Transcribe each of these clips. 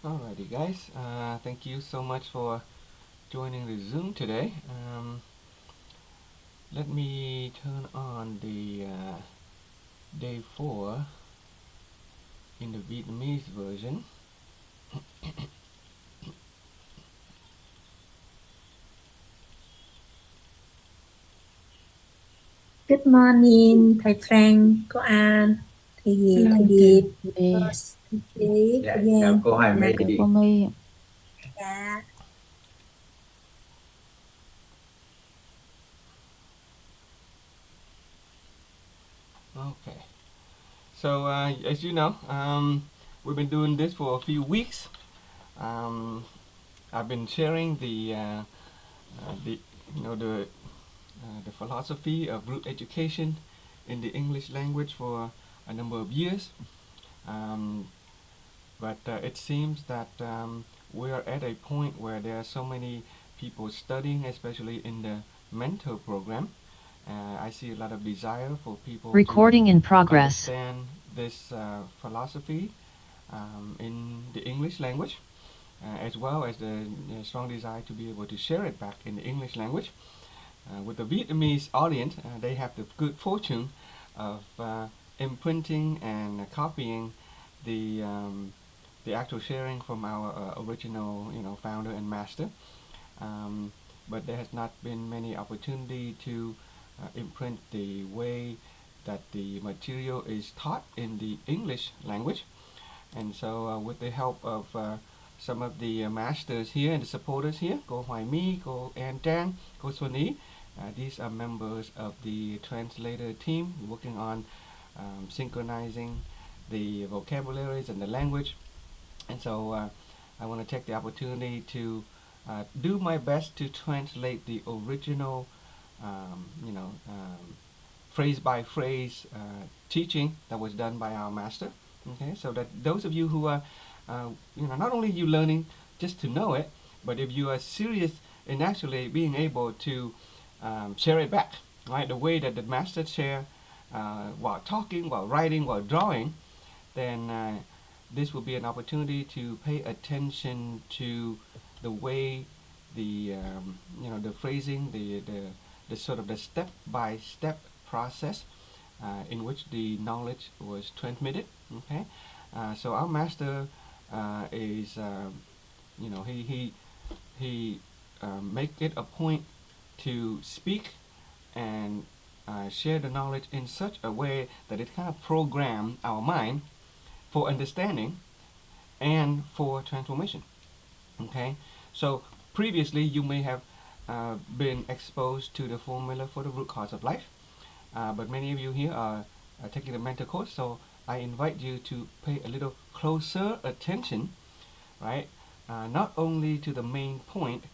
Alrighty, guys. Thank you so much for joining the Zoom today. Let me turn on the day 4 in the Vietnamese version. Good morning, thầy Frank, cô An, thầy Diệp, Hello, thầy thầy Điệp, My. thầy Trí, Dạ, thầy chào Giang. cô Hoài Dạ, Chào My. cô My. dạ. Okay. So as you know, we've been doing this for a few weeks. Um, I've been sharing the the philosophy of root education in the English language for a number of years. Um, but it seems that we are at a point where there are so many people studying, especially in the mentor program. I see a lot of desire for people to Recording in progress. understand this philosophy in the English language, as well as the strong desire to be able to share it back in the English language. With the Vietnamese audience, they have the good fortune of imprinting and copying the um, the actual sharing from our original, founder and master. But there has not been many opportunity to imprint the way that the material is taught in the English language. And so, with the help of some of the masters here and the supporters here, Cô Hoài My, Cô An Trang, Cô Xuân Ý, these are members of the translator team working on synchronizing the vocabularies and the language. And so I want to take the opportunity to do my best to translate the original, phrase by phrase teaching that was done by our master. Okay, so that those of you who are, not only you learning just to know it, but if you are serious in actually being able to share it back, right? The way that the master share while talking, while writing, while drawing, then this will be an opportunity to pay attention to the way the phrasing, the sort of the step by step process in which the knowledge was transmitted. Okay, so our master is he make it a point to speak and share the knowledge in such a way that it kind of program our mind for understanding and for transformation. Okay, so previously you may have been exposed to the formula for the root cause of life, but many of you here are taking the mentor course, so I invite you to pay a little closer attention, right? Not only to the main point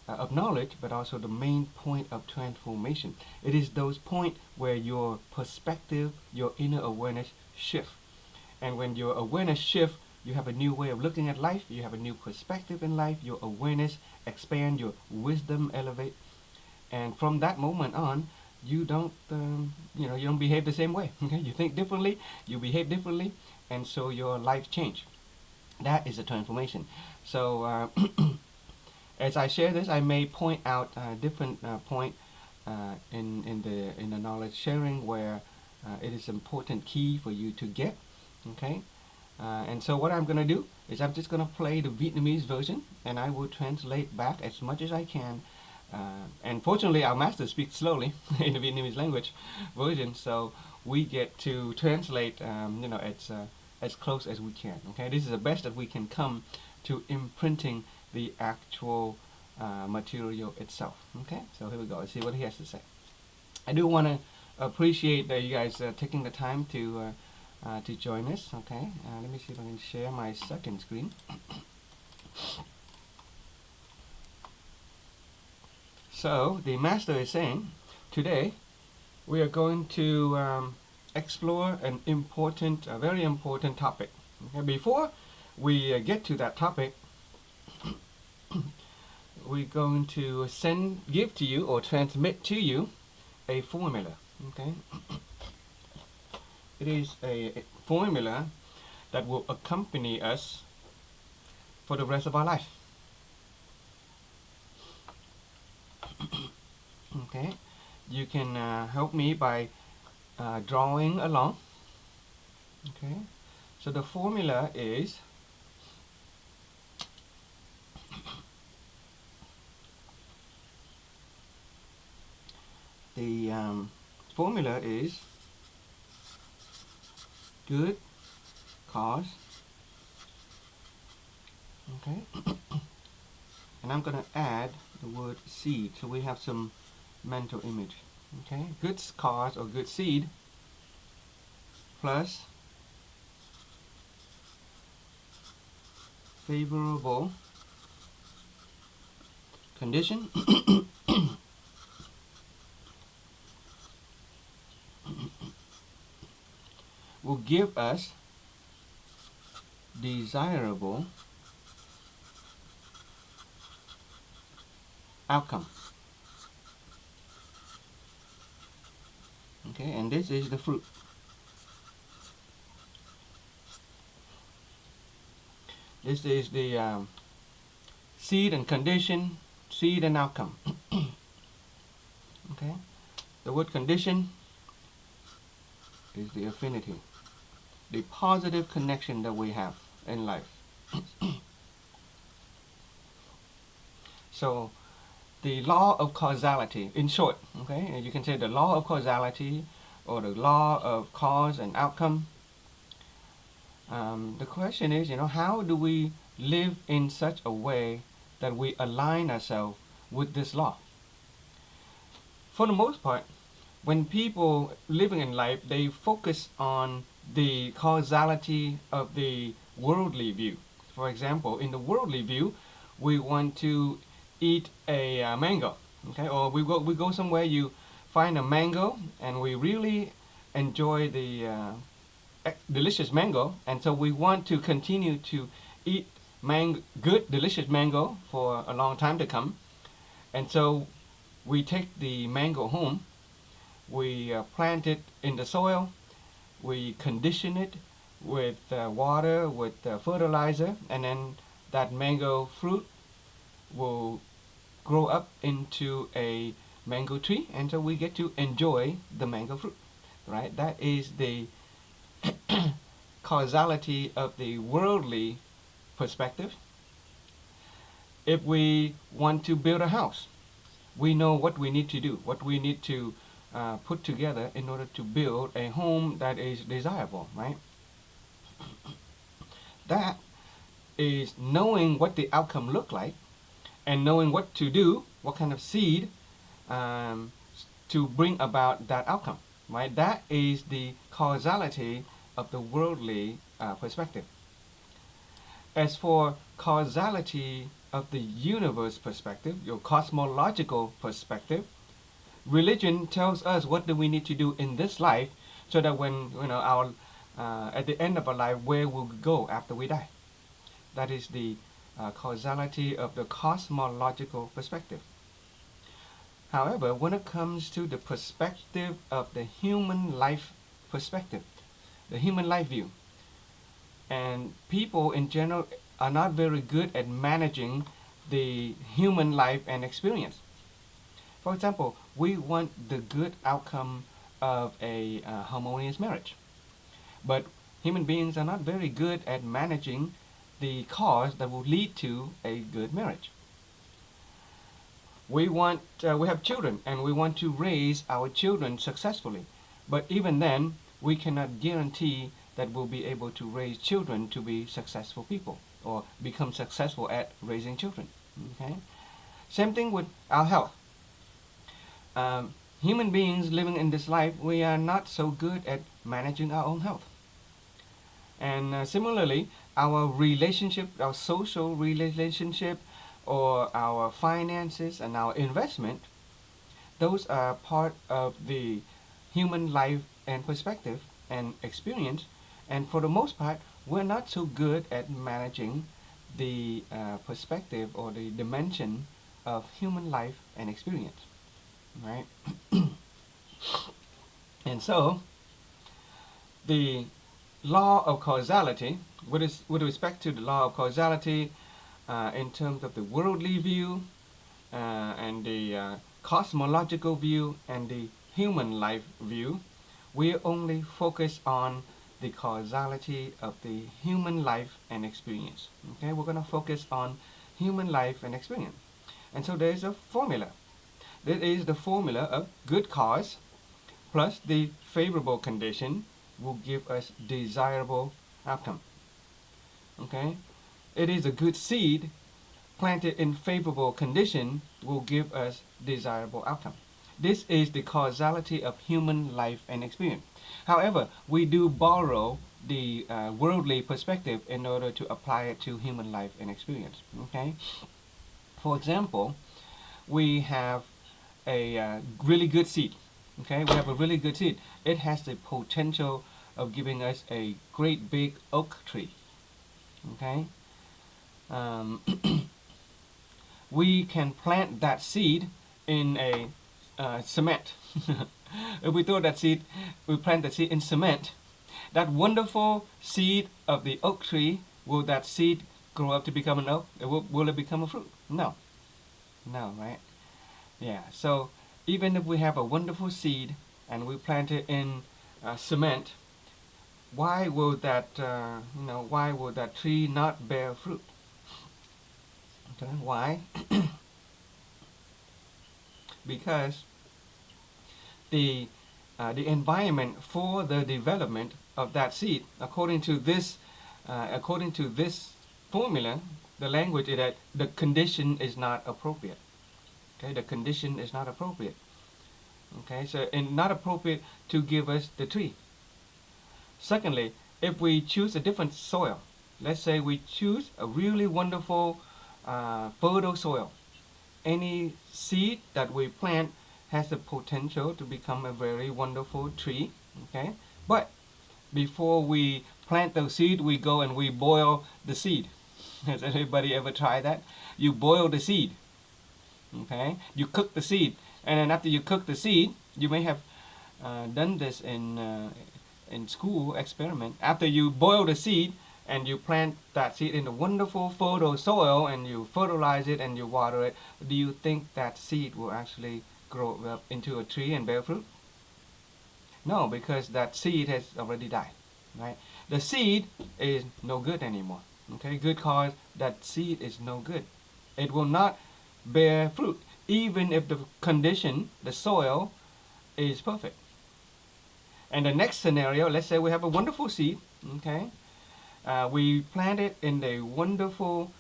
of knowledge, but also the main point of transformation. It is those points where your perspective, your inner awareness shift. And when your awareness shift, you have a new way of looking at life, you have a new perspective in life, your awareness expand, your wisdom elevate, and from that moment on, you don't behave the same way. Okay, you think differently, you behave differently, and so your life change. That is a transformation. So as I share this, I may point out different point in the knowledge sharing where it is important key for you to get. Okay, and so what I'm gonna do is I'm just gonna play the Vietnamese version, and I will translate back as much as I can. And fortunately, our master speaks slowly in the Vietnamese language version, so we get to translate, as close as we can. Okay, this is the best that we can come to imprinting the actual material itself. Okay, so here we go. Let's see what he has to say. I do want to appreciate that you guys taking the time to join us. Okay, let me see if I can share my second screen. So the master is saying, today we are going to explore an important, a very important topic. Okay, before we get to that topic, we're going to give to you or transmit to you a formula. Okay, it is a formula that will accompany us for the rest of our life. Okay, you can help me by drawing along. Okay, so the formula is the formula is good cause. Okay, and I'm gonna add the word seed so we have some mental image. Okay, good cause or good seed plus favorable condition will give us desirable outcome. Okay, and this is the fruit. This is the seed and condition, seed and outcome. Okay, the word condition is the affinity, the positive connection that we have in life. So the law of causality, in short, okay, you can say the law of causality or the law of cause and outcome. The question is, how do we live in such a way that we align ourselves with this law? For the most part, when people living in life, they focus on the causality of the worldly view. For example, in the worldly view, we want to eat a mango, okay, or we go somewhere, you find a mango, and we really enjoy the delicious mango, and so we want to continue to eat good delicious mango for a long time to come, and so we take the mango home, we plant it in the soil, we condition it with water, with fertilizer, and then that mango fruit will grow up into a mango tree, and so we get to enjoy the mango fruit, right? That is the causality of the worldly perspective. If we want to build a house, we know what we need to do, what we need to put together in order to build a home that is desirable, right? That is knowing what the outcome look like and knowing what to do, what kind of seed to bring about that outcome, right? That is the causality of the worldly perspective. As for causality of the universe perspective, your cosmological perspective, religion tells us what do we need to do in this life so that when our at the end of our life, where will we go after we die? That is the causality of the cosmological perspective. However, when it comes to the perspective of the human life perspective, the human life view, and people in general are not very good at managing the human life and experience. For example, we want the good outcome of a harmonious marriage, but human beings are not very good at managing the cause that will lead to a good marriage. We have children, and we want to raise our children successfully, but even then, we cannot guarantee that we'll be able to raise children to be successful people or become successful at raising children. Okay, same thing with our health. Human beings living in this life, we are not so good at managing our own health. And similarly, our relationship, our social relationship, or our finances and our investment, those are part of the human life and perspective and experience. And for the most part, we're not so good at managing the perspective or the dimension of human life and experience, right? And so, the law of causality, with respect to the law of causality, in terms of the worldly view and the cosmological view and the human life view. We only focus on the causality of the human life and experience. Okay, we're going to focus on human life and experience. And so there's a formula. That is the formula of good cause plus the favorable condition will give us desirable outcome. Okay, it is a good seed planted in favorable condition will give us desirable outcome. This is the causality of human life and experience. However, we do borrow the worldly perspective in order to apply it to human life and experience. Okay, for example, we have a really good seed. Okay, we have a really good seed. It has the potential of giving us a great big oak tree. Okay, um, we can plant that seed in a cement. If we throw that seed, we plant the seed in cement. That wonderful seed of the oak tree, will that seed grow up to become an oak? Will it become a fruit? No. No, right? Yeah. So even if we have a wonderful seed and we plant it in cement, why will that why will that tree not bear fruit? Okay. Why? Because the environment for the development of that seed, according to this formula, the language is that the condition is not appropriate. Okay, the condition is not appropriate. Okay, so and not appropriate to give us the tree. Secondly, if we choose a different soil, let's say we choose a really wonderful fertile soil, any seed that we plant has the potential to become a very wonderful tree. Okay, but before we plant the seed, we go and we boil the seed. Has anybody ever tried that? You boil the seed. Okay, you cook the seed, and then after you cook the seed, you may have done this in school experiment. After you boil the seed and you plant that seed in a wonderful fertile soil and you fertilize it and you water it, do you think that seed will actually grow up into a tree and bear fruit? No, because that seed has already died, right? The seed is no good anymore. Okay, good cause that seed is no good. It will not bear fruit, even if the condition, the soil, is perfect. And the next scenario, let's say we have a wonderful seed. Okay, we plant it in a wonderful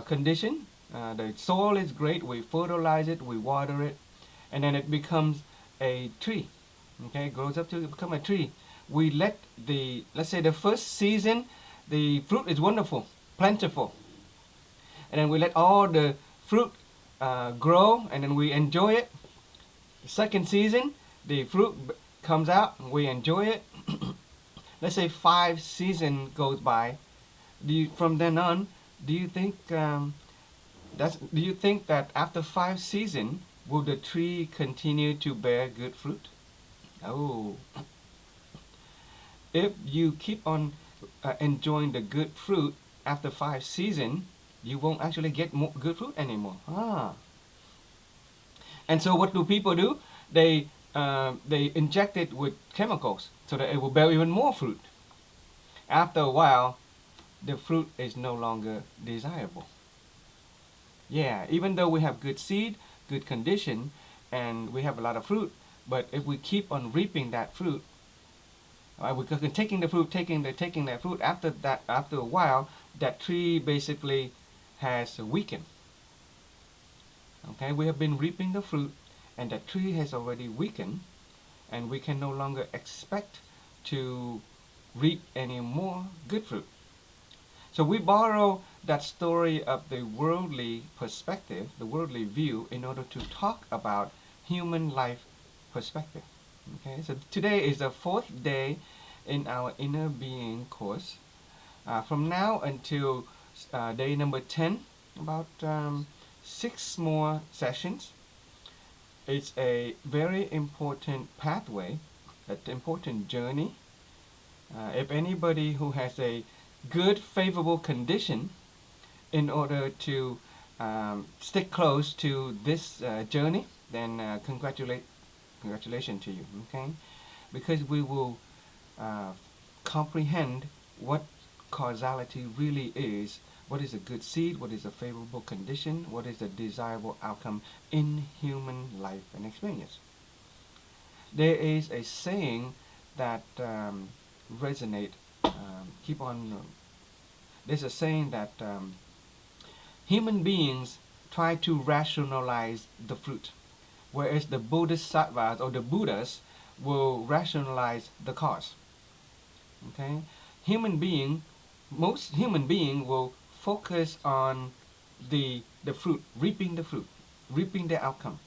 condition. The soil is great. We fertilize it, we water it, and then it becomes a tree. Okay, it grows up to become a tree. We let let's say the first season, the fruit is wonderful, plentiful, and then we let all the fruit grow, and then we enjoy it. The second season, the fruit comes out, and we enjoy it. Let's say 5 seasons goes by. From then on, do you think do you think that after 5 seasons, will the tree continue to bear good fruit? Oh, if you keep on enjoying the good fruit after 5 seasons, you won't actually get more good fruit anymore. And so what do people do? They inject it with chemicals so that it will bear even more fruit. After a while, the fruit is no longer desirable. Yeah, even though we have good seed, good condition, and we have a lot of fruit, but if we keep on reaping that fruit, we're taking the fruit, taking that fruit. After a while, that tree basically has weakened. Okay, we have been reaping the fruit, and that tree has already weakened, and we can no longer expect to reap any more good fruit. So we borrow that story of the worldly perspective, the worldly view, in order to talk about human life perspective. Okay, so today is the 4th day in our inner being course. From now until day number 10, about 6 more sessions. It's a very important pathway, an important journey. If anybody who has a good favorable condition in order to stick close to this journey, then congratulations to you, okay? Because we will comprehend what causality really is, what is a good seed, what is a favorable condition, what is a desirable outcome in human life and experience. There is a saying that resonate. Keep on. There's a saying that human beings try to rationalize the fruit, whereas the bodhisattvas or the Buddhas will rationalize the cause. Okay, most human being will focus on the fruit, reaping the fruit, reaping the outcome.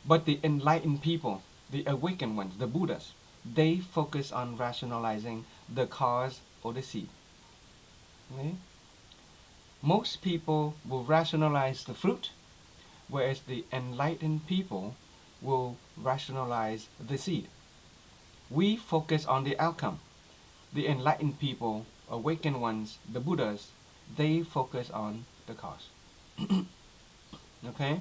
But the enlightened people, the awakened ones, the Buddhas, they focus on rationalizing the cause or the seed. Okay? Most people will rationalize the fruit, whereas the enlightened people will rationalize the seed. We focus on the outcome. The enlightened people, awakened ones, the Buddhas, they focus on the cause. Okay?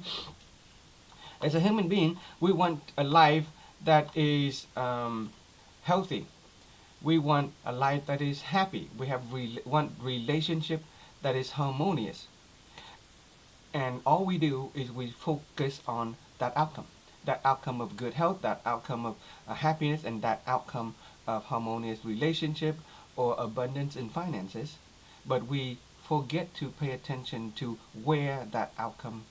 As a human being, we want a life that is healthy. We want a life that is happy. We want relationship that is harmonious. And all we do is we focus on that outcome of good health, that outcome of happiness, and that outcome of harmonious relationship or abundance in finances. But we forget to pay attention to where that outcome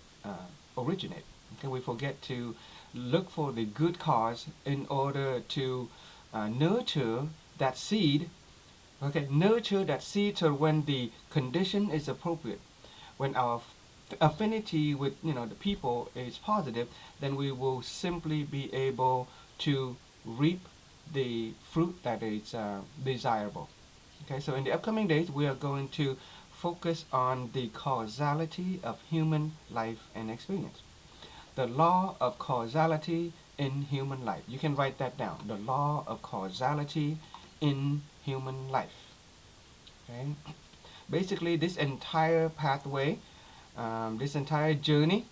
originates. Okay, we forget to look for the good cause in order to nurture that seed. Okay, nurture that seed so when the condition is appropriate, when our affinity with the people is positive, then we will simply be able to reap the fruit that is desirable. Okay, so in the upcoming days, we are going to focus on the causality of human life and experience. The law of causality in human life. You can write that down. The law of causality in human life. Okay? Basically, this entire pathway, this entire journey,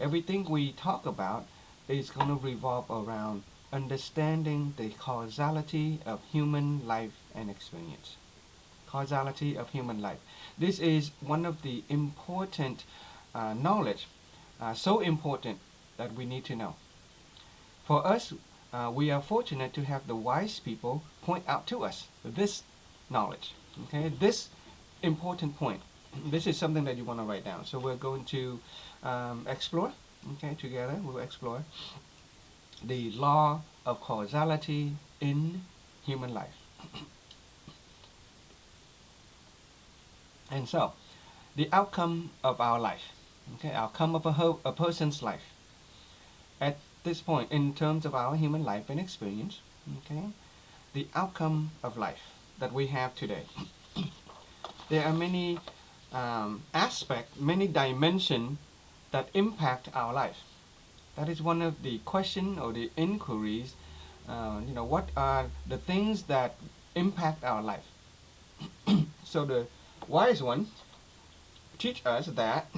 everything we talk about is going to revolve around understanding the causality of human life and experience. Causality of human life. This is one of the important knowledge, so important that we need to know. For us, we are fortunate to have the wise people point out to us this knowledge. Okay, this important point. This is something that you want to write down. So we're going to explore. Okay, together we'll explore the law of causality in human life. And so, the outcome of our life, okay, outcome of a person's life. At this point, in terms of our human life and experience, okay, the outcome of life that we have today. There are many aspects, many dimensions that impact our life. That is one of the questions or the inquiries. What are the things that impact our life? So the wise one teach us that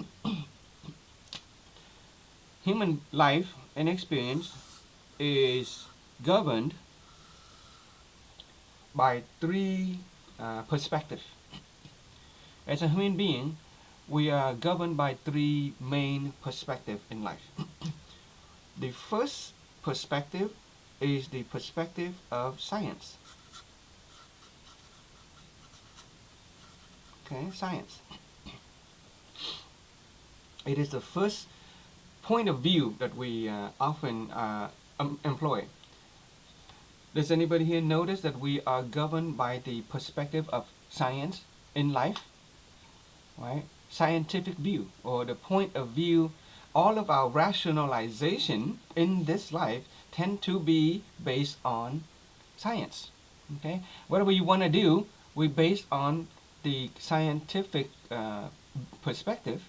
human life and experience is governed by three perspectives. As a human being, we are governed by three main perspectives in life. The first perspective is the perspective of science. Okay, science. It is the first point of view that we often employ. Does anybody here notice that we are governed by the perspective of science in life? Right? Scientific view, or the point of view. All of our rationalization in this life tend to be based on science. Okay, whatever you want to do, we base on the scientific perspective,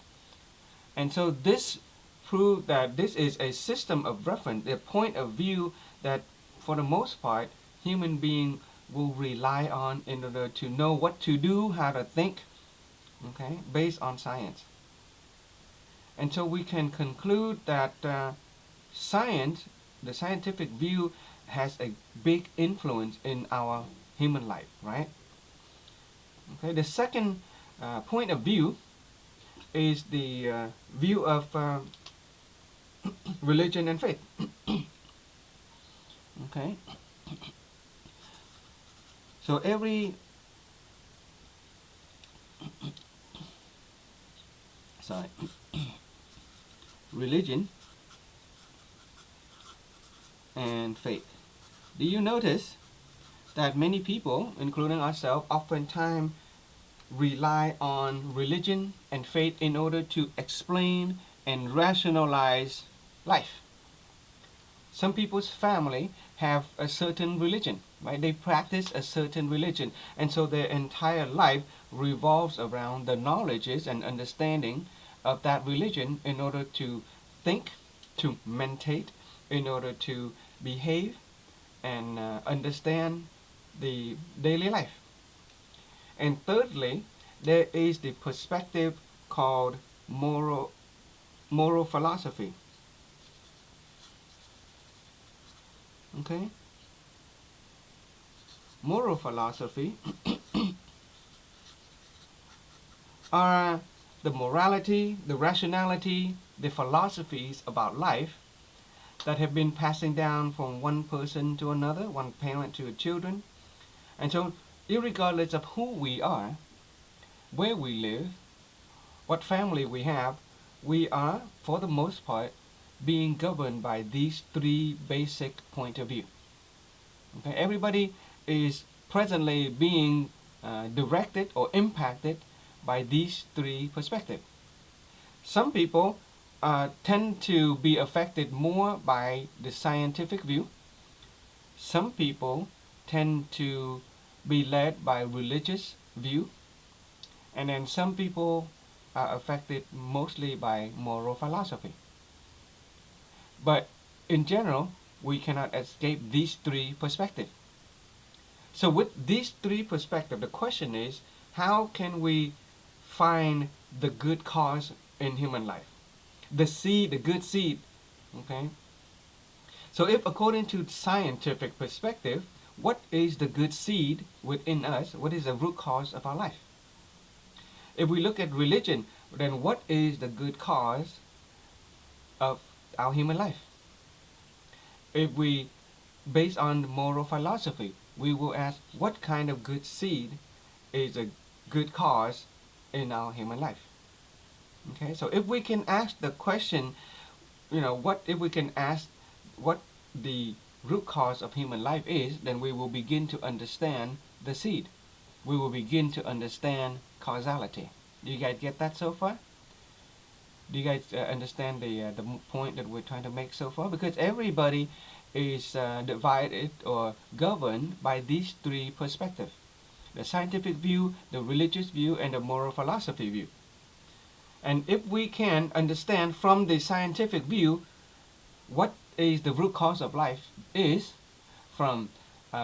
and so this proves that this is a system of reference, a point of view that, for the most part, human being will rely on in order to know what to do, how to think, okay, based on science. And so we can conclude that science, the scientific view, has a big influence in our human life, right? Okay, the second point of view is the view of religion and faith. Okay, so every sorry religion and faith. Do you notice that many people, including ourselves, oftentimes rely on religion and faith in order to explain and rationalize life? Some people's family have a certain religion, right? They practice a certain religion, and so their entire life revolves around the knowledges and understanding of that religion in order to think, to meditate, in order to behave and understand the daily life. And thirdly, there is the perspective called moral philosophy. Okay? Moral philosophy are the morality, the rationality, the philosophies about life that have been passing down from one person to another, one parent to a children. And so, irregardless of who we are, where we live, what family we have, we are, for the most part, being governed by these three basic point of view. Okay? Everybody is presently being directed or impacted by these three perspectives. Some people tend to be affected more by the scientific view. Some people tend to be led by religious view. And then some people are affected mostly by moral philosophy. But in general, we cannot escape these three perspectives. So with these three perspectives, the question is, how can we find the good cause in human life? The seed, the good seed, okay? So if according to scientific perspective, what is the good seed within us? What is the root cause of our life? If we look at religion, then what is the good cause of our human life? If we, based on moral philosophy, we will ask what kind of good seed is a good cause in our human life. Okay, so if we can ask the question, what if we can ask what the root cause of human life is, then we will begin to understand the seed. We will begin to understand causality. Do you guys get that so far? Do you guys understand the point that we're trying to make so far? Because everybody is divided or governed by these three perspectives: the scientific view, the religious view, and the moral philosophy view. And if we can understand from the scientific view what is the root cause of life is, from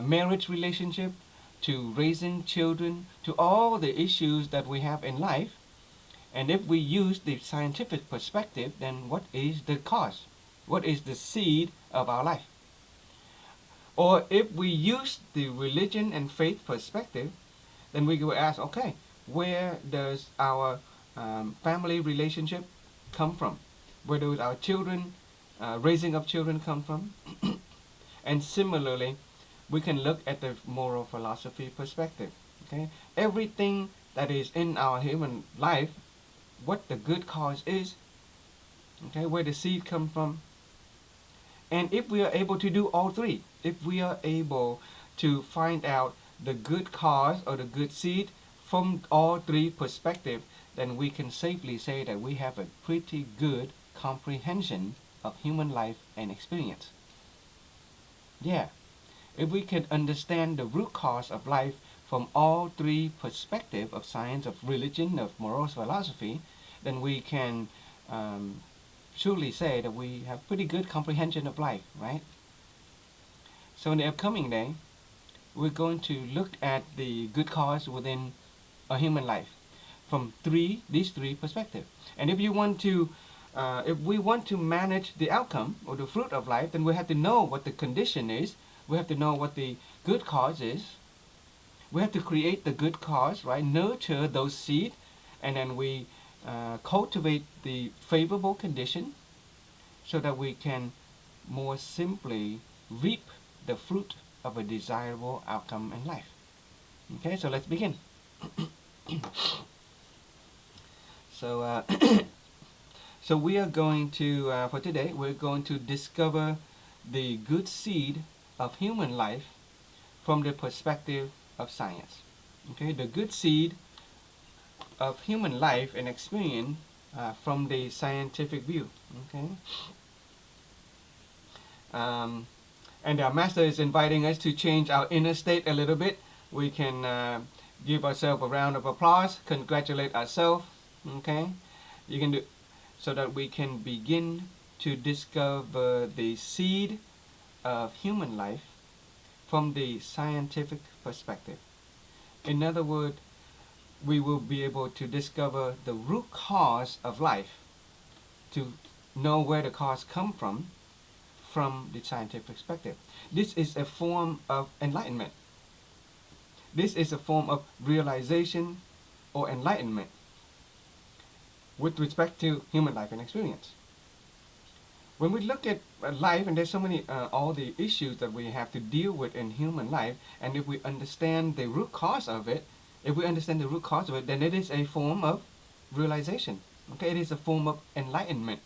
marriage relationship to raising children to all the issues that we have in life, and if we use the scientific perspective, then what is the cause? What is the seed of our life? Or if we use the religion and faith perspective, then we will ask, okay, where does our family relationship come from? Where does our children, raising of children come from? And similarly, we can look at the moral philosophy perspective. Okay, everything that is in our human life, what the good cause is, okay, where the seed come from. And if we are able to do all three, if we are able to find out the good cause or the good seed from all three perspectives, then we can safely say that we have a pretty good comprehension of human life and experience. Yeah, if we can understand the root cause of life from all three perspectives of science, of religion, of moral philosophy, then we can surely say that we have pretty good comprehension of life, right? So in the upcoming day, we're going to look at the good cause within a human life. from these three perspectives. And if we want to manage the outcome or the fruit of life, then we have to know what the condition is. We have to know what the good cause is. We have to create the good cause, right? Nurture those seeds, and then we cultivate the favorable condition so that we can more simply reap the fruit of a desirable outcome in life. Okay, so let's begin. So, so we are going to, for today, we're going to discover the good seed of human life from the perspective of science. Okay, the good seed of human life and experience from the scientific view. Okay, and our master is inviting us to change our inner state a little bit. We can give ourselves a round of applause, congratulate ourselves. Okay, you can do so that we can begin to discover the seed of human life from the scientific perspective. In other words, we will be able to discover the root cause of life, to know where the cause come from the scientific perspective. This is a form of enlightenment. This is a form of realization or enlightenment with respect to human life and experience. When we look at life, and there's so many, all the issues that we have to deal with in human life, and if we understand the root cause of it, then it is a form of realization. Okay, it is a form of enlightenment.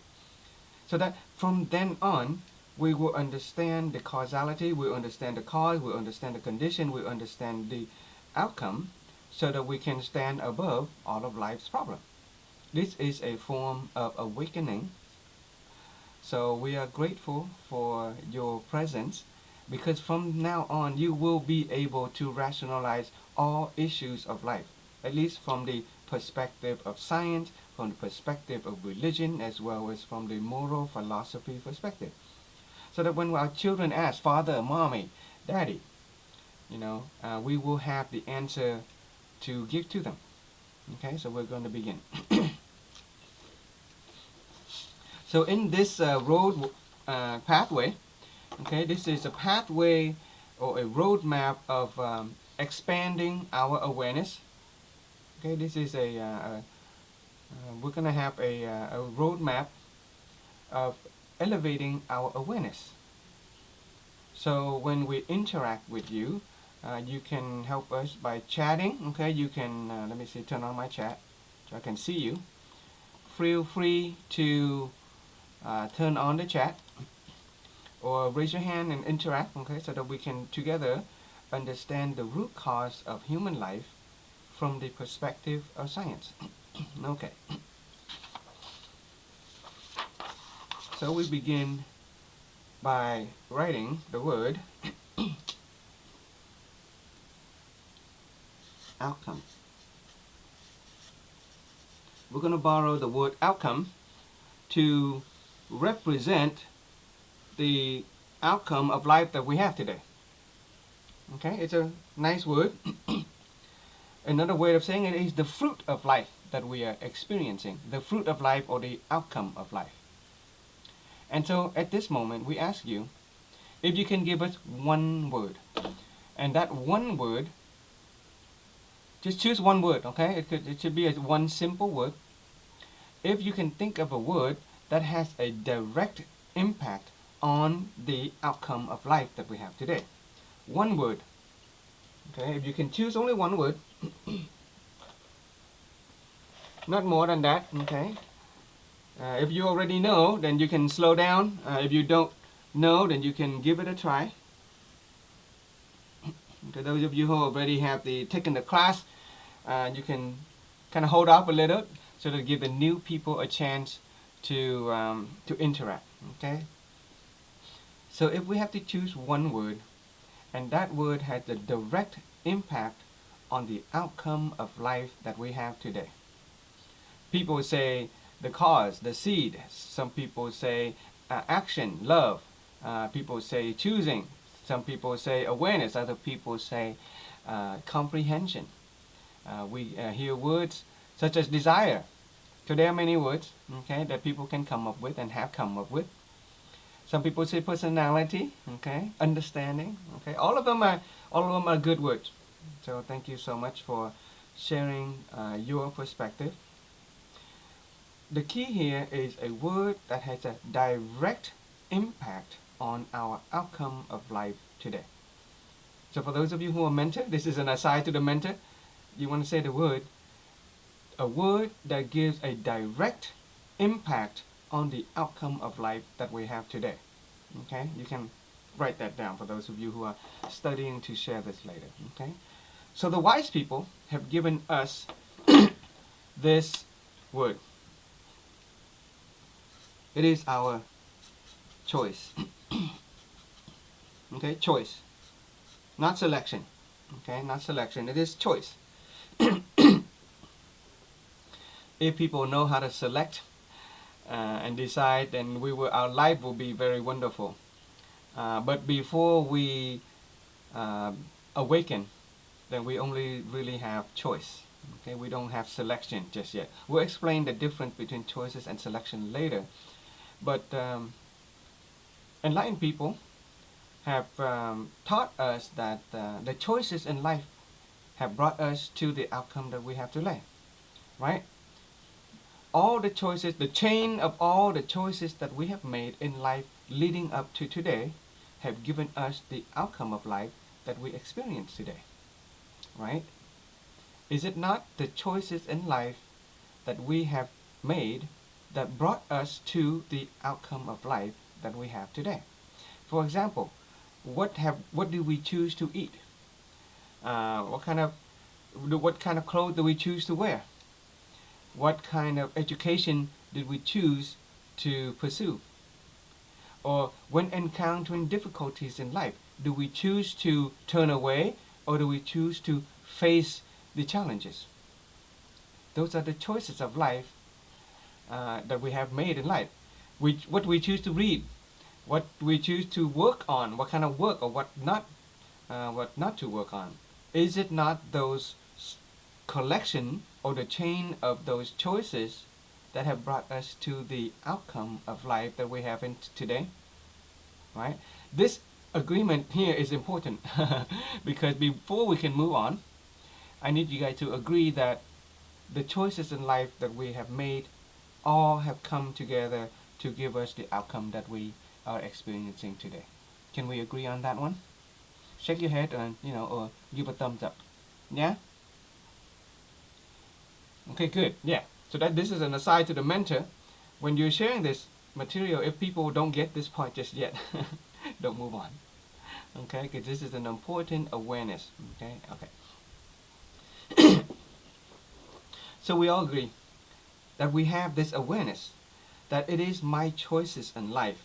So that from then on, we will understand the causality, we understand the cause, we understand the condition, we understand the outcome, so that we can stand above all of life's problems. This is a form of awakening. So we are grateful for your presence, because from now on you will be able to rationalize all issues of life, at least from the perspective of science, from the perspective of religion, as well as from the moral philosophy perspective. So that when our children ask, Father, Mommy, Daddy, we will have the answer to give to them. Okay, so we're going to begin. So in this road pathway, okay, this is a pathway or a roadmap of expanding our awareness. Okay, this is we're going to have a roadmap of elevating our awareness. So when we interact with you, you can help us by chatting. Okay, you can, let me see, turn on my chat so I can see you. Feel free to turn on the chat or raise your hand and interact, okay, so that we can together understand the root cause of human life from the perspective of science. Okay. So we begin by writing the word outcome. We're going to borrow the word outcome to represent the outcome of life that we have today. Okay, it's a nice word. Another way of saying it is the fruit of life that we are experiencing, the fruit of life or the outcome of life. And so at this moment we ask you if you can give us one word, and that one word, just choose one word, okay? It should be one simple word. If you can think of a word that has a direct impact on the outcome of life that we have today. One word. Okay, if you can choose only one word, not more than that, okay? If you already know, then you can slow down. If you don't know, then you can give it a try. Okay, those of you who already have taken the class, you can kind of hold off a little so to give the new people a chance to interact. Okay. So if we have to choose one word, and that word has a direct impact on the outcome of life that we have today. People say the cause, the seed. Some people say action, love. People say choosing. Some people say awareness. Other people say comprehension. We hear words such as desire. So there are many words, okay, that people can come up with and have come up with. Some people say personality, okay, understanding, okay. All of them are good words. So thank you so much for sharing your perspective. The key here is a word that has a direct impact on our outcome of life today. So for those of you who are mentor, this is an aside to the mentor. You want to say the word, a word that gives a direct impact on the outcome of life that we have today. Okay, you can write that down for those of you who are studying to share this later. Okay, so the wise people have given us this word. It is our choice. Okay, choice, not selection. Okay, not selection. It is choice. If people know how to select and decide, then our life will be very wonderful. But before we awaken, then we only really have choice. Okay, we don't have selection just yet. We'll explain the difference between choices and selection later. But enlightened people have taught us that the choices in life have brought us to the outcome that we have today, right? All the choices, the chain of all the choices that we have made in life leading up to today have given us the outcome of life that we experience today, right? Is it not the choices in life that we have made that brought us to the outcome of life that we have today? For example, what do we choose to eat? What kind of clothes do we choose to wear? What kind of education did we choose to pursue? Or when encountering difficulties in life, do we choose to turn away or do we choose to face the challenges? Those are the choices of life that we have made in life. What we choose to read, what we choose to work on, what kind of work or what not to work on. Is it not those collection or the chain of those choices that have brought us to the outcome of life that we have in today? Right? This agreement here is important because before we can move on, I need you guys to agree that the choices in life that we have made all have come together to give us the outcome that we are experiencing today. Can we agree on that one? Shake your head and or give a thumbs up. Yeah? Okay, good. Yeah. So that this is an aside to the mentor. When you're sharing this material, if people don't get this part just yet, don't move on. Okay, because this is an important awareness. Okay. So we all agree that we have this awareness that it is my choices in life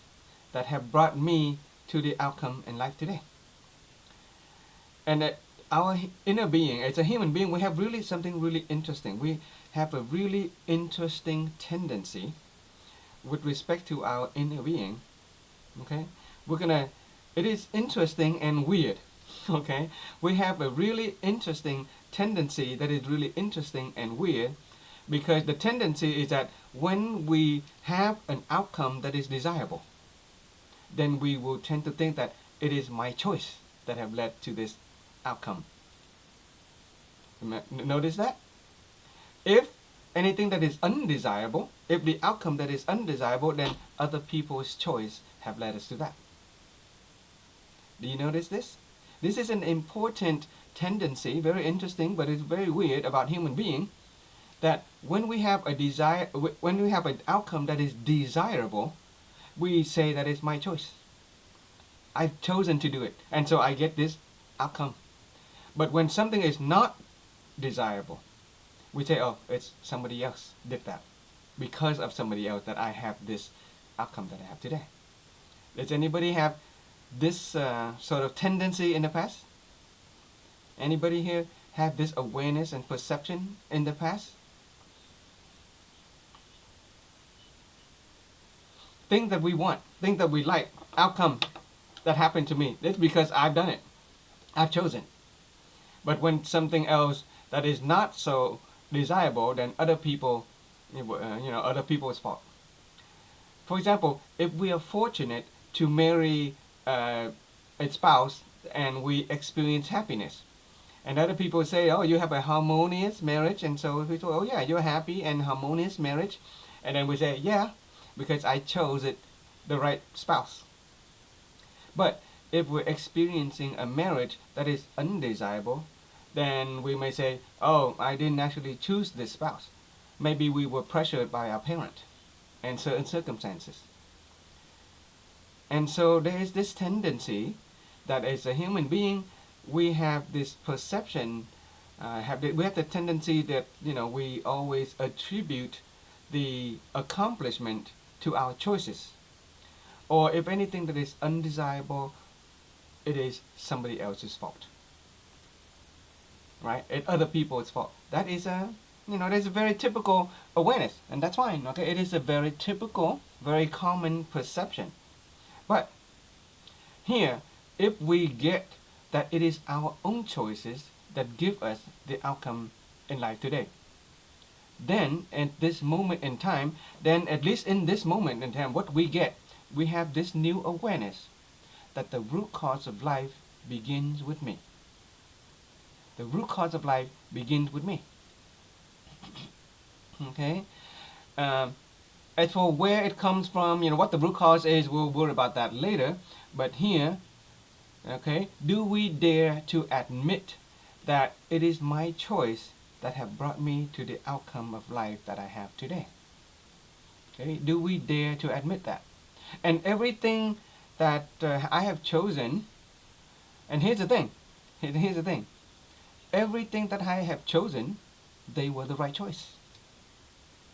that have brought me to the outcome in life today. And that our inner being, as a human being, we have really something really interesting. We have a really interesting tendency with respect to our inner being. Okay, it is interesting and weird. Okay, we have a really interesting tendency that is really interesting and weird, because the tendency is that when we have an outcome that is desirable, then we will tend to think that it is my choice that have led to this outcome. Notice that? If anything that is undesirable, if the outcome that is undesirable, then other people's choice have led us to that. Do you notice this? This is an important tendency, very interesting, but it's very weird about human being, that when we have a desire, when we have an outcome that is desirable, we say that it's my choice. I've chosen to do it, and so I get this outcome. But when something is not desirable, we say, oh, it's somebody else did that. Because of somebody else that I have this outcome that I have today. Does anybody have this sort of tendency in the past? Anybody here have this awareness and perception in the past? Things that we want, things that we like, outcome that happened to me. It's because I've done it. I've chosen. But when something else that is not so desirable, then other people, other people's fault. For example, if we are fortunate to marry a spouse and we experience happiness, and other people say, oh, you have a harmonious marriage, and so we say, oh yeah, you're happy and harmonious marriage, and then we say, yeah, because I chose it, the right spouse. But if we're experiencing a marriage that is undesirable, then we may say, oh, I didn't actually choose this spouse. Maybe we were pressured by our parent and certain circumstances. And so there is this tendency that as a human being, we have this perception, we have the tendency that, we always attribute the accomplishment to our choices. Or if anything that is undesirable, it is somebody else's fault. Right? It's other people's fault. That is that's a very typical awareness, and that's fine. Okay, it is a very typical, very common perception. But here, if we get that it is our own choices that give us the outcome in life today, then at this moment in time, then at least in this moment in time, what we get, we have this new awareness that the root cause of life begins with me. The root cause of life begins with me. Okay? As for where it comes from, what the root cause is, we'll worry about that later. But here, okay, do we dare to admit that it is my choice that have brought me to the outcome of life that I have today? Okay, do we dare to admit that? And everything that I have chosen, and here's the thing, everything that I have chosen, they were the right choice.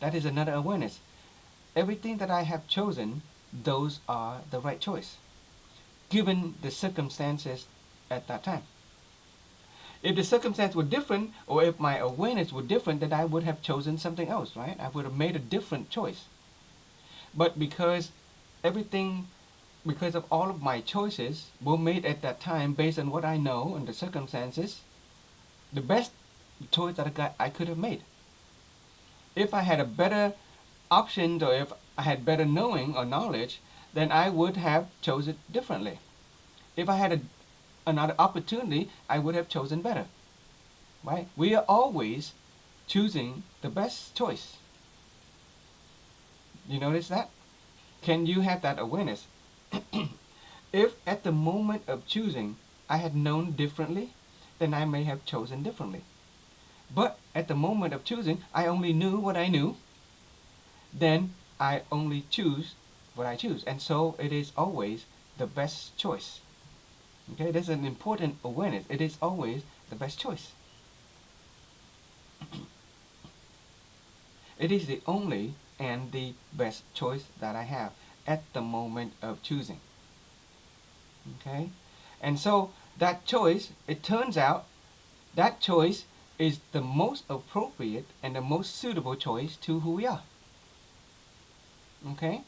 That is another awareness. Everything that I have chosen, those are the right choice, given the circumstances at that time. If the circumstances were different, or if my awareness were different, then I would have chosen something else, right? I would have made a different choice. But because of all of my choices were made at that time based on what I know and the circumstances, the best choice that I could have made. If I had a better option, or if I had better knowing or knowledge, then I would have chosen differently. If I had another opportunity, I would have chosen better. Right? We are always choosing the best choice. You notice that? Can you have that awareness? If at the moment of choosing I had known differently, then I may have chosen differently. But at the moment of choosing, I only knew what I knew, then I only choose what I choose. And so it is always the best choice. Okay, that's an important awareness. It is always the best choice. It is the only and the best choice that I have at the moment of choosing. Okay? And so that choice, it turns out, that choice is the most appropriate and the most suitable choice to who we are. Okay?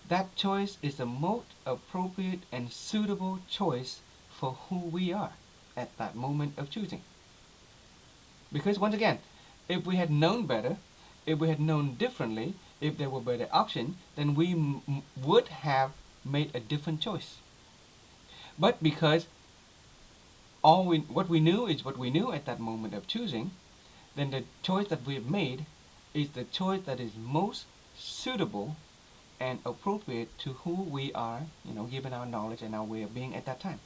That choice is the most appropriate and suitable choice for who we are at that moment of choosing. Because once again, if we had known better, if we had known differently, if there were better options, then we would have made a different choice. But because what we knew is what we knew at that moment of choosing, then the choice that we've made is the choice that is most suitable and appropriate to who we are, given our knowledge and our way of being at that time.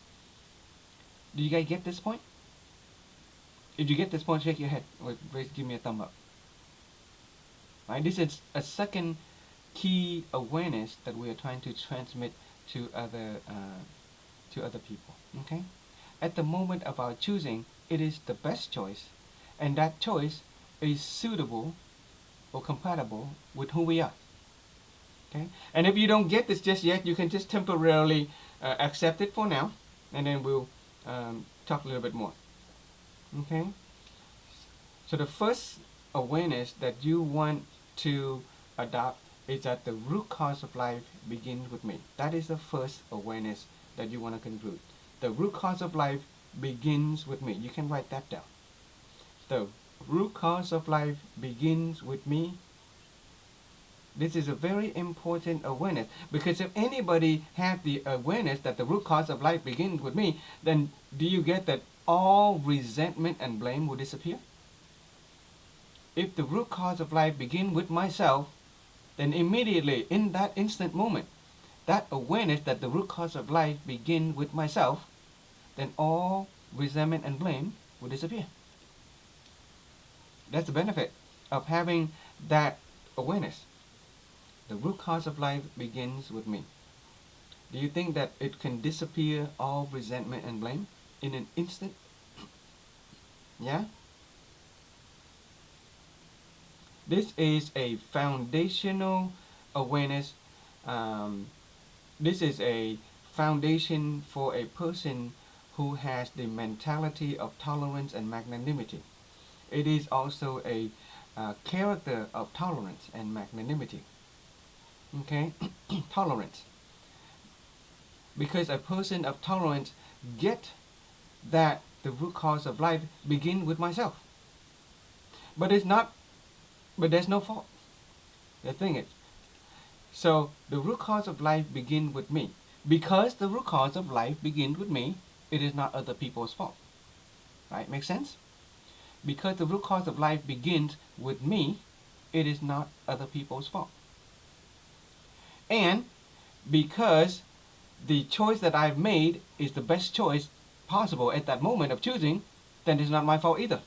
Do you guys get this point? If you get this point, shake your head or give me a thumb up. Right? This is a second key awareness that we are trying to transmit to other people. Okay? At the moment of our choosing, it is the best choice, and that choice is suitable or compatible with who we are. Okay? And if you don't get this just yet, you can just temporarily accept it for now, and then we'll talk a little bit more. Okay? So the first awareness that you want to adopt is that the root cause of life begins with me. That is the first awareness that you want to conclude. The root cause of life begins with me. You can write that down. The root cause of life begins with me. This is a very important awareness, because if anybody had the awareness that the root cause of life begins with me, then do you get that all resentment and blame will disappear? If the root cause of life begins with myself, then immediately in that instant moment, that awareness that the root cause of life begins with myself, then all resentment and blame will disappear. That's the benefit of having that awareness. The root cause of life begins with me. Do you think that it can disappear all resentment and blame in an instant? Yeah? This is a foundational awareness. This is a foundation for a person who has the mentality of tolerance and magnanimity. It is also a character of tolerance and magnanimity. Okay? Tolerance. Because a person of tolerance get that the root cause of life begin with myself. But it's not, but there's no fault. The thing is, so the root cause of life begin with me. Because the root cause of life begins with me, it is not other people's fault. Right? Make sense? Because the root cause of life begins with me, it is not other people's fault. And because the choice that I've made is the best choice possible at that moment of choosing, then it's not my fault either.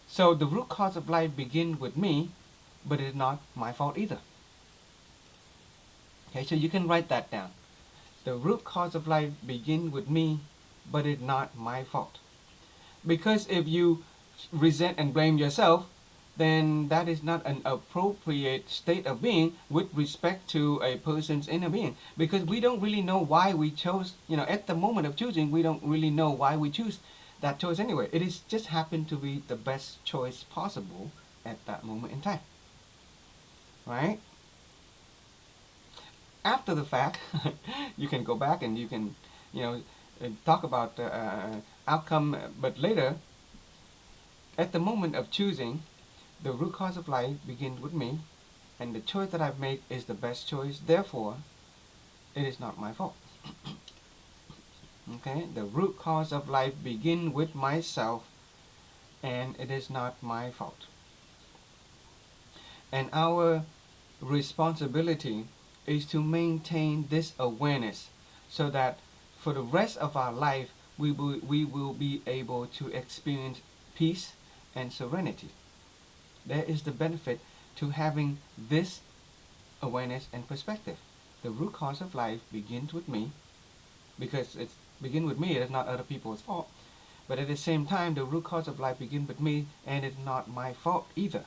So the root cause of life begins with me, but it's not my fault either. Okay, so you can write that down. The root cause of life begins with me, but it's not my fault. Because if you resent and blame yourself, then that is not an appropriate state of being with respect to a person's inner being. Because we don't really know why we chose, at the moment of choosing, we don't really know why we choose that choice anyway. It is just happened to be the best choice possible at that moment in time. Right? After the fact, you can go back and you can, talk about the outcome, but later, at the moment of choosing, the root cause of life begins with me, and the choice that I've made is the best choice. Therefore, it is not my fault. Okay? The root cause of life begins with myself, and it is not my fault. And our responsibility is to maintain this awareness so that for the rest of our life, we will be able to experience peace and serenity. There is the benefit to having this awareness and perspective. The root cause of life begins with me, because it's begin with me, it is not other people's fault. But at the same time, the root cause of life begins with me, and it's not my fault either.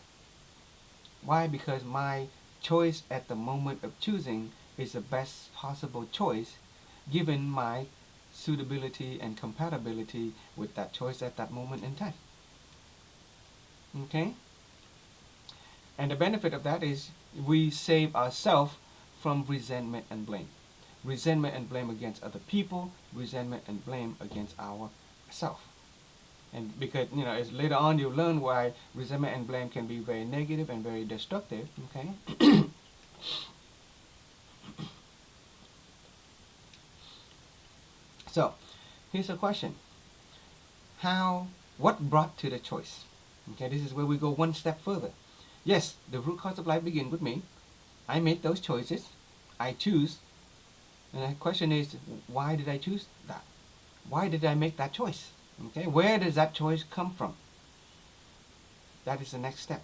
Why? Because my choice at the moment of choosing is the best possible choice, given my suitability and compatibility with that choice at that moment in time. Okay? And the benefit of that is we save ourselves from resentment and blame. Resentment and blame against other people, resentment and blame against ourselves. And because, as later on you learn why resentment and blame can be very negative and very destructive, okay? So, here's a question. What brought to the choice? Okay, this is where we go one step further. Yes, the root cause of life begins with me. I made those choices. I choose. And the question is, why did I choose that? Why did I make that choice? Okay, where does that choice come from? That is the next step.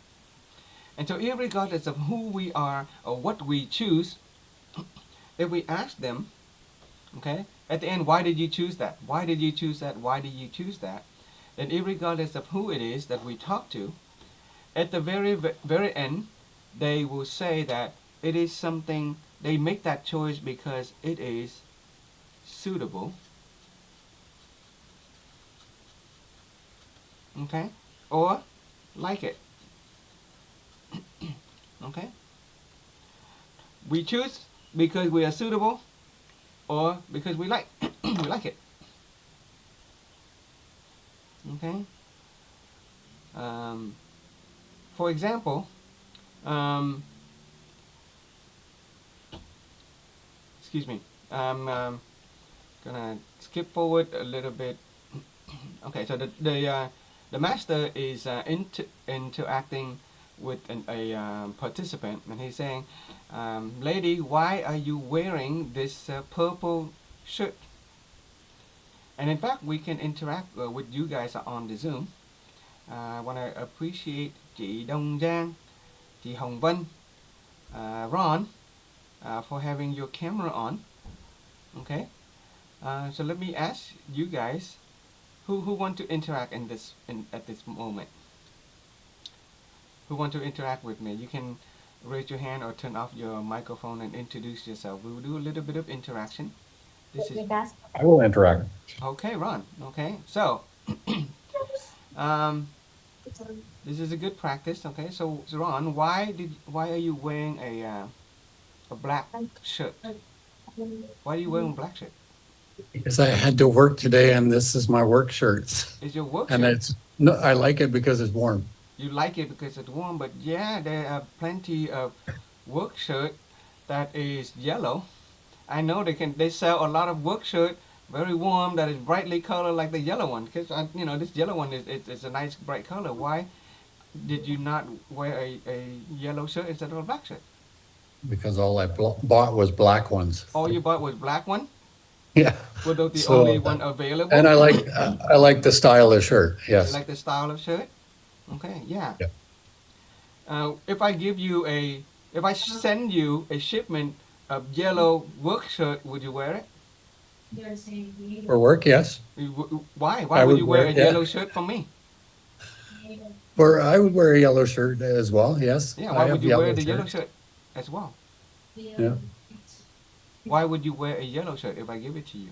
And so irregardless of who we are or what we choose, if we ask them, okay, at the end, why did you choose that? Why did you choose that? Why did you choose that? Then irregardless of who it is that we talk to, at the very end, they will say that it is something, they make that choice because it is suitable, okay, or like it. Okay? We choose because we are suitable or because we like we like it. Okay. For example, um, excuse me. I'm gonna skip forward a little bit. Okay, so the master is interacting with a participant, and he's saying, "Lady, why are you wearing this purple shirt?" And in fact, we can interact with you guys on the Zoom. I want to appreciate chị Đông Giang, chị Hồng Vân, Ron, for having your camera on. Okay, so let me ask you guys, who want to interact at this moment? Who want to interact with me? You can raise your hand or turn off your microphone and introduce yourself. We will do a little bit of interaction. This is I will interact. okay, Ron. Okay, so um, this is a good practice. Okay, so Ron, why are you wearing a black shirt? Why are you wearing a black shirt? Because I had to work today and this is my work shirts. It's your work And shirt. it's, no, I like it because it's warm. You like it because it's warm, but yeah, there are plenty of work shirt that is yellow. I know they sell a lot of work shirt very warm that is brightly colored like the yellow one. Because this yellow one is a nice bright color. Why did you not wear a yellow shirt instead of a black shirt? Because all I bought was black ones. All you bought was black one. Yeah. Were those the So, only one available? And I like the style of shirt. You Yes. like the style of shirt? Okay, yeah. Yeah. If I send you a shipment of yellow work shirt, would you wear it? For work, yes. Why? I Why would would you wear wear a it, yeah. yellow shirt from me? I would wear a yellow shirt as well. Yes. Yeah, I why have would you wear the yellow shirts. shirt as well? Yeah. Why would you wear a yellow shirt if I give it to you?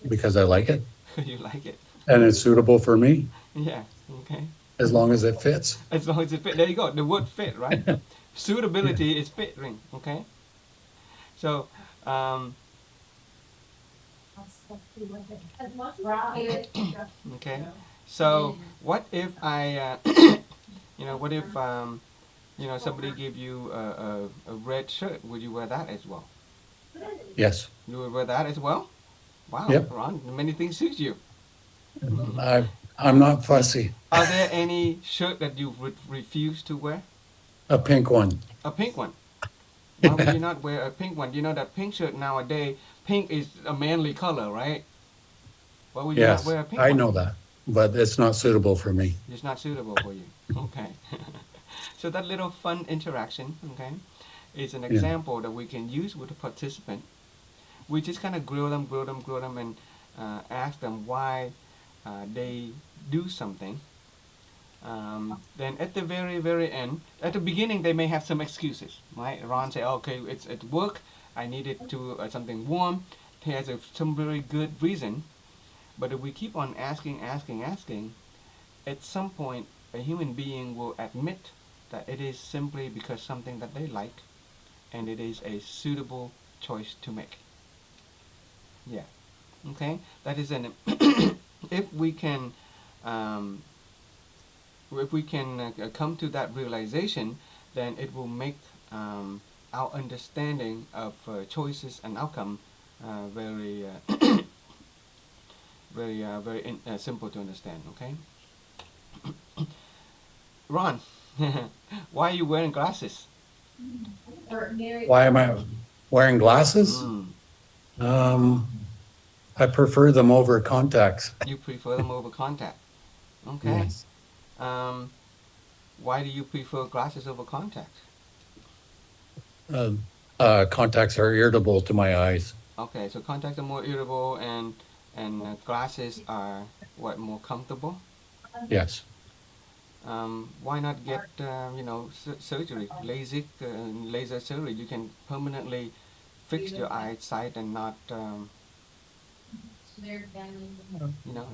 Because I like it You like it. and it's suitable for me Yeah, okay. as long as it fits. As long as it fit. There you go. The word fit, right? Suitability is fitting, okay? So, okay. So, what if what if, somebody give you a red shirt? Would you wear that as well? Yes. You would wear that as well? Wow, Yep. Ron, many things suit you. I'm not fussy. Are there any shirt that you would refuse to wear? A pink one. A pink one. Why would you not wear a pink one? You know that pink shirt nowadays, pink is a manly color, right? Why would you not Yes, wear a pink I one? know that, but it's not suitable for me. It's not suitable for you. Okay. So that little fun interaction, okay, is an example that we can use with a participant. We just kind of grill them, and ask them why they do something. Then at the very, very end, at the beginning, they may have some excuses, right? Ron say, okay, it's at work, I needed to something warm. He has some very good reason. But if we keep on asking, at some point, a human being will admit that it is simply because something that they like, and it is a suitable choice to make. Yeah. Okay. That is an if we can come to that realization, then it will make our understanding of choices and outcome very very simple to understand. Okay. Ron, why are you wearing glasses? Why am I wearing glasses? Mm, I prefer them over contacts. you prefer them over contact. Okay. Yes. Why do you prefer glasses over contacts? Contacts are irritable to my eyes. Okay, so contacts are more irritable, and glasses are what, more comfortable. Yes. Why not get surgery, LASIK, laser surgery? You can permanently fix your eyesight and not and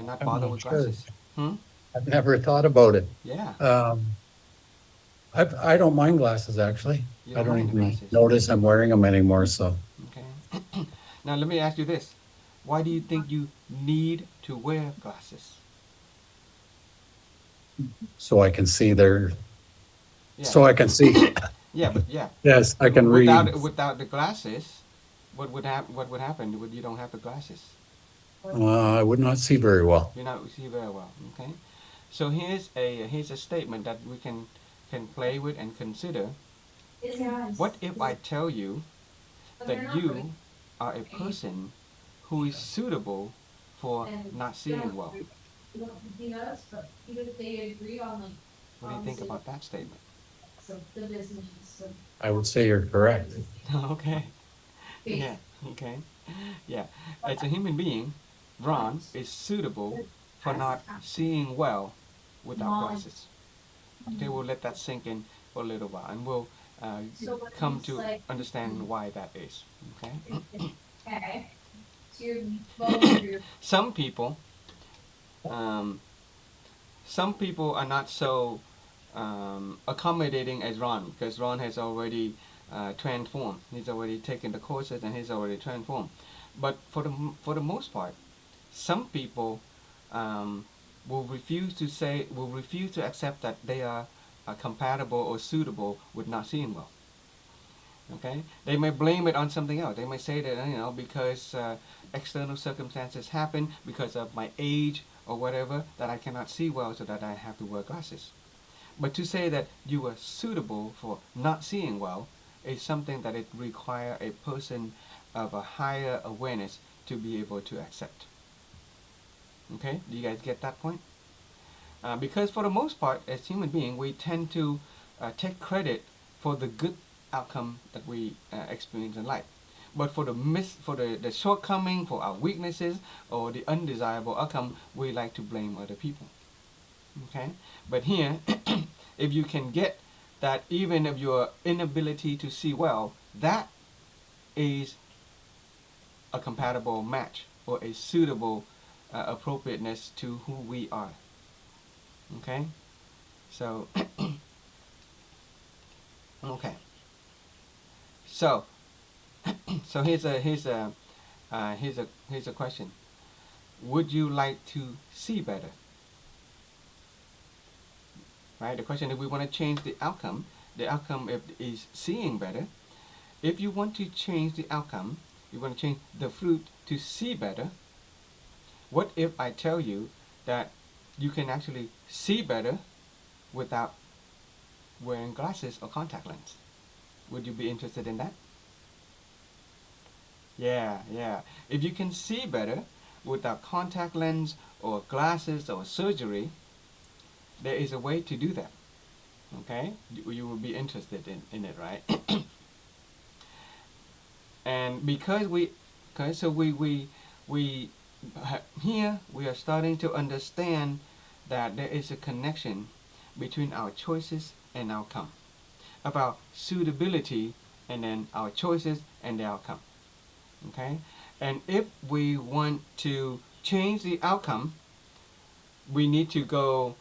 not I'm bother not with sure. glasses. I've never thought about it. Yeah. I don't mind glasses actually. You I don't don't mind even glasses. notice I'm wearing them anymore. So Okay. Now let me ask you this: Why do you think you need to wear glasses? So I can see there. Yeah, So I can see. yeah, but yeah. Yes, I can read. Without the glasses, what would happen when you don't have the glasses? I would not see very well. You not see very well. Okay, so here's a statement that we can play with and consider. What if I tell you that you are a person who is suitable for not seeing well? What do you think about that statement? I would say you're correct. Okay. Yeah. Okay. Yeah. As a human being, Ron is suitable for not seeing well without glasses. Okay, we'll let that sink in for a little while, and we'll come to understand why that is. Okay. Some people, um, some people are not so accommodating as Ron, because Ron has already transformed. He's already taken the courses and he's already transformed. But for the most part, some people will refuse to accept that they are compatible or suitable with not seeing well. Okay, they may blame it on something else. They may say that because external circumstances happen because of my age or whatever, that I cannot see well, so that I have to wear glasses. But to say that you are suitable for not seeing well is something that it requires a person of a higher awareness to be able to accept. Okay, do you guys get that point? Because for the most part, as human beings, we tend to take credit for the good outcome that we experience in life. But for the shortcoming, for our weaknesses, or the undesirable outcome, we like to blame other people. Okay, but here, if you can get that, even of your inability to see well, that is a compatible match or a suitable appropriateness to who we are. Okay, so okay, so so here's a question. Would you like to see better? Right, the question is, we want to change the outcome. The outcome is seeing better. If you want to change the outcome, you want to change the fruit to see better. What if I tell you that you can actually see better without wearing glasses or contact lens? Would you be interested in that? Yeah. If you can see better without contact lens or glasses or surgery, there is a way to do that. Okay, you will be interested in it, right? And because here we are starting to understand that there is a connection between our choices and outcome, about suitability and then our choices and the outcome. Okay, and if we want to change the outcome, we need to go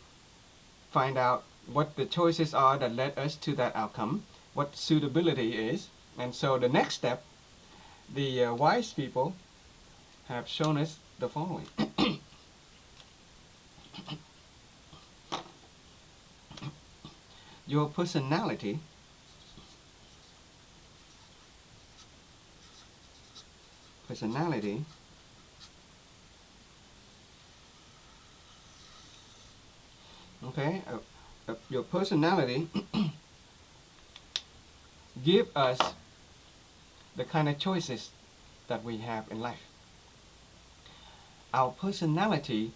find out what the choices are that led us to that outcome, what suitability is. And so the next step, the wise people have shown us the following. Your personality okay, your personality give us the kind of choices that we have in life. Our personality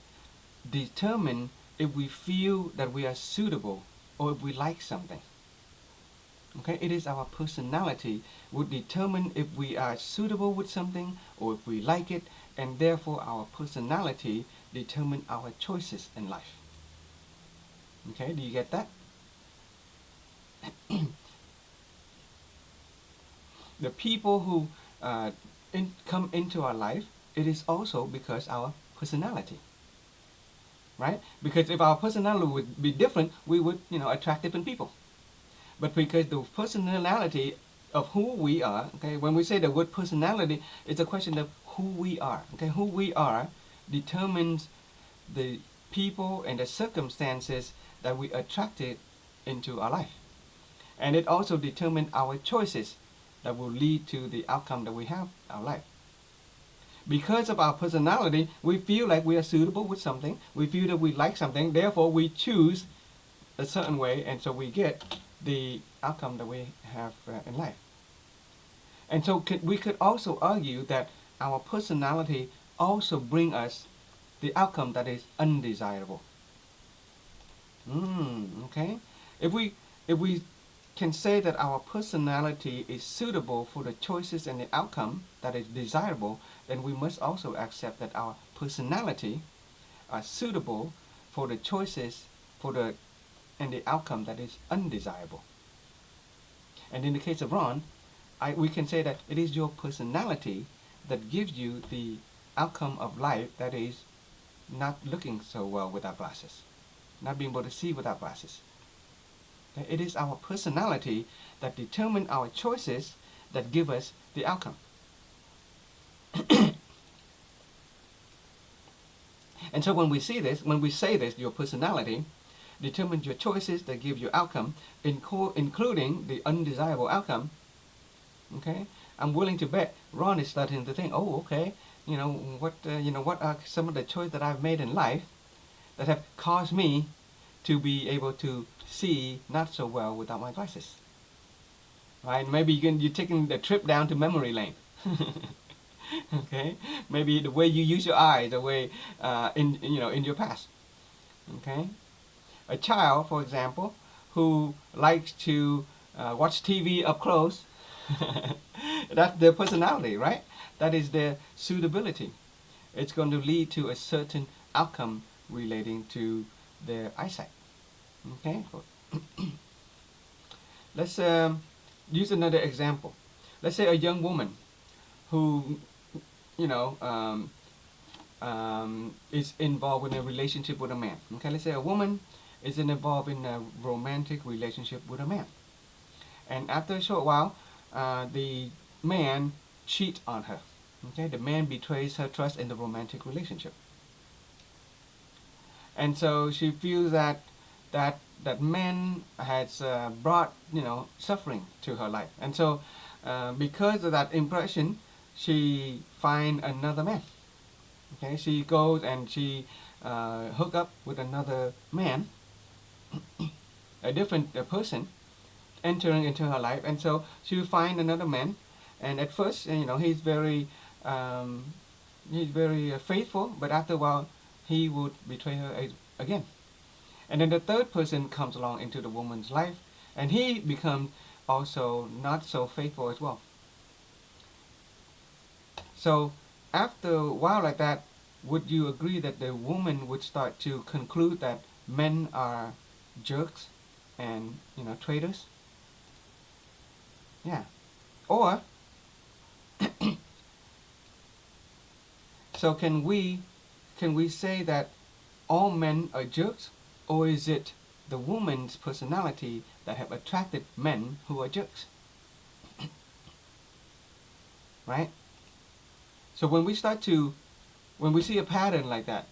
determine if we feel that we are suitable or if we like something. Okay, it is our personality would determine if we are suitable with something or if we like it, and therefore our personality determine our choices in life. Okay, do you get that? The people who come into our life, it is also because our personality. Right? Because if our personality would be different, we would, attract different people. But because the personality of who we are, okay, when we say the word personality, it's a question of who we are. Okay, who we are determines the people and the circumstances that we attracted into our life. And it also determines our choices that will lead to the outcome that we have in our life. Because of our personality, we feel like we are suitable with something. We feel that we like something. Therefore, we choose a certain way, and so we get the outcome that we have in life. And so we could also argue that our personality also brings us the outcome that is undesirable. Okay? If we can say that our personality is suitable for the choices and the outcome that is desirable, then we must also accept that our personality are suitable for the choices and the outcome that is undesirable. And in the case of Ron, we can say that it is your personality that gives you the outcome of life that is not looking so well without glasses, not being able to see without glasses. It is our personality that determines our choices that give us the outcome. And so when we say this, your personality determines your choices that give you outcome, including the undesirable outcome. Okay, I'm willing to bet Ron is starting to think, oh, okay, what are some of the choices that I've made in life that have caused me to be able to see not so well without my glasses. Right? Maybe you're taking the trip down to memory lane. Okay, maybe the way you use your eyes, the way in your past. Okay, a child, for example, who likes to watch TV up close. That's their personality, right? That is their suitability. It's going to lead to a certain outcome relating to their eyesight. Okay. Let's use another example. Let's say a young woman who is involved in a relationship with a man. Okay, let's say a woman is involved in a romantic relationship with a man, and after a short while, the man cheats on her. Okay, the man betrays her trust in the romantic relationship, and so she feels that man has brought suffering to her life, and so because of that impression, she finds another man. Okay, she goes and she hook up with another man, a different person entering into her life, and so she will find another man, and at first he's very faithful, but after a while he would betray her again. And then the third person comes along into the woman's life, and he becomes also not so faithful as well. So after a while like that, would you agree that the woman would start to conclude that men are jerks and traitors? Yeah. Or so can we say that all men are jerks, or is it the woman's personality that have attracted men who are jerks? Right? So when we see a pattern like that,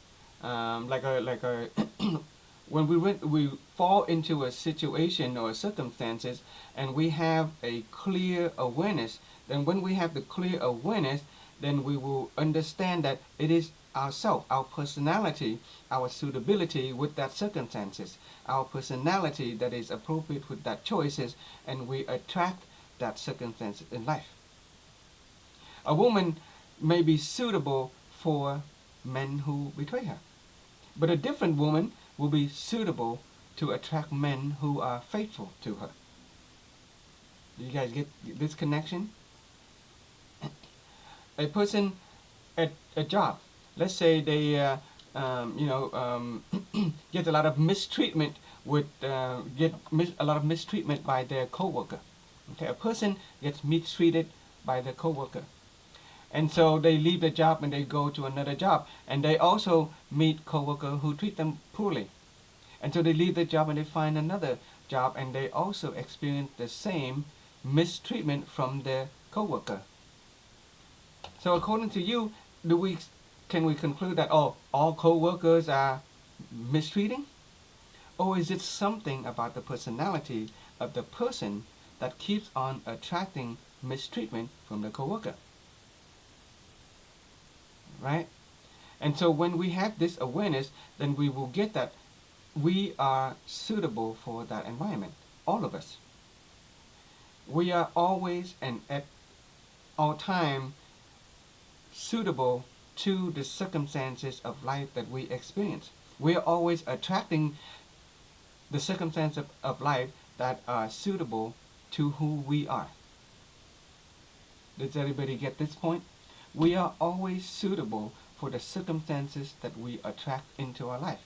when we fall into a situation or circumstances and we have a clear awareness, then when we have the clear awareness, then we will understand that it is ourself, our personality, our suitability with that circumstances, our personality that is appropriate with that choices, and we attract that circumstance in life. A woman may be suitable for men who betray her, but a different woman will be suitable to attract men who are faithful to her. Do you guys get this connection? A person at a job, let's say they get a lot of mistreatment by their coworker. Okay, a person gets mistreated by their coworker, and so they leave the job and they go to another job, and they also meet coworkers who treat them poorly, and so they leave the job and they find another job, and they also experience the same mistreatment from their coworker. So according to you, can we conclude that all co-workers are mistreating? Or is it something about the personality of the person that keeps on attracting mistreatment from the coworker? Right? And so when we have this awareness, then we will get that we are suitable for that environment. All of us. We are always and at all time suitable to the circumstances of life that we experience. We are always attracting the circumstances of life that are suitable to who we are. Does everybody get this point? We are always suitable for the circumstances that we attract into our life.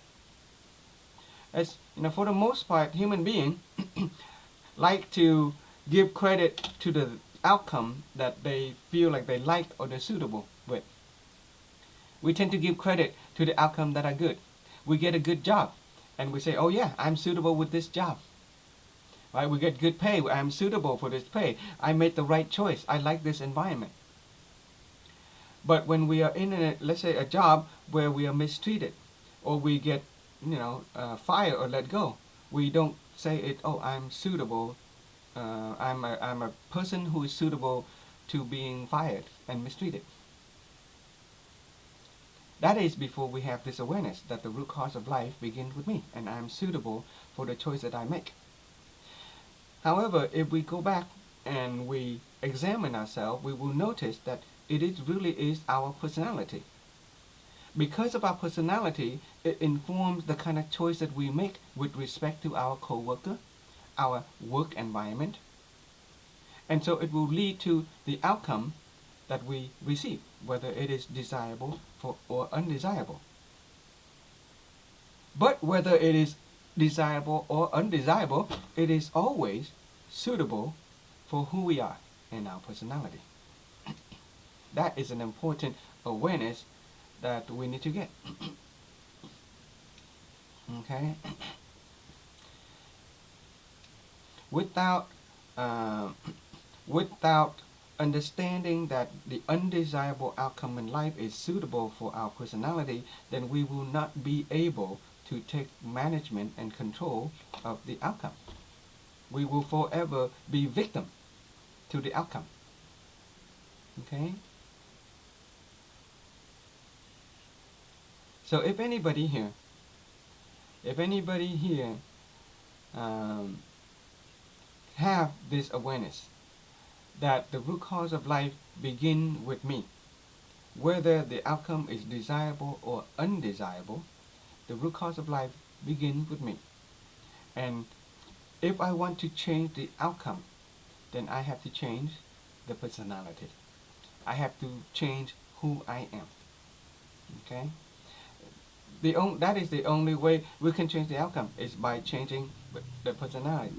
As you know, for the most part, human beings like to give credit to the outcome that they feel like they like or they're suitable with. We tend to give credit to the outcome that are good. We get a good job, and we say, "Oh yeah, I'm suitable with this job." Right? We get good pay. I'm suitable for this pay. I made the right choice. I like this environment. But when we are in let's say a job where we are mistreated, or we get fired or let go, we don't say it. Oh, I'm suitable. I'm a person who is suitable to being fired and mistreated. That is before we have this awareness that the root cause of life begins with me, and I'm suitable for the choice that I make. However, if we go back and we examine ourselves, we will notice that really is our personality. Because of our personality, it informs the kind of choice that we make with respect to our co-worker, our work environment, and so it will lead to the outcome that we receive, whether it is desirable or undesirable. But whether it is desirable or undesirable, it is always suitable for who we are and our personality. That is an important awareness that we need to get. Okay? Without understanding that the undesirable outcome in life is suitable for our personality, then we will not be able to take management and control of the outcome. We will forever be victim to the outcome. Okay? So if anybody here have this awareness that the root cause of life begin with me, whether the outcome is desirable or undesirable, the root cause of life begins with me. And if I want to change the outcome, then I have to change the personality. I have to change who I am. Okay? That is the only way we can change the outcome, is by changing the personality.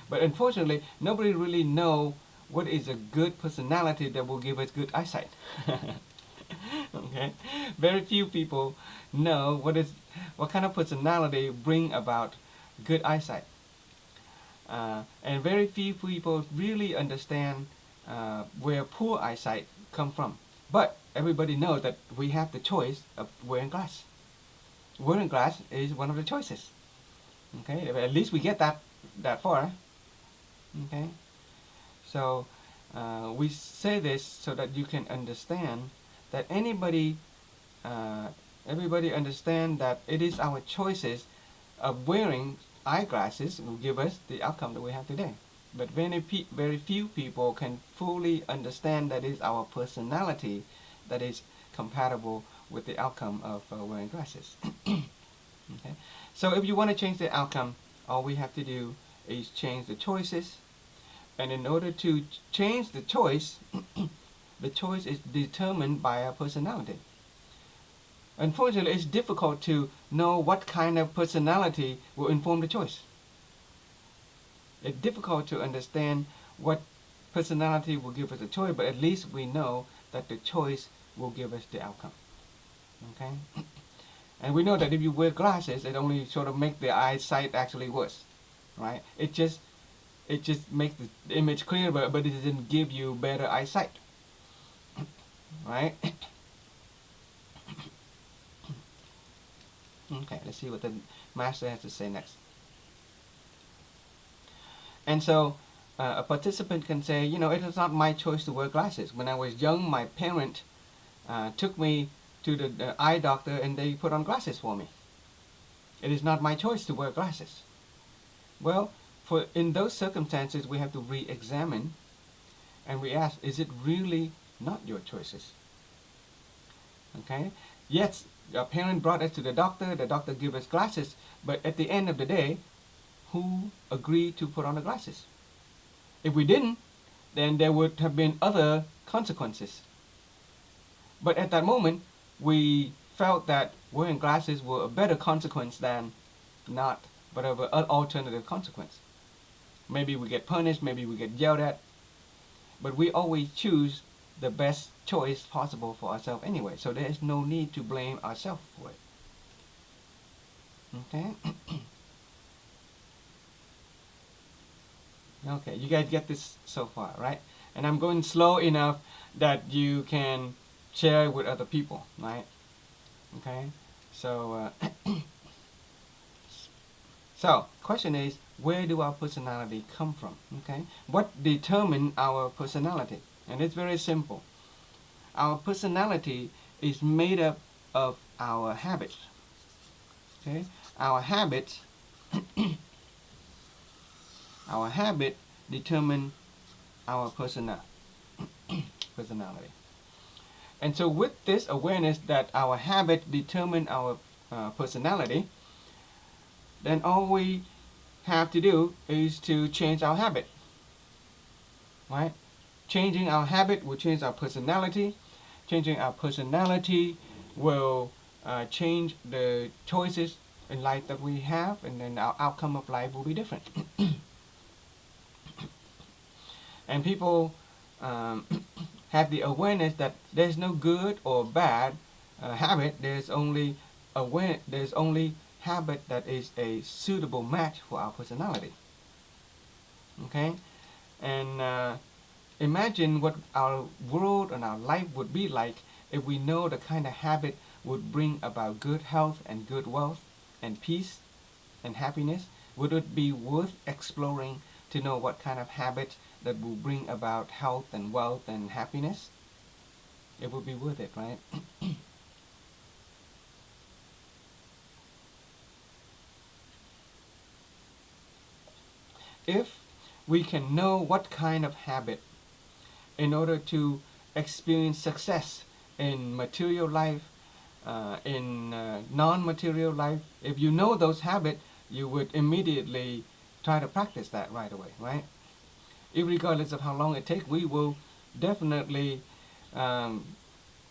But unfortunately, nobody really knows what is a good personality that will give us good eyesight. Okay? Very few people know what kind of personality bring about good eyesight. And very few people really understand where poor eyesight come from. But everybody knows that we have the choice of wearing glass. Wearing glass is one of the choices. Okay, at least we get that far. Okay, so we say this so that you can understand that everybody understand that it is our choices of wearing eyeglasses will give us the outcome that we have today. But very few people can fully understand that it's our personality that is compatible with the outcome of wearing glasses. Okay? So if you want to change the outcome, all we have to do is change the choices. And in order to change the choice, the choice is determined by our personality. Unfortunately, it's difficult to know what kind of personality will inform the choice. It's difficult to understand what personality will give us a choice, but at least we know that the choice will give us the outcome. Okay? And we know that if you wear glasses, it only sort of makes the eyesight actually worse. Right? It just makes the image clearer, but it doesn't give you better eyesight. right? Okay, let's see what the master has to say next. And so a participant can say, you know, it is not my choice to wear glasses. When I was young, my parent took me to the eye doctor and they put on glasses for me. It is not my choice to wear glasses. Well, in those circumstances, we have to re-examine and we ask, is it really not your choices? Okay? Yes, our parent brought us to the doctor gave us glasses, but at the end of the day, who agreed to put on the glasses? If we didn't, then there would have been other consequences. But at that moment, we felt that wearing glasses were a better consequence than not whatever alternative consequence. Maybe we get punished, maybe we get yelled at, but we always choose the best choice possible for ourselves anyway, so there is no need to blame ourselves for it. Okay? Okay, you guys get this so far, right? And I'm going slow enough that you can share with other people, right? Okay, so so question is, where do our personality come from? Okay, what determines our personality? And it's very simple. Our personality is made up of our habits. Okay, our habits our habit determine our personality. And so with this awareness that our habit determine our personality, then all we have to do is to change our habit. Right? Changing our habit will change our personality. Changing our personality will change the choices in life that we have, and then our outcome of life will be different. And people have the awareness that there's no good or bad habit. There's only habit that is a suitable match for our personality. Okay, and imagine what our world and our life would be like if we know the kind of habit would bring about good health and good wealth and peace and happiness. Would it be worth exploring to know what kind of habits that will bring about health and wealth and happiness? It would be worth it, right? If we can know what kind of habit in order to experience success in material life, in non-material life, if you know those habits, you would immediately try to practice that right away, right? Irregardless of how long it takes, we will definitely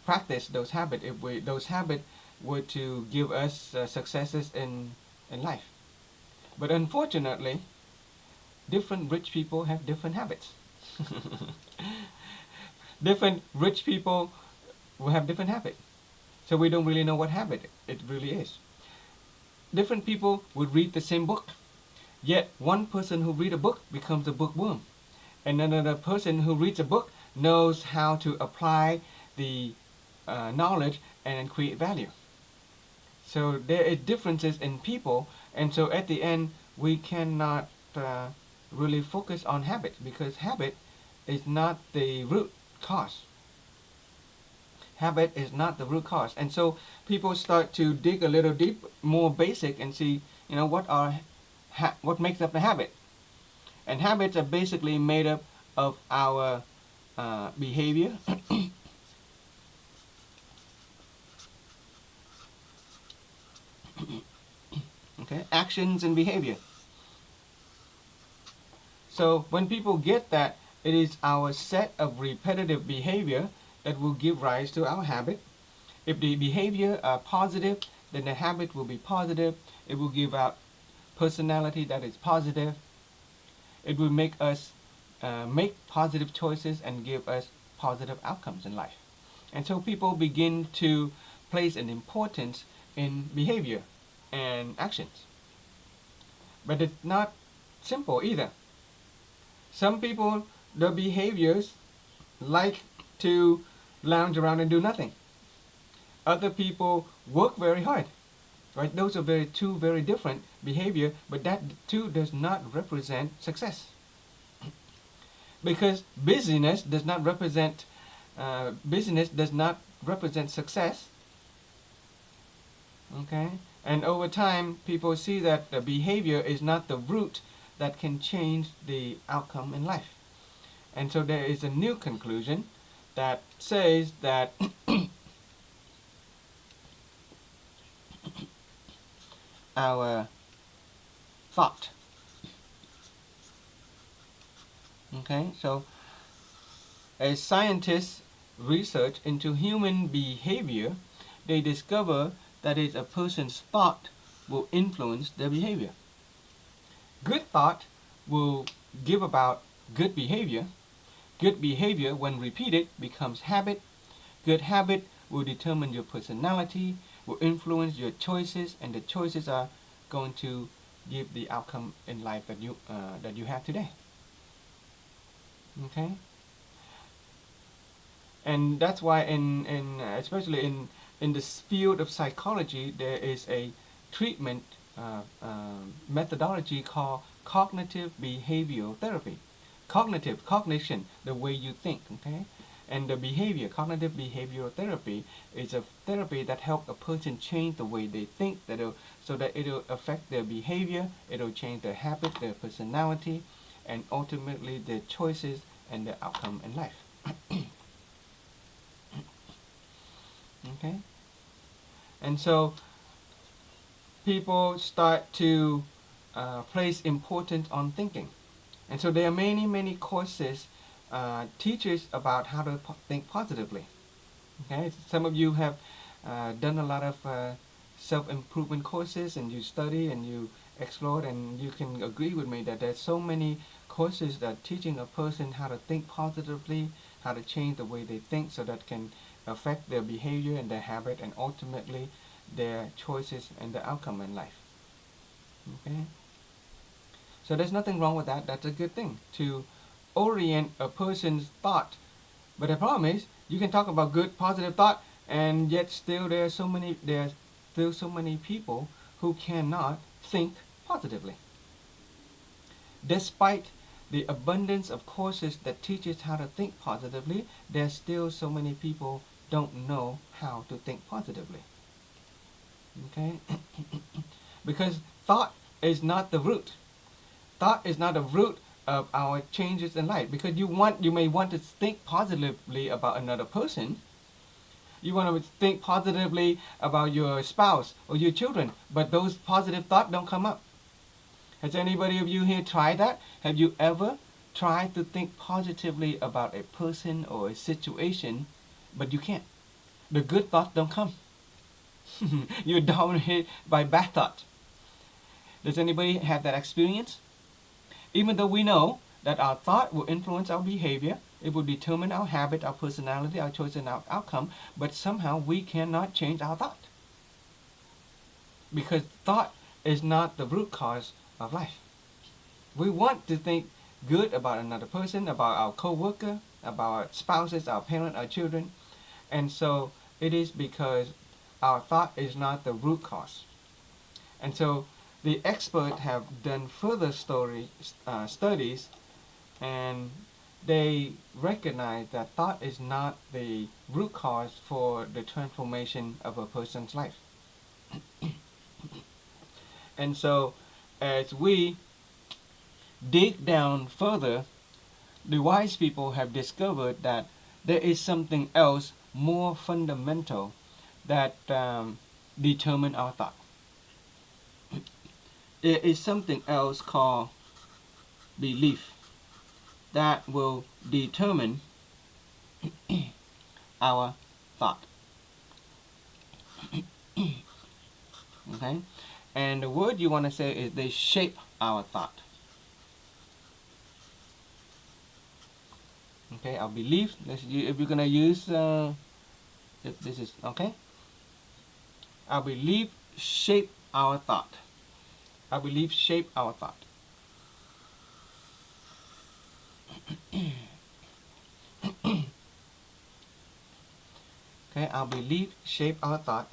practice those habits if those habits were to give us successes in life. But unfortunately, different rich people have different habits. Different rich people will have different habits. So we don't really know what habit it really is. Different people would read the same book, yet one person who reads a book becomes a bookworm. And another person who reads a book knows how to apply the knowledge and create value. So there are differences in people, and so at the end we cannot really focus on habit, because habit is not the root cause. Habit is not the root cause, and so people start to dig a little deep, more basic, and see, you know, what makes up the habit. And habits are basically made up of our behavior. Okay, actions and behavior. So when people get that, it is our set of repetitive behavior that will give rise to our habit. If the behavior are positive, then the habit will be positive. It will give out personality that is positive. It will make us make positive choices and give us positive outcomes in life. And so people begin to place an importance in behavior and actions. But it's not simple either. Some people, the behaviors like to lounge around and do nothing. Other people work very hard. Right? Those are two very different behavior, but that too does not represent success. Because busyness does not represent success. Okay, and over time, people see that the behavior is not the root that can change the outcome in life. And so there is a new conclusion that says that our thought. Okay, so as scientists research into human behavior, they discover that is a person's thought will influence their behavior. Good thought will give about good behavior. Good behavior, when repeated, becomes habit. Good habit will determine your personality, will influence your choices, and the choices are going to give the outcome in life that you have today. Okay, and that's why especially in this field of psychology, there is a treatment methodology called cognitive behavioral therapy. Cognition, the way you think. Okay, and the cognitive behavioral therapy is a therapy that helps a person change the way they think, so that it'll affect their behavior, it'll change their habit, their personality, and ultimately their choices and their outcome in life. Okay, and so people start to place importance on thinking, and so there are many courses teaches about how to think positively. Okay, some of you have done a lot of self-improvement courses, and you study and you explore, and you can agree with me that there's so many courses that teaching a person how to think positively, how to change the way they think, so that can affect their behavior and their habit, and ultimately their choices and their outcome in life. Okay, so there's nothing wrong with that. That's a good thing to orient a person's thought. But the problem is, you can talk about good positive thought, and yet still there's so many people who cannot think positively. Despite the abundance of courses that teaches how to think positively, there's still so many people don't know how to think positively. Okay? Because thought is not the root. Thought is not the root of our changes in life. Because you may want to think positively about another person. You want to think positively about your spouse or your children, but those positive thoughts don't come up. Has anybody of you here tried that? Have you ever tried to think positively about a person or a situation, but you can't? The good thoughts don't come. You're dominated by bad thoughts. Does anybody have that experience? Even though we know that our thought will influence our behavior, it will determine our habit, our personality, our choice, and our outcome, but somehow we cannot change our thought. Because thought is not the root cause of life. We want to think good about another person, about our co-worker, about our spouses, our parents, our children, and so it is because our thought is not the root cause. And so the experts have done further studies, and they recognize that thought is not the root cause for the transformation of a person's life. And so as we dig down further, the wise people have discovered that there is something else more fundamental that determine our thought. There is something else called belief that will determine our thought. Okay? And the word you want to say is they shape our thought. Okay, our belief, if you're going to use, if this is, okay? Our belief shape our thought. Our belief shape our thought. Okay, our belief shape our thought.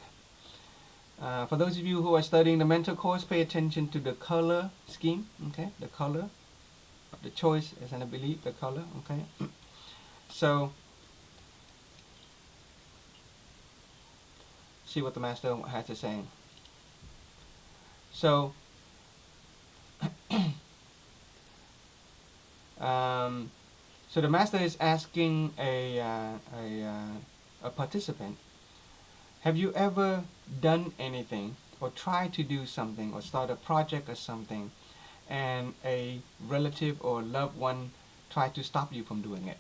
For those of you who are studying the mental course, pay attention to the color scheme. Okay, the color, the choice is in a belief, the color. Okay, so see what the master has to say. So, so the master is asking a participant, have you ever done anything or tried to do something or start a project or something, and a relative or loved one tried to stop you from doing it?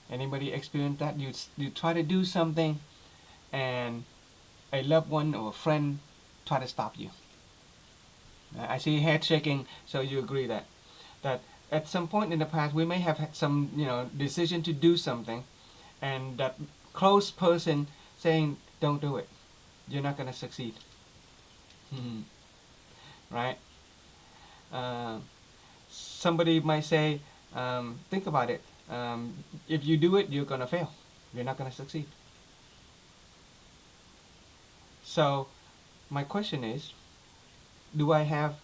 Anybody experienced that? You try to do something, and a loved one or a friend try to stop you. I see head shaking, so you agree that at some point in the past we may have had some decision to do something, and that close person saying, don't do it, you're not going to succeed. Right? Somebody might say, think about it, if you do it, you're going to fail, you're not going to succeed. So my question is, do I have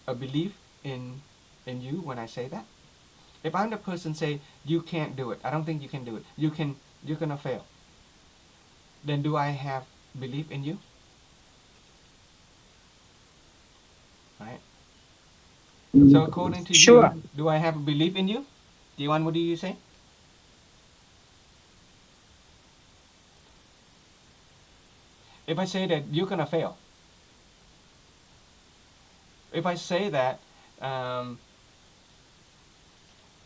a belief in you when I say that? If I'm the person say, you can't do it, I don't think you can do it, you're going to fail, then do I have belief in you? Right? So according to Sure. you, do I have a belief in you? Diwan, what do you say? If I say that you're going to fail, if I say that,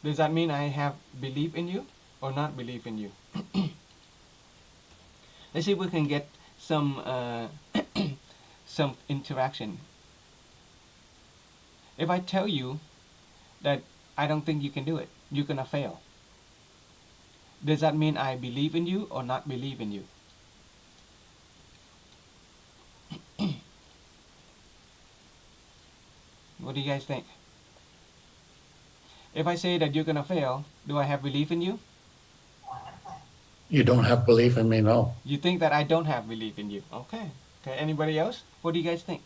does that mean I have belief in you or not belief in you? Let's see if we can get some some interaction. If I tell you that I don't think you can do it, you're gonna fail, does that mean I believe in you or not believe in you? What do you guys think? If I say that you're gonna fail, do I have belief in you? You don't have belief in me, no. You think that I don't have belief in you? Okay. Okay. Anybody else? What do you guys think?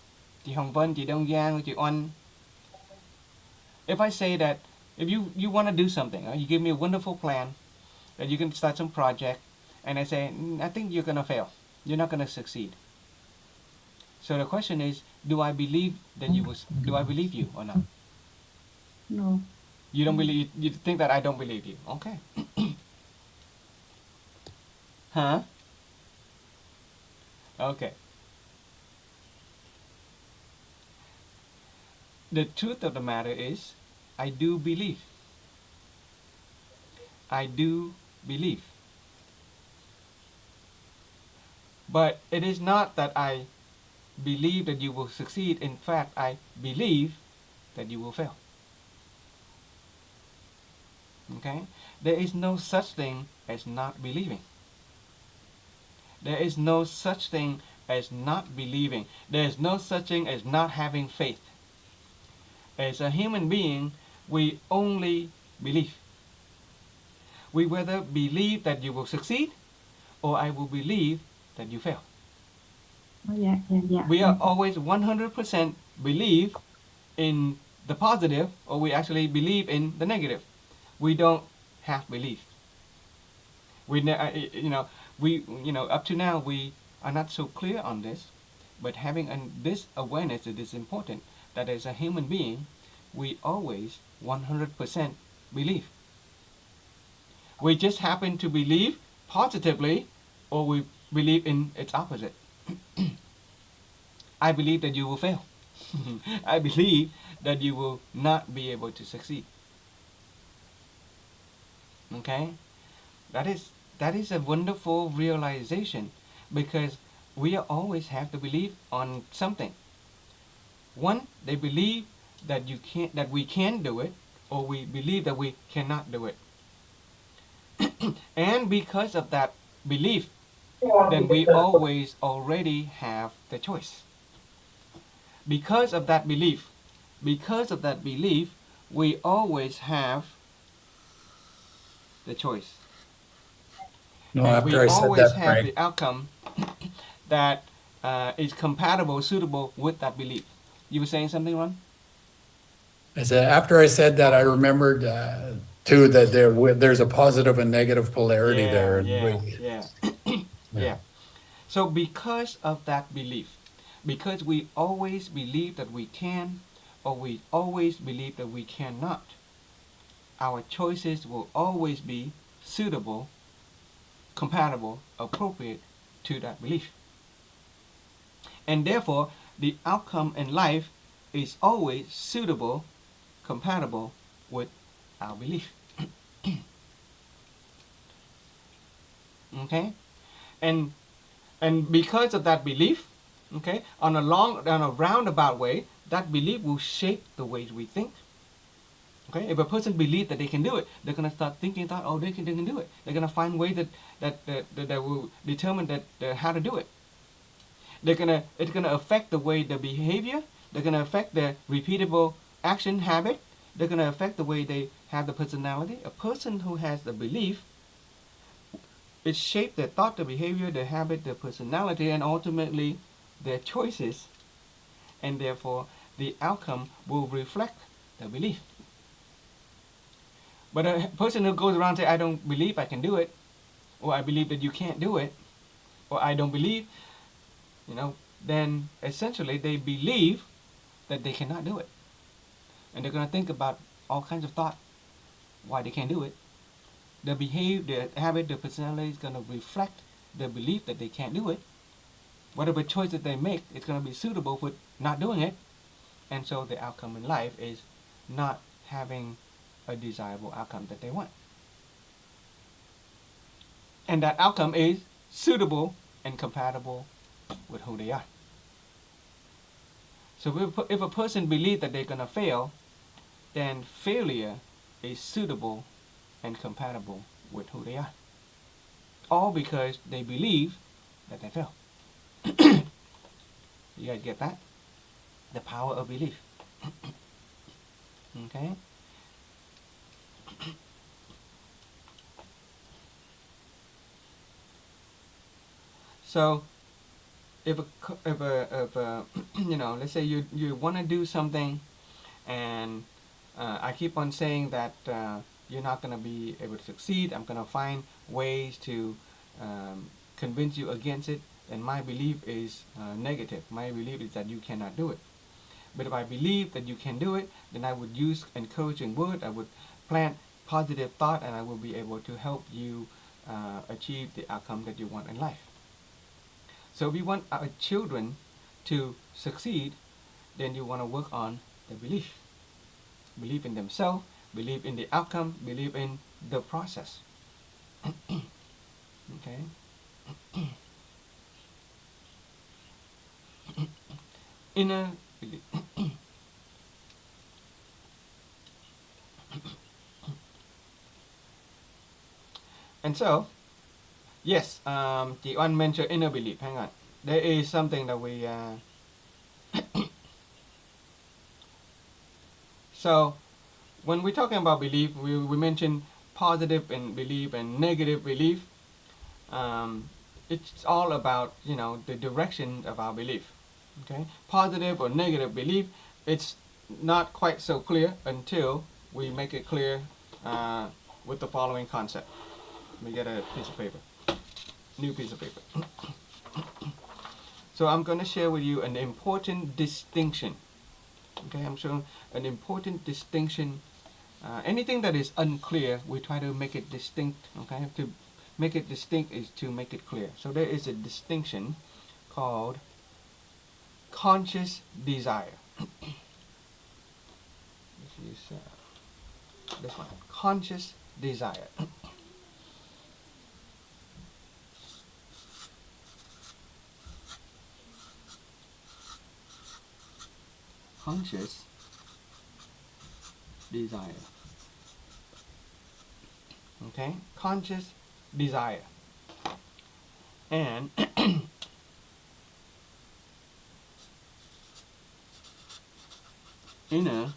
Chị Hồng Vân, chị Đông Giang, chị Oanh. If I say that, if you want to do something, you give me a wonderful plan that you can start some project, and I say, I think you're gonna fail, you're not gonna succeed. So the question is, do I believe that you will? Do I believe you or not? No. You don't believe. You think that I don't believe you? Okay. Huh? Okay. The truth of the matter is, I do believe. I do believe. But it is not that I believe that you will succeed. In fact, I believe that you will fail. Okay? There is no such thing as not believing. There is no such thing as not believing. There is no such thing as not having faith. As a human being, we only believe. We whether believe that you will succeed, or I will believe that you fail. Yeah. We are always 100% believe in the positive, or we actually believe in the negative. We don't have belief. We up to now we are not so clear on this, but having this awareness, it is important that as a human being, we always 100% believe. We just happen to believe positively, or we believe in its opposite. I believe that you will fail. I believe that you will not be able to succeed. Okay? That is a wonderful realization, because we always have to believe on something. One, they believe that we can do it, or we believe that we cannot do it. And because of that belief, then we always already have the choice. Because of that belief, we always have the choice. No, and after we I said always that, have Frank, the outcome that is compatible, suitable with that belief. You were saying something, Ron? I said after I said that, I remembered too that there's a positive and negative polarity there, Yeah, and yeah, yeah, yeah. yeah. So because of that belief, because we always believe that we can, or we always believe that we cannot, our choices will always be suitable, compatible, appropriate to that belief. And therefore, the outcome in life is always suitable, compatible with our belief. Okay? And because of that belief, okay, on a roundabout way, that belief will shape the ways we think. Okay, if a person believes that they can do it, they're gonna start thinking that, oh, they can do it. They're gonna find ways that will determine how to do it. It's gonna affect the way the behavior. They're gonna affect their repeatable action habit. They're gonna affect the way they have the personality. A person who has the belief, it shapes their thought, their behavior, their habit, their personality, and ultimately their choices. And therefore, the outcome will reflect the belief. But a person who goes around saying, I don't believe I can do it, or I believe that you can't do it, or I don't believe, then essentially they believe that they cannot do it. And they're going to think about all kinds of thought why they can't do it. Their behavior, their habit, their personality is going to reflect their belief that they can't do it. Whatever choice that they make, it's going to be suitable with not doing it. And so the outcome in life is not having a desirable outcome that they want. And that outcome is suitable and compatible with who they are. So if a person believes that they're going to fail, then failure is suitable and compatible with who they are. All because they believe that they fail. You guys get that? The power of belief. Okay? So, if let's say you want to do something, and I keep on saying that you're not going to be able to succeed. I'm going to find ways to convince you against it, and my belief is negative. My belief is that you cannot do it. But if I believe that you can do it, then I would use encouraging words. I would plant positive thought, and I will be able to help you achieve the outcome that you want in life. So if you want our children to succeed, then you want to work on the belief. Believe in themselves, believe in the outcome, believe in the process. Okay? Inner belief. And so, yes, the one mentioned inner belief. Hang on. There is something that we... So, when we're talking about belief, we mentioned positive and belief and negative belief. It's all about, the direction of our belief. Okay? Positive or negative belief, it's not quite so clear until we make it clear with the following concept. Let me get a piece of paper. New piece of paper. So I'm going to share with you an important distinction. Okay, I'm showing an important distinction. Anything that is unclear, we try to make it distinct. Okay, to make it distinct is to make it clear. So there is a distinction called conscious desire. This is this one, conscious desire. Conscious desire. Okay, conscious desire. And inner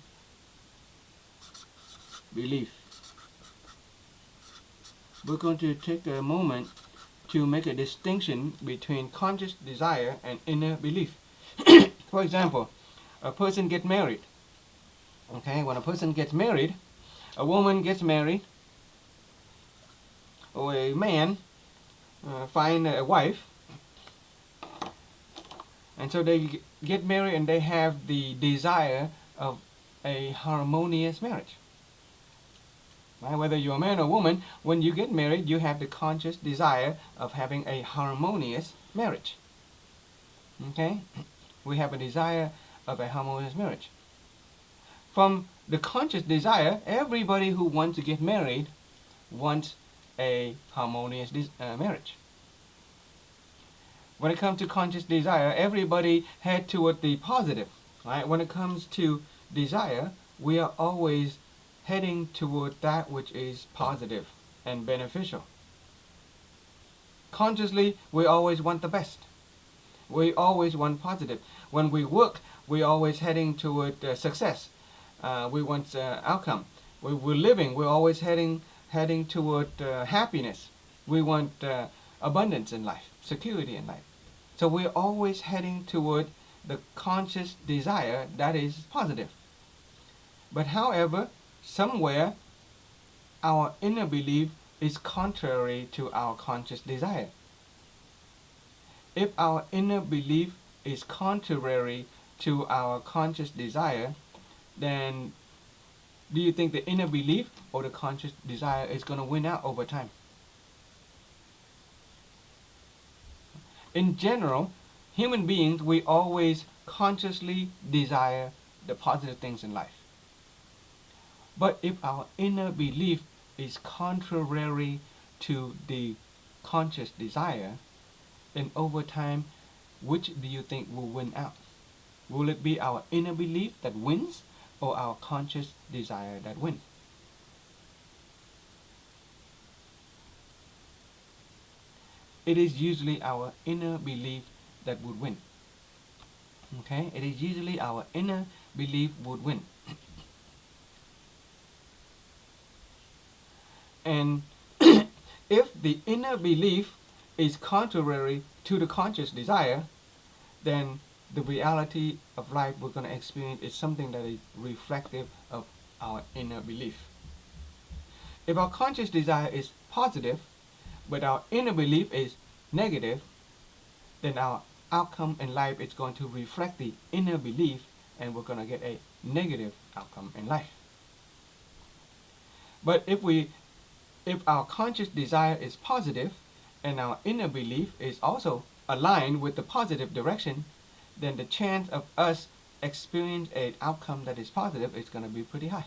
belief. We're going to take a moment to make a distinction between conscious desire and inner belief. For example, a person gets married. Okay, when a person gets married, a woman gets married, or a man find a wife, and so they get married and they have the desire of a harmonious marriage. Right? Whether you're a man or woman, when you get married, you have the conscious desire of having a harmonious marriage. Okay? We have a desire of a harmonious marriage. From the conscious desire, everybody who wants to get married wants a harmonious marriage. When it comes to conscious desire, everybody head toward the positive. Right? When it comes to desire, we are always heading toward that which is positive and beneficial. Consciously, we always want the best. We always want positive. When we work, we always heading toward success. We want outcome. We're living. We're always heading toward happiness. We want abundance in life, security in life. So we're always heading toward the conscious desire that is positive. But however, somewhere our inner belief is contrary to our conscious desire. If our inner belief is contrary to our conscious desire, then do you think the inner belief or the conscious desire is going to win out over time? In general, human beings, we always consciously desire the positive things in life. But if our inner belief is contrary to the conscious desire, then over time, which do you think will win out? Will it be our inner belief that wins or our conscious desire that wins? It is usually our inner belief that would win. Okay? It is usually our inner belief would win. And if the inner belief is contrary to the conscious desire, then the reality of life we're going to experience is something that is reflective of our inner belief. If our conscious desire is positive, but our inner belief is negative, then our outcome in life is going to reflect the inner belief, and we're going to get a negative outcome in life. But if our conscious desire is positive and our inner belief is also aligned with the positive direction, then the chance of us experience an outcome that is positive is going to be pretty high.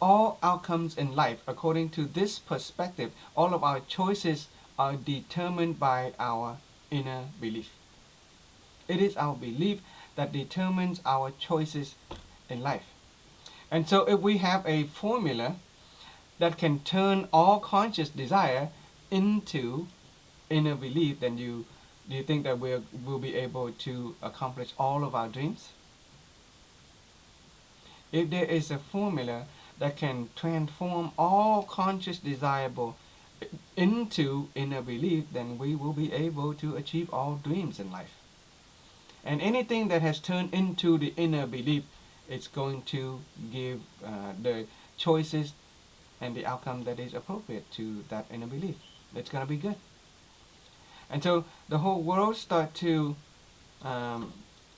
All outcomes in life, according to this perspective, all of our choices are determined by our inner belief. It is our belief that determines our choices in life. And so if we have a formula that can turn all conscious desire into inner belief, then do you think that we'll be able to accomplish all of our dreams? If there is a formula that can transform all conscious desirable into inner belief, then we will be able to achieve all dreams in life. And anything that has turned into the inner belief, it's going to give the choices and the outcome that is appropriate to that inner belief. It's going to be good. And so the whole world start to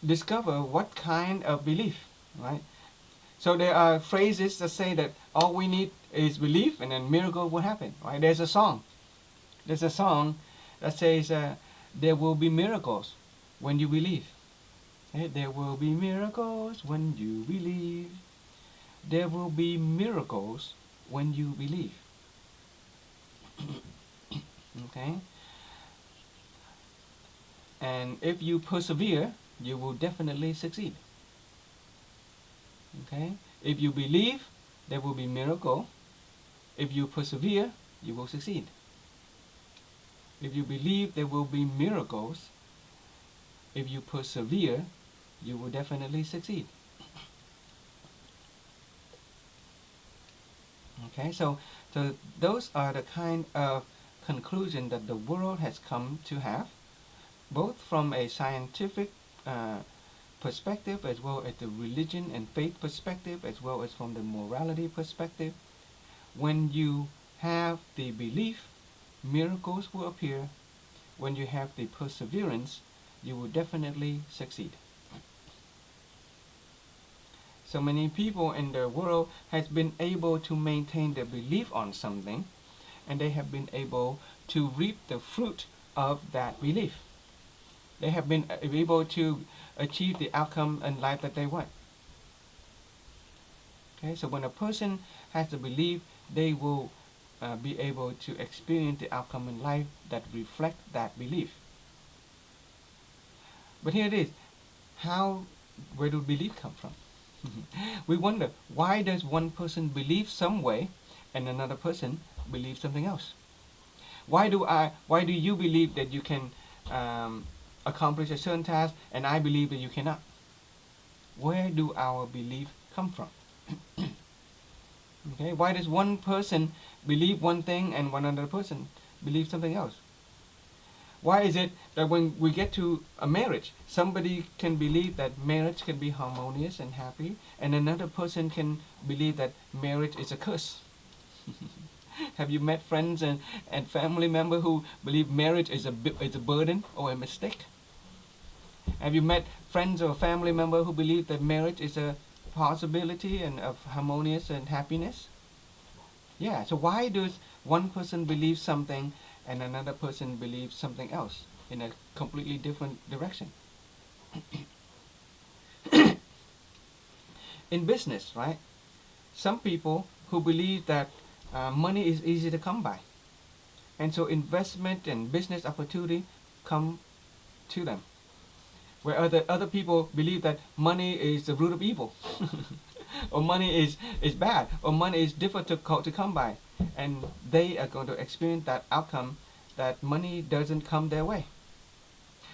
discover what kind of belief, right? So there are phrases that say that all we need is belief and then miracle will happen, right? There's a song that says there will be miracles when you believe. Okay? There will be miracles when you believe. There will be miracles when you believe. Okay? And if you persevere, you will definitely succeed. Okay? If you believe, there will be miracle. If you persevere, you will succeed. If you believe, there will be miracles. If you persevere, you will definitely succeed. Okay, so those are the kind of conclusion that the world has come to have, both from a scientific perspective, as well as the religion and faith perspective, as well as from the morality perspective. When you have the belief, miracles will appear. When you have the perseverance, you will definitely succeed. So many people in the world has been able to maintain their belief on something, and they have been able to reap the fruit of that belief. They have been able to achieve the outcome in life that they want. Okay, so when a person has the belief, they will be able to experience the outcome in life that reflect that belief. But here it is. Where do belief come from? We wonder, why does one person believe some way and another person believe something else? Why do you believe that you can accomplish a certain task and I believe that you cannot? Where do our belief come from? Okay, why does one person believe one thing and one other person believe something else? Why is it that when we get to a marriage, somebody can believe that marriage can be harmonious and happy, and another person can believe that marriage is a curse? Have you met friends and family members who believe marriage is a burden or a mistake? Have you met friends or family members who believe that marriage is a possibility and of harmonious and happiness? Yeah, so why does one person believe something and another person believes something else in a completely different direction? In business, right? Some people who believe that money is easy to come by, and so investment and business opportunity come to them. Where other people believe that money is the root of evil, or money is bad, or money is difficult to come by, and they are going to experience that outcome that money doesn't come their way.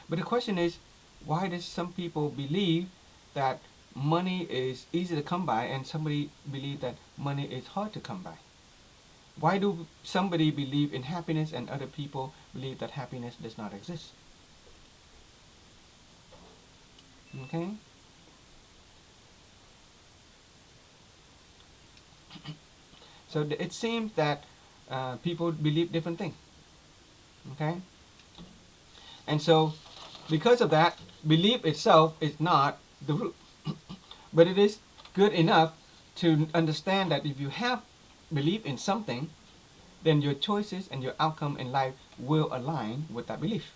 But the question is, why does some people believe that money is easy to come by and somebody believe that money is hard to come by? Why do somebody believe in happiness and other people believe that happiness does not exist? Okay? So it seems that people believe different things. Okay? And so, because of that, belief itself is not the root. But it is good enough to understand that if you have belief in something, then your choices and your outcome in life will align with that belief.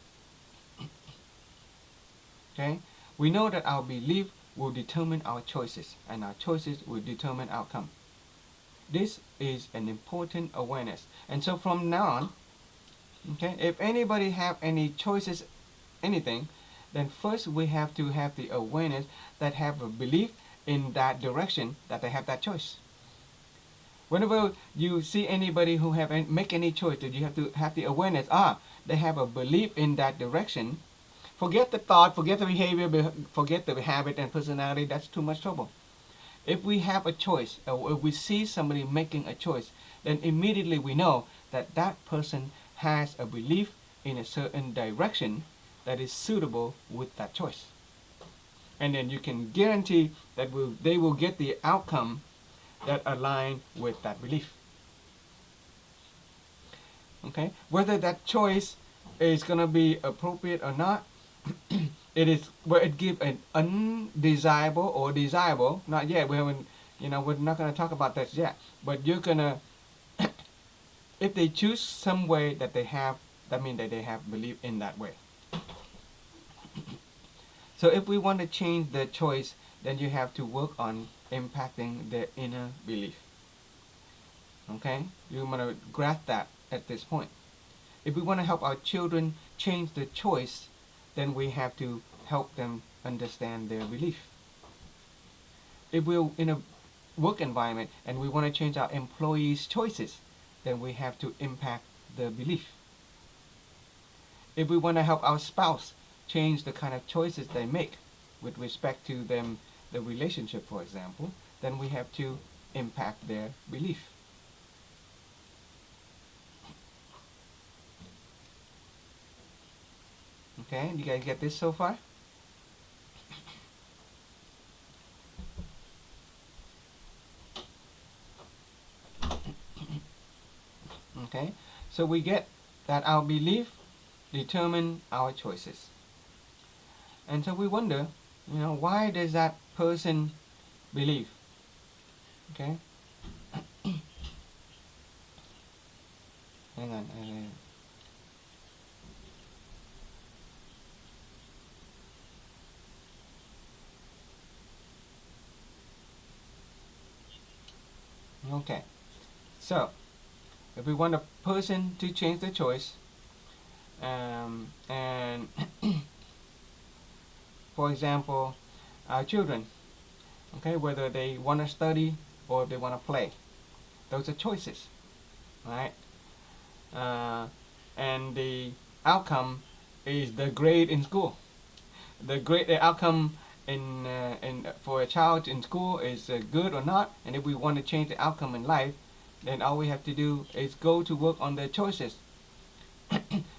Okay? We know that our belief will determine our choices, and our choices will determine outcome. This is an important awareness. And so from now on, okay, if anybody have any choices, anything, then first we have to have the awareness that have a belief in that direction, that they have that choice. Whenever you see anybody who make any choice, that you have to have the awareness, they have a belief in that direction. Forget the thought, forget the behavior, forget the habit and personality. That's too much trouble. If we have a choice, or if we see somebody making a choice, then immediately we know that that person has a belief in a certain direction that is suitable with that choice. And then you can guarantee that they will get the outcome that align with that belief. Okay? Whether that choice is going to be appropriate or not, it gives an undesirable or desirable, not yet, we haven't, we're not going to talk about that yet, but you're going to, if they choose some way that they have, that means that they have belief in that way. So if we want to change the choice, then you have to work on impacting their inner belief. Okay? You want to grasp that at this point. If we want to help our children change the choice, then we have to help them understand their belief. If we're in a work environment and we want to change our employees' choices, then we have to impact the belief. If we want to help our spouse change the kind of choices they make with respect to them, the relationship, for example, then we have to impact their belief. Okay, you guys get this so far? Okay, so we get that our belief determine our choices. And so we wonder, why does that person believe? Okay, hang on. Okay, so if we want a person to change their choice, and for example, our children, okay, whether they want to study or if they want to play, those are choices, right? And the outcome is the grade in school. The outcome in for a child in school is good or not, and if we want to change the outcome in life, then all we have to do is go to work on their choices.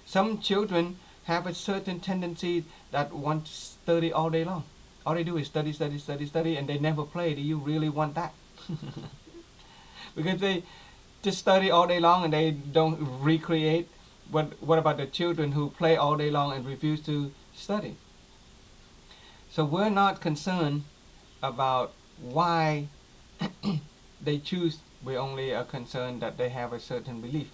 Some children have a certain tendency that want to study all day long. All they do is study, study, study, study, and they never play. Do you really want that? Because they just study all day long and they don't recreate. What about the children who play all day long and refuse to study? So we're not concerned about why they choose. We only are concerned that they have a certain belief.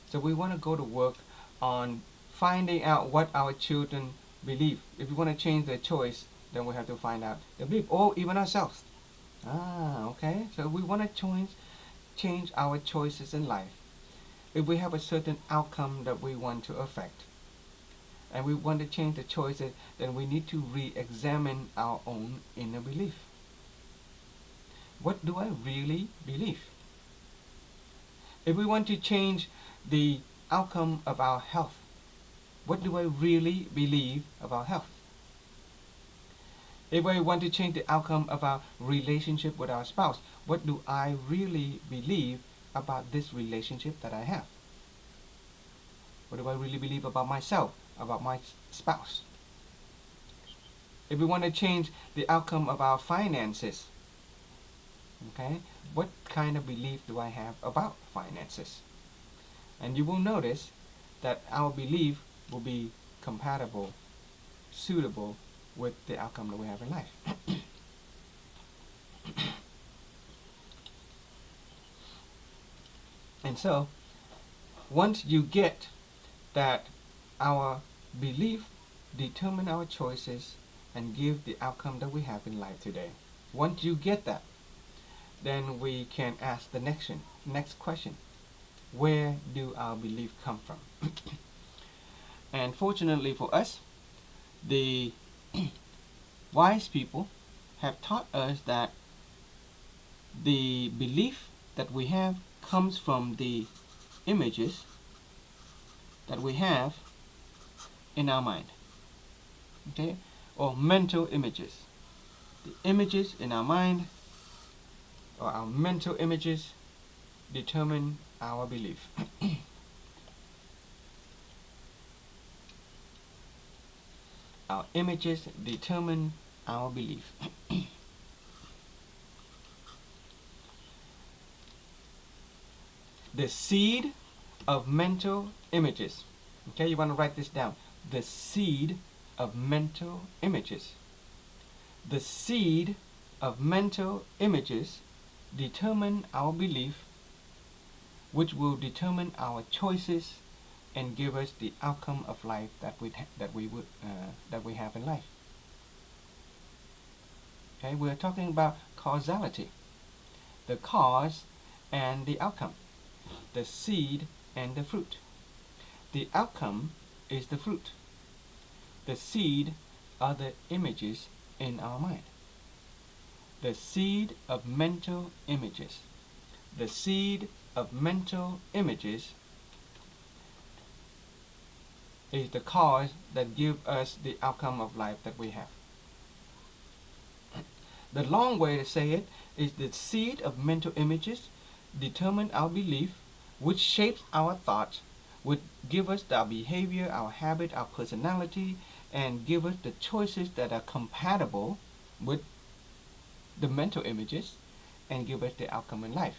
So we want to go to work on finding out what our children believe. If we want to change their choice, then we have to find out their belief, or even ourselves. Okay. So we want to change our choices in life. If we have a certain outcome that we want to affect, and we want to change the choices, then we need to re-examine our own inner belief. What do I really believe? If we want to change the outcome of our health, what do I really believe about health? If I want to change the outcome of our relationship with our spouse, what do I really believe about this relationship that I have? What do I really believe about myself, about my spouse? If we want to change the outcome of our finances, okay, what kind of belief do I have about finances? And you will notice that our belief will be compatible, suitable with the outcome that we have in life. And so, once you get that our belief determine our choices and give the outcome that we have in life today, once you get that, then we can ask the next question. Where do our beliefs come from? And fortunately for us, the wise people have taught us that the belief that we have comes from the images that we have in our mind, okay, or mental images. The images in our mind, or our mental images, determine our belief. Our images determine our belief. The seed of mental images. Okay, you want to write this down. The seed of mental images. The seed of mental images determine our belief, which will determine our choices and give us the outcome of life that we have in life. Okay, we're talking about causality, the cause and the outcome, the seed and the fruit. The outcome is the fruit. The seed are the images in our mind. The seed of mental images. The seed of mental images is the cause that give us the outcome of life that we have. The long way to say it is the seed of mental images determine our belief, which shapes our thoughts, would give us our behavior, our habit, our personality, and give us the choices that are compatible with the mental images and give us the outcome in life.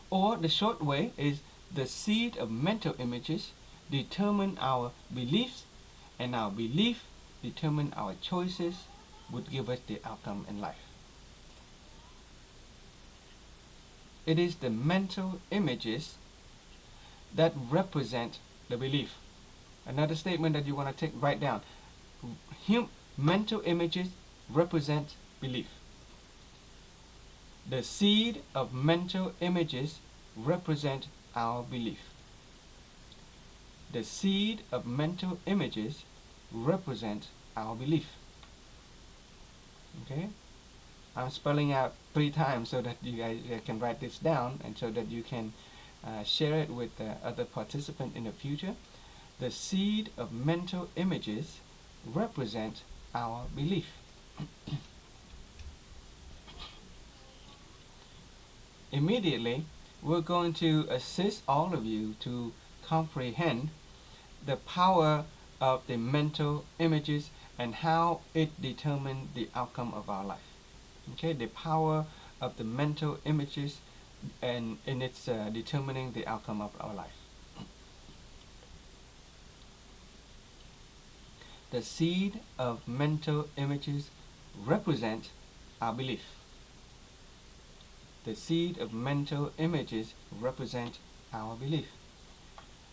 Or the short way is the seed of mental images determine our beliefs, and our belief determine our choices, would give us the outcome in life. It is the mental images that represent the belief. Another statement that you want to write down. Mental images represent belief. The seed of mental images represent our belief. The seed of mental images represent our belief. Okay? I'm spelling out 3 times so that you guys can write this down and so that you can share it with other participants in the future. The seed of mental images represent our belief. Immediately, we're going to assist all of you to comprehend the power of the mental images and how it determines the outcome of our life. Okay, the power of the mental images and in its determining the outcome of our life. The seed of mental images represent our belief. The seed of mental images represent our belief.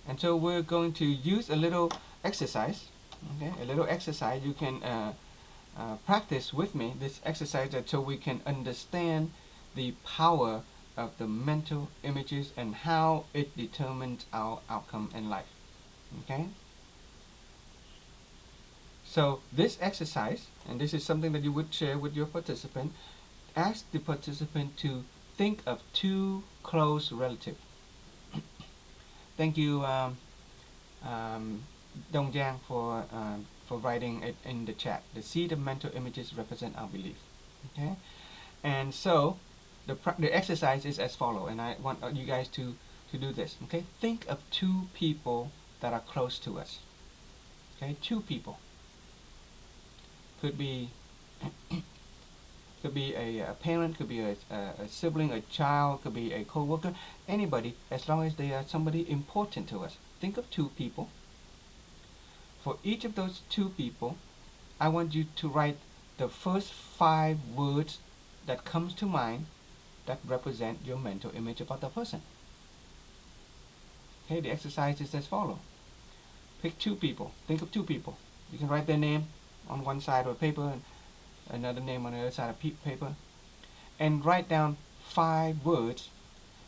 And so we're going to use a little exercise. Okay, a little exercise. You can practice with me this exercise so we can understand the power of the mental images and how it determines our outcome in life. Okay? So this exercise, and this is something that you would share with your participant, ask the participant to think of 2 close relatives. Thank you, Dong Jiang, for writing it in the chat. The seed of mental images represent our belief. Okay, and so the exercise is as follows, and I want you guys to do this. Okay, think of 2 people that are close to us. Okay, 2 people. Could be a parent, could be a sibling, a child, could be a co-worker, anybody, as long as they are somebody important to us. Think of 2 people. For each of those 2 people, I want you to write the first 5 words that comes to mind that represent your mental image about the person. Okay, the exercise is as follows. Pick 2 people. Think of 2 people. You can write their name on one side of paper and another name on the other side of paper, and write down 5 words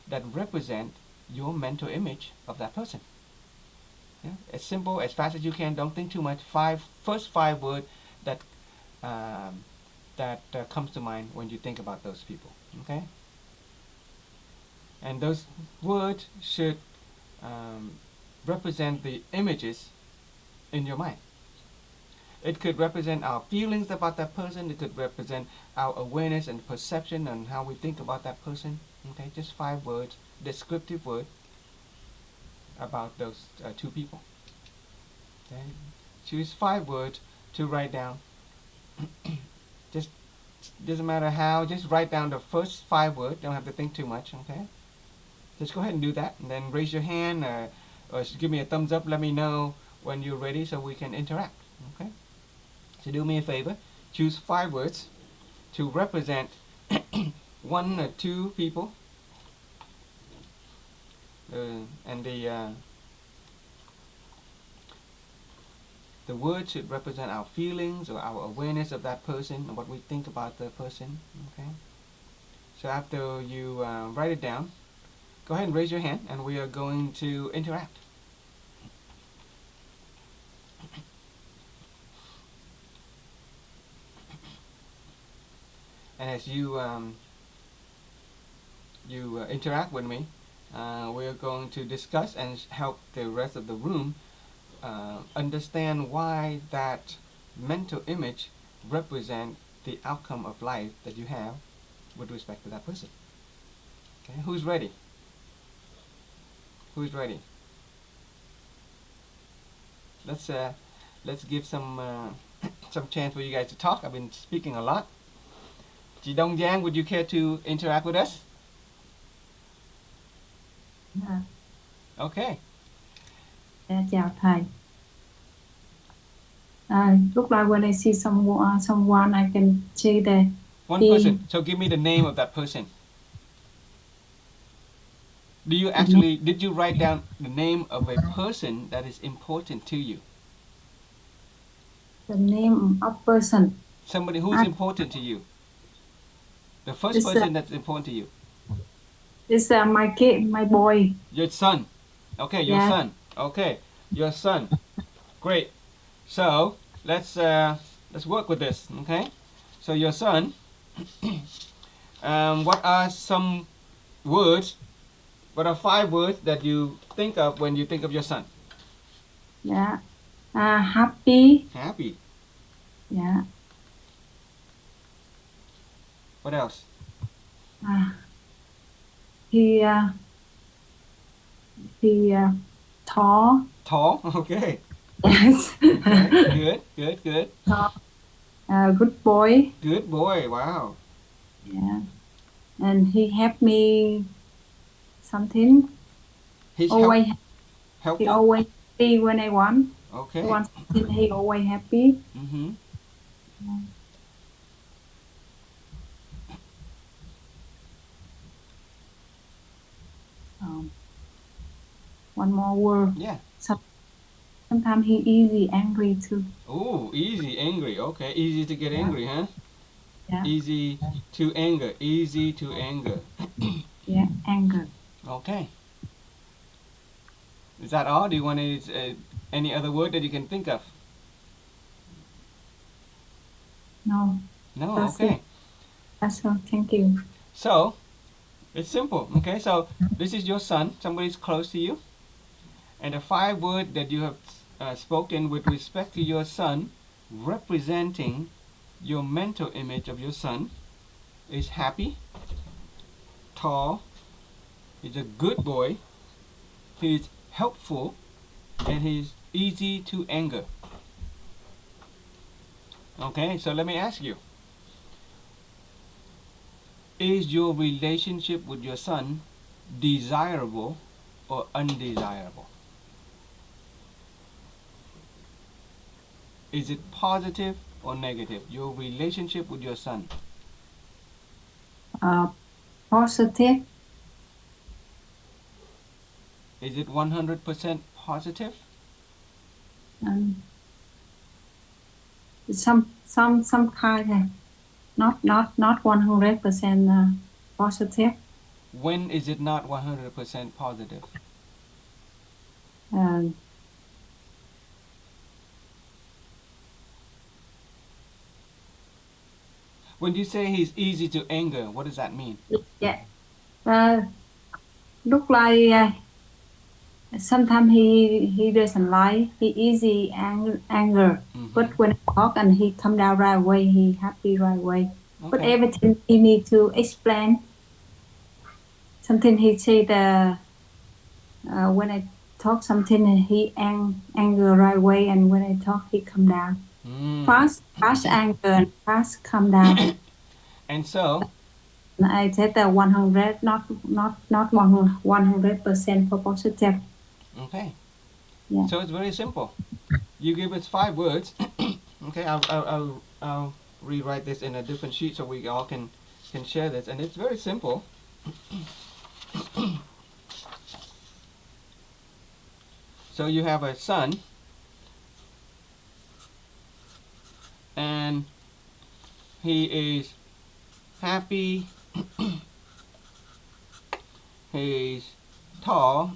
that represent your mental image of that person. Yeah? As simple, as fast as you can. Don't think too much. First 5 words that comes to mind when you think about those people. Okay, and those words should represent the images in your mind. It could represent our feelings about that person. It could represent our awareness and perception on how we think about that person. Okay, just 5 words, descriptive word about those 2 people. Okay, choose 5 words to write down. Just doesn't matter how. Just write down the first 5 words. Don't have to think too much. Okay, just go ahead and do that, and then raise your hand or give me a thumbs up. Let me know when you're ready so we can interact. Okay. So do me a favor, choose 5 words to represent 1 or 2 people, and the word should represent our feelings or our awareness of that person and what we think about the person. Okay. So after you write it down, go ahead and raise your hand, and we are going to interact. And as you interact with me, we're going to discuss and help the rest of the room understand why that mental image represents the outcome of life that you have with respect to that person. Okay, who's ready? Who's ready? let's give some chance for you guys to talk. I've been speaking a lot. Ji Dong Jiang, would you care to interact with us? Dạ, Okay. dạ, chào thầy. Look like when I see someone, I can see the One He- person. So give me the name of that person. Did you write down the name of a person that is important to you? the name of person. Somebody who's I- important to you. The first It's, person that's important to you. It's my kid, my boy. Your son. Okay, your Yeah. son. Okay, your son. Great. So let's work with this. Okay. So your son. What are some words? What are 5 words that you think of when you think of your son? Yeah. Happy. Happy. Yeah. What else? He tall. Tall. Okay. Yes. Okay. Good. Tall. Good boy. Good boy. Wow. Yeah. And he helped me something. He's Always he helpful. always happy when I want. Okay. He wants something, he always happy. Mm-hmm. One more word. Yeah. Sometimes he easy angry too. Oh, easy angry. Okay. Easy to get angry, huh? Yeah. Easy to anger. Easy to anger. Yeah, anger. Okay. Is that all? Do you want any other word that you can think of? No, No. That's Okay. it. that's all. Thank you. So, it's simple. Okay. So this is your son. Somebody's close to you, and the 5 words that you have spoken with respect to your son, representing your mental image of your son, is happy, tall, he's a good boy, he's helpful, and he's easy to anger. Okay, so let me ask you, is your relationship with your son desirable or undesirable? Is it positive or negative? Your relationship with your son. Positive. Is it 100% positive? Some kind. Not 100% positive. When is it not 100% positive? When you say he's easy to anger, what does that mean? Yeah. Look like sometimes he doesn't like. He easy anger. Mhm. But when I talk and he come down right away, he happy right away. But Okay. everything he need to explain. Something he say when I talk something he anger right away, and when I talk he come down. Mm. Fast anger and fast come down. And so, I said that 100, not 100% for positive. okay. Yeah. So it's very simple. You give us 5 words. Okay, I'll rewrite this in a different sheet so we all can share this. And it's very simple. So you have a son, and he is happy, he's tall,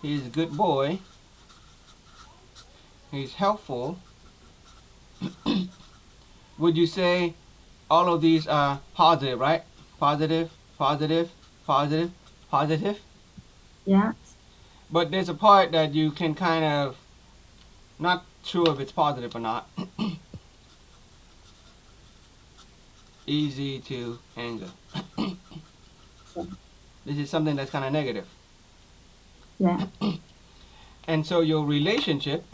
he's a good boy, he's helpful. Would you say all of these are positive, right? Positive, positive, positive, positive. Yeah. But there's a part that you can kind of not sure if it's positive or not. Easy to anger. This is something that's kind of negative. Yeah. And so your relationship,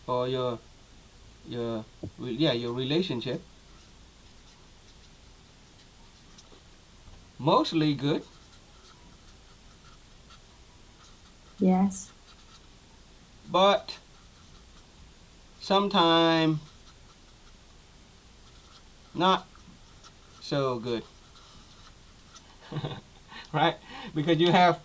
or your relationship, mostly good, Yes. but sometimes not so good. Right? Because you have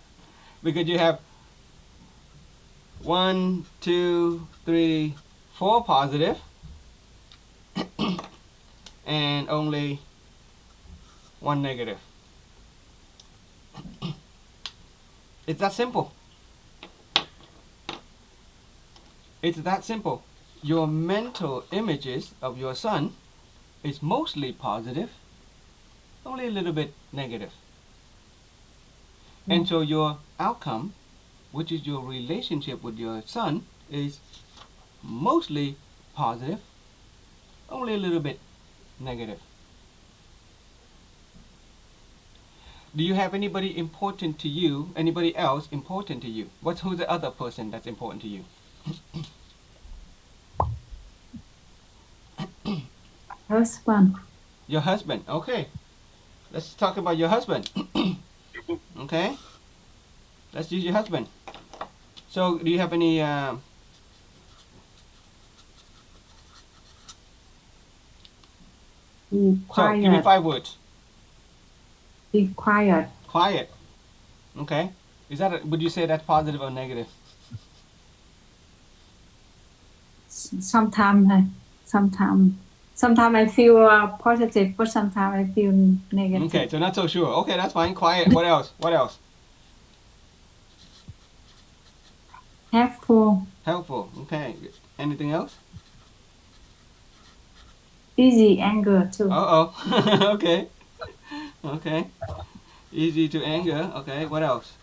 1, 2, 3, 4 positive and only 1 negative. It's that simple. It's that simple. Your mental images of your son is mostly positive, only a little bit negative. And so your outcome, which is your relationship with your son, is mostly positive, only a little bit negative. Do you have anybody important to you? Anybody else important to you? Who's the other person that's important to you? Husband. Your husband. Okay. Let's talk about your husband. Okay. Let's use your husband. So, do you have any Be so give me quiet. 5 words. Be quiet. Quiet. Okay. Would you say that's positive or negative? Sometimes I feel positive, but sometimes I feel negative. Okay, so not so sure. Okay, that's fine. Quiet. What else? What else? Helpful. Helpful. Okay. Anything else? Easy anger too. Uh-oh. Okay. Okay. Easy to anger. Okay, what else?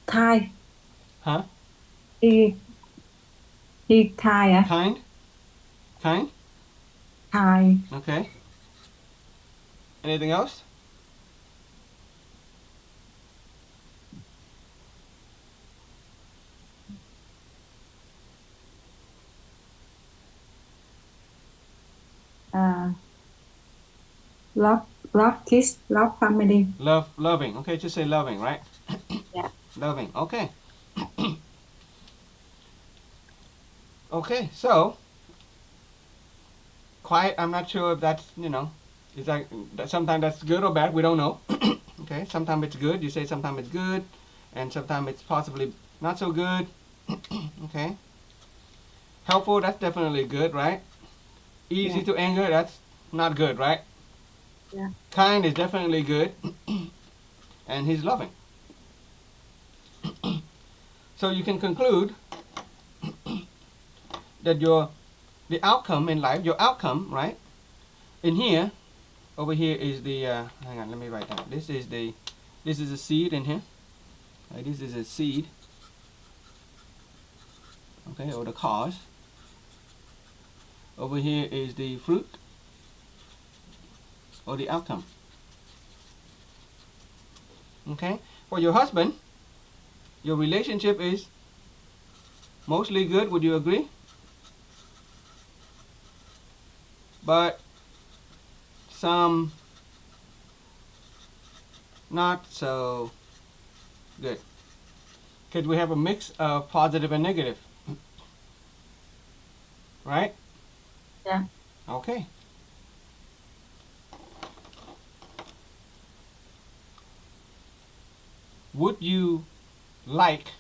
Kind. Huh? He kind. Kind? Kind? Kind. Okay. Anything else? Love kids, love family. Loving. Okay, just say loving, right? Yeah. Loving. Okay. Okay, so quiet, I'm not sure if that's, is that sometimes that's good or bad, we don't know. Okay, sometimes it's good, you say sometimes it's good, and sometimes it's possibly not so good. Okay. Helpful, that's definitely good, right? Easy to anger, that's not good, right? Yeah. Kind is definitely good. And he's loving. So you can conclude that the outcome in life, your outcome, right? In here, over here is the, hang on, let me write down. This is a seed in here. Right, this is a seed. Okay, or the cause. Over here is the fruit, or the outcome. Okay, for your husband, your relationship is mostly good, would you agree? But some not so good. Because we have a mix of positive and negative. Right? Yeah. Okay. Would you like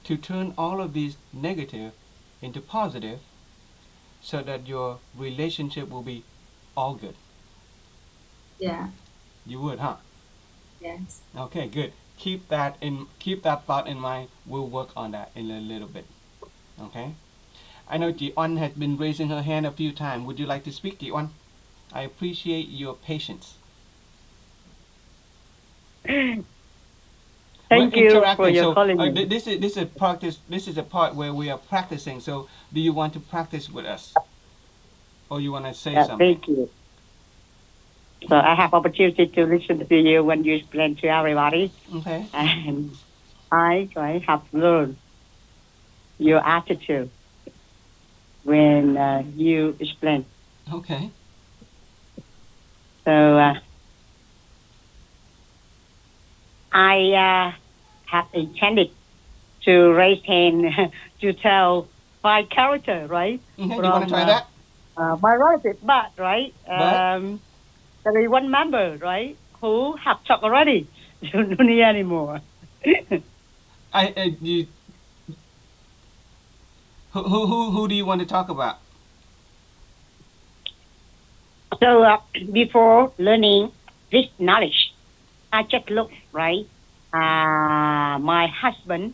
to turn all of these negative into positive so that your relationship will be all good? Yeah. You would, huh? Yes. Okay, good. Keep that thought in mind. We'll work on that in a little bit. Okay? I know Ji-on has been raising her hand a few times. Would you like to speak, Ji-on? I appreciate your patience. Thank you for your calling me. This is a practice. This is a part where we are practicing. So, do you want to practice with us, or you want to say something? Thank you. So I have opportunity to listen to you when you explain to everybody, Okay. and I have learned your attitude when you explain. Okay. So I have intended to raise hand to tell my character, right? Okay. You want to try that? My relative, but right, But there is one member, right, who have talked already. You don't need anymore. you who do you want to talk about? So before learning this knowledge, I just look right. My husband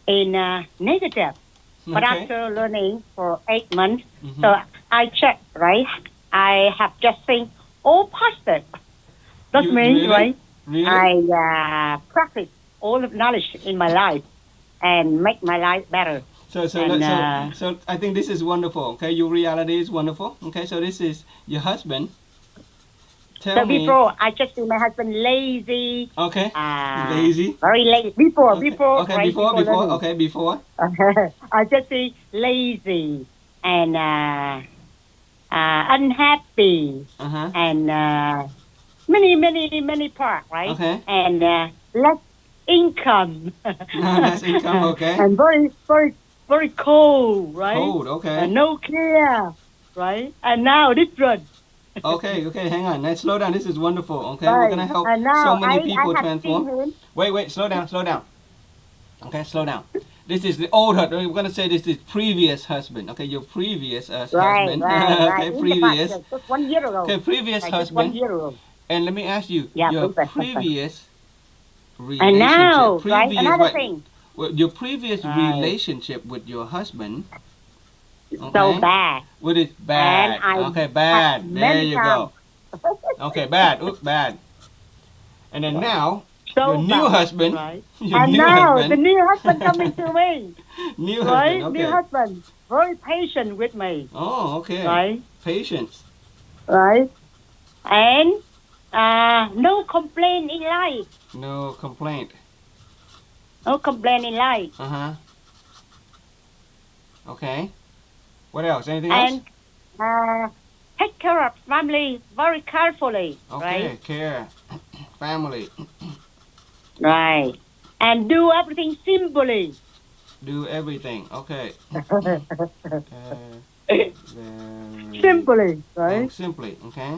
in negative, but Okay. after learning for 8 months, Mm-hmm. so I check right. I have just seen all positive. That means really? right. Really? I practice all the knowledge in my life and make my life better. So And, so I think this is wonderful. Okay, your reality is wonderful. Okay, so this is your husband. Tell so me. before I just see my husband lazy. Okay. Lazy. Very lazy. Before, Okay. before, Okay. right? Before. learning. Okay. Before. I just see lazy and unhappy Uh-huh. and many part, right? Okay. And less income. Less income. Okay. And very cold, right? Cold. Okay. No care, right? And now different. Okay. Hang on. Let's slow down. This is wonderful. Okay, Right. we're gonna help And now so many I people have transform. seen him. Wait. Slow down. Okay, slow down. This is the old husband. We're gonna say this is previous husband. Okay, your previous husband. Okay, In previous. the past, just 1 year ago. Okay, previous Just 1 husband. year ago. And let me ask you, Yeah, your previous previous And relationship. now, right? Previous Another what? thing. Well, your previous Right. relationship with your husband. So Okay. bad. What is bad? And I Okay, bad. have There many you go. Okay, bad. Oops, bad. And then now, So your new bad, husband. right? Your And new now husband. the new husband coming to me, New right? husband. New Okay. husband, very patient with me, Oh, okay. right? Patience. Right? And no complaint in life. No complaint. No complaint in life. Uh-huh. Okay. What else? Anything else? And take care of family very carefully, Okay, right? care. Family. Right. And do everything simply. Do everything. Okay. Very Simply, right? simply. Okay.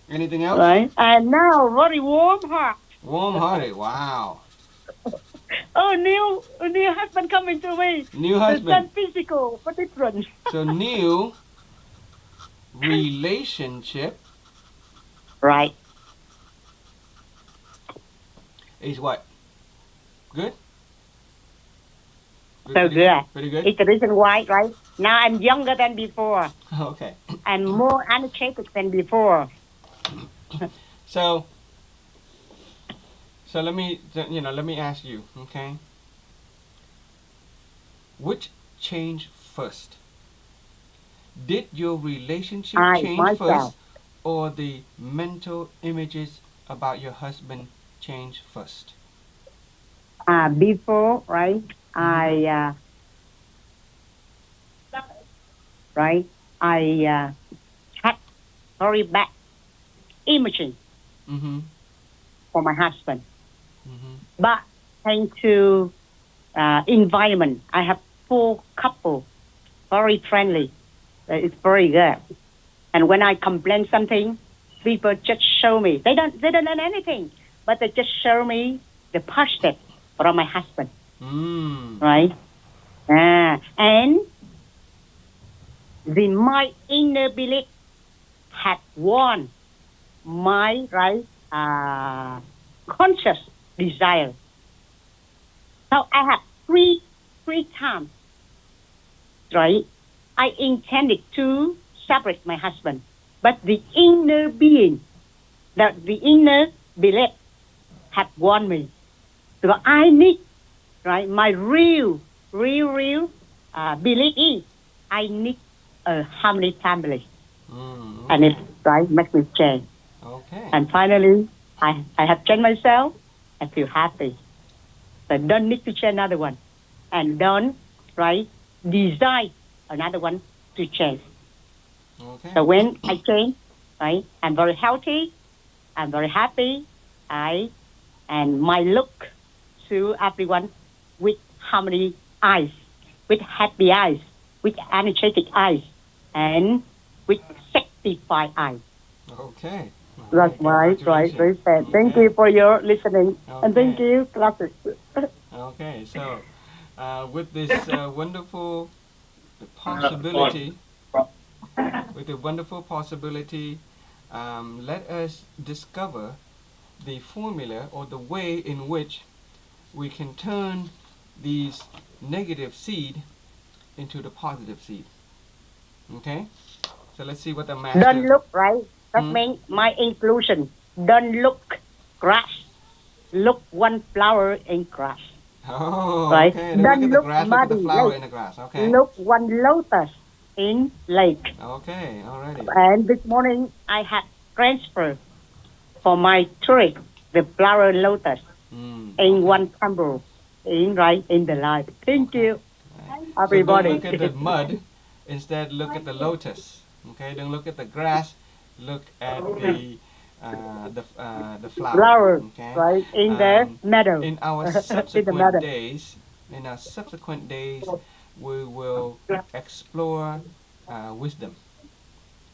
Anything else? Right. And now very warm heart. Warm-hearted. Wow. Oh, new husband coming to me. New The husband. same physical, but different. So new relationship Right. is what? Good? So Pretty good. Pretty good? It's the reason why, right? Now I'm younger than before. Okay. I'm more energetic than before. So let me ask you, okay? Which changed first? Did your relationship change myself. first, or the mental images about your husband change first? Before, right? I had very bad imaging Mm-hmm. for my husband. Mm-hmm. But thanks to environment, I have 4 couple, very friendly. It's very good. And when I complain something, people just show me. They don't learn anything, but they just show me the positive from my husband, right? And my inner belief had won my conscious desire. So I have three times, right? I intended to separate my husband, but the inner being, the inner belief, had won me. So I need, right? My real belief is I need a harmony family. and it right makes me change. Okay. And finally, I have changed myself. I feel happy. So don't need to change another one, and don't right desire another one to change. Okay. So when I change, right, I'm very healthy. I'm very happy. I and my look to everyone with harmony eyes, with happy eyes, with energetic eyes, and with sanctified eyes. Okay. All That's right. right, Congratulations. very sad. Thank Okay. you for your listening, and thank Okay. you, classes. Okay. So, with this wonderful possibility, with a wonderful possibility, let us discover the formula or the way in which we can turn these negative seed into the positive seed. Okay? So let's see what the Don't master. look right. That Hmm? means my inclusion. Don't look grass. Look one flower in grass. Oh, Right? okay. Don't look at Don't the look grass, look at the muddy flower lake. in the grass. Okay. Look one lotus in lake. Okay, alrighty. And this morning I had transfer for my tree, the flower lotus in Okay. one temple in right in the life. Thank Okay. you, Right. So don't everybody. look at the mud, instead look at the lotus. Okay, don't look at the grass, look at the flower. Flower, Okay, right, in the um, meadow. in our In the subsequent meadow. days, we will explore wisdom.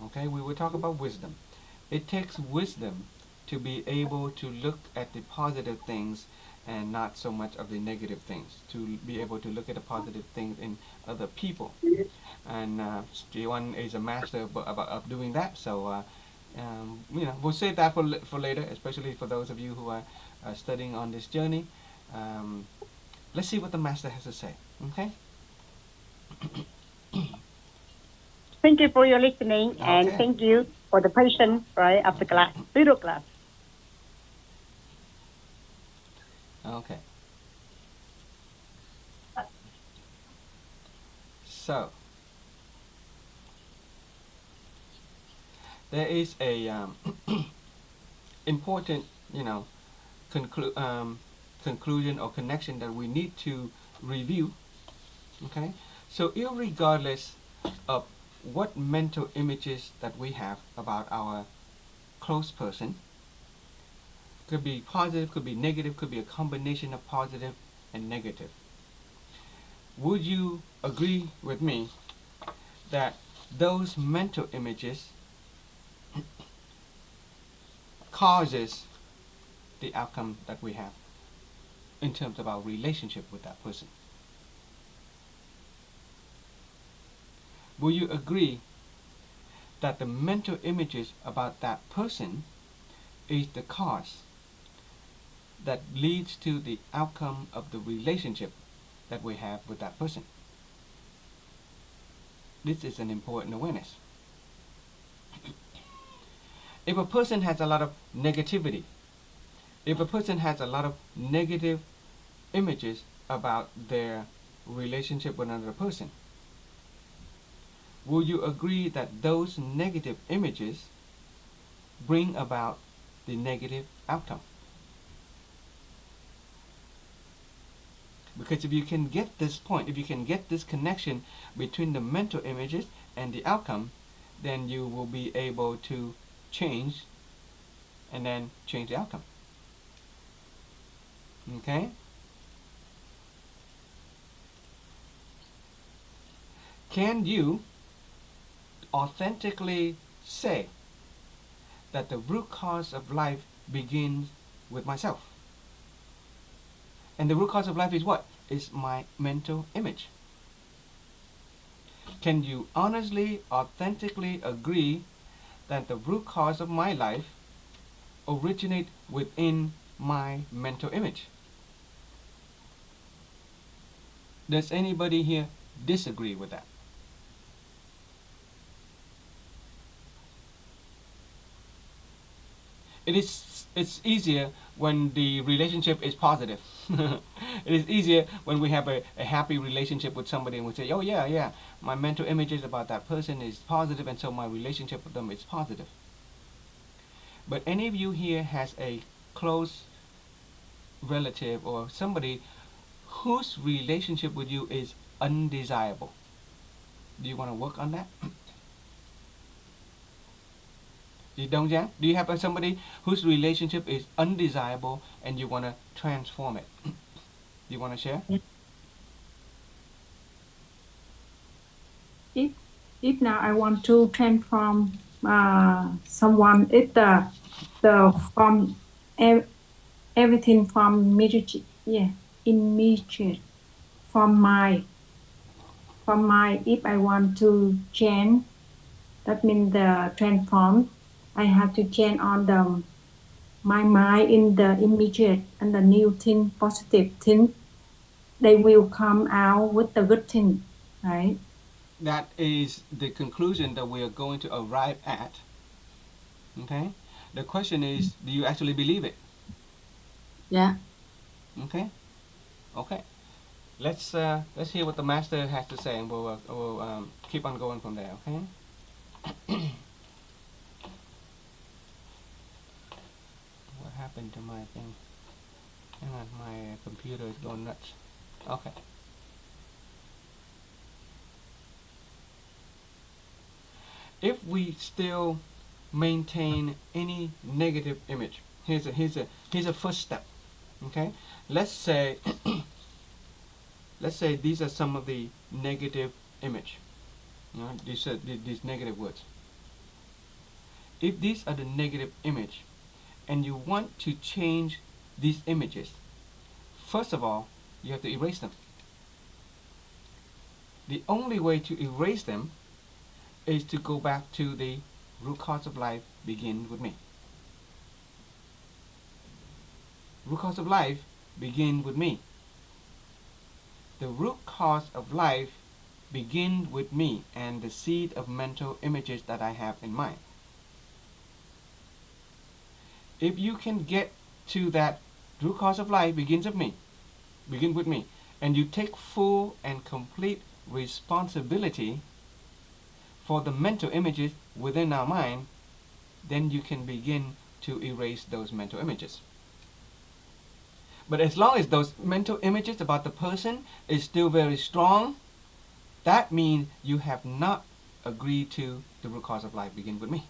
Okay, we will talk about wisdom. It takes wisdom to be able to look at the positive things and not so much of the negative things, to be able to look at the positive things in other people. And J1 is a master of doing that. So, we'll save that for later, especially for those of you who are studying on this journey. Um, let's see what the master has to say. Okay? Thank you for your listening, and Okay. thank you for the patience, right, of the Okay. class, little class. Okay. So, there is a important, conclusion or connection that we need to review. Okay, so irregardless of what mental images that we have about our close person, could be positive, could be negative, could be a combination of positive and negative. Would you agree with me that those mental images causes the outcome that we have in terms of our relationship with that person? Will you agree that the mental images about that person is the cause that leads to the outcome of the relationship that we have with that person? This is an important awareness. If a person has a lot of negativity, if a person has a lot of negative images about their relationship with another person, will you agree that those negative images bring about the negative outcome? Because if you can get this point, if you can get this connection between the mental images and the outcome, then you will be able to change and then change the outcome. Okay? Can you authentically say that the root cause of life begins with myself? And the root cause of life is what? Is my mental image. Can you honestly, authentically agree that the root cause of my life originate within my mental image? Does anybody here disagree with that? It's easier when the relationship is positive. It is easier when we have a happy relationship with somebody and we say, oh yeah, my mental images about that person is positive, and so my relationship with them is positive. But any of you here has a close relative or somebody whose relationship with you is undesirable. Do you want to work on that? You don't, Jan? Do you have somebody whose relationship is undesirable and you want to transform it? Do you want to share? If now I want to transform someone, if the from everything from immediate, immediate from my if I want to change, that means the transform, I have to change on the my mind in the immediate, and the new thing, positive thing, they will come out with the good thing, right? That is the conclusion that we are going to arrive at. Okay? The question is, do you actually believe it? Yeah. Okay? Okay. Let's hear what the master has to say, and we'll keep on going from there. Okay? What happened to my thing? Hang on, my computer is going nuts. Okay. If we still maintain any negative image, here's a first step. Okay? Let's say these are some of the negative image. You know, these negative words. If these are the negative image and you want to change these images, first of all, you have to erase them. The only way to erase them is to go back to the root cause of life begin with me. Root cause of life begin with me. The root cause of life begin with me and the seed of mental images that I have in mind. If you can get to that root cause of life begin with me, and you take full and complete responsibility for the mental images within our mind, then you can begin to erase those mental images. But as long as those mental images about the person is still very strong, that means you have not agreed to the root cause of life begin with me.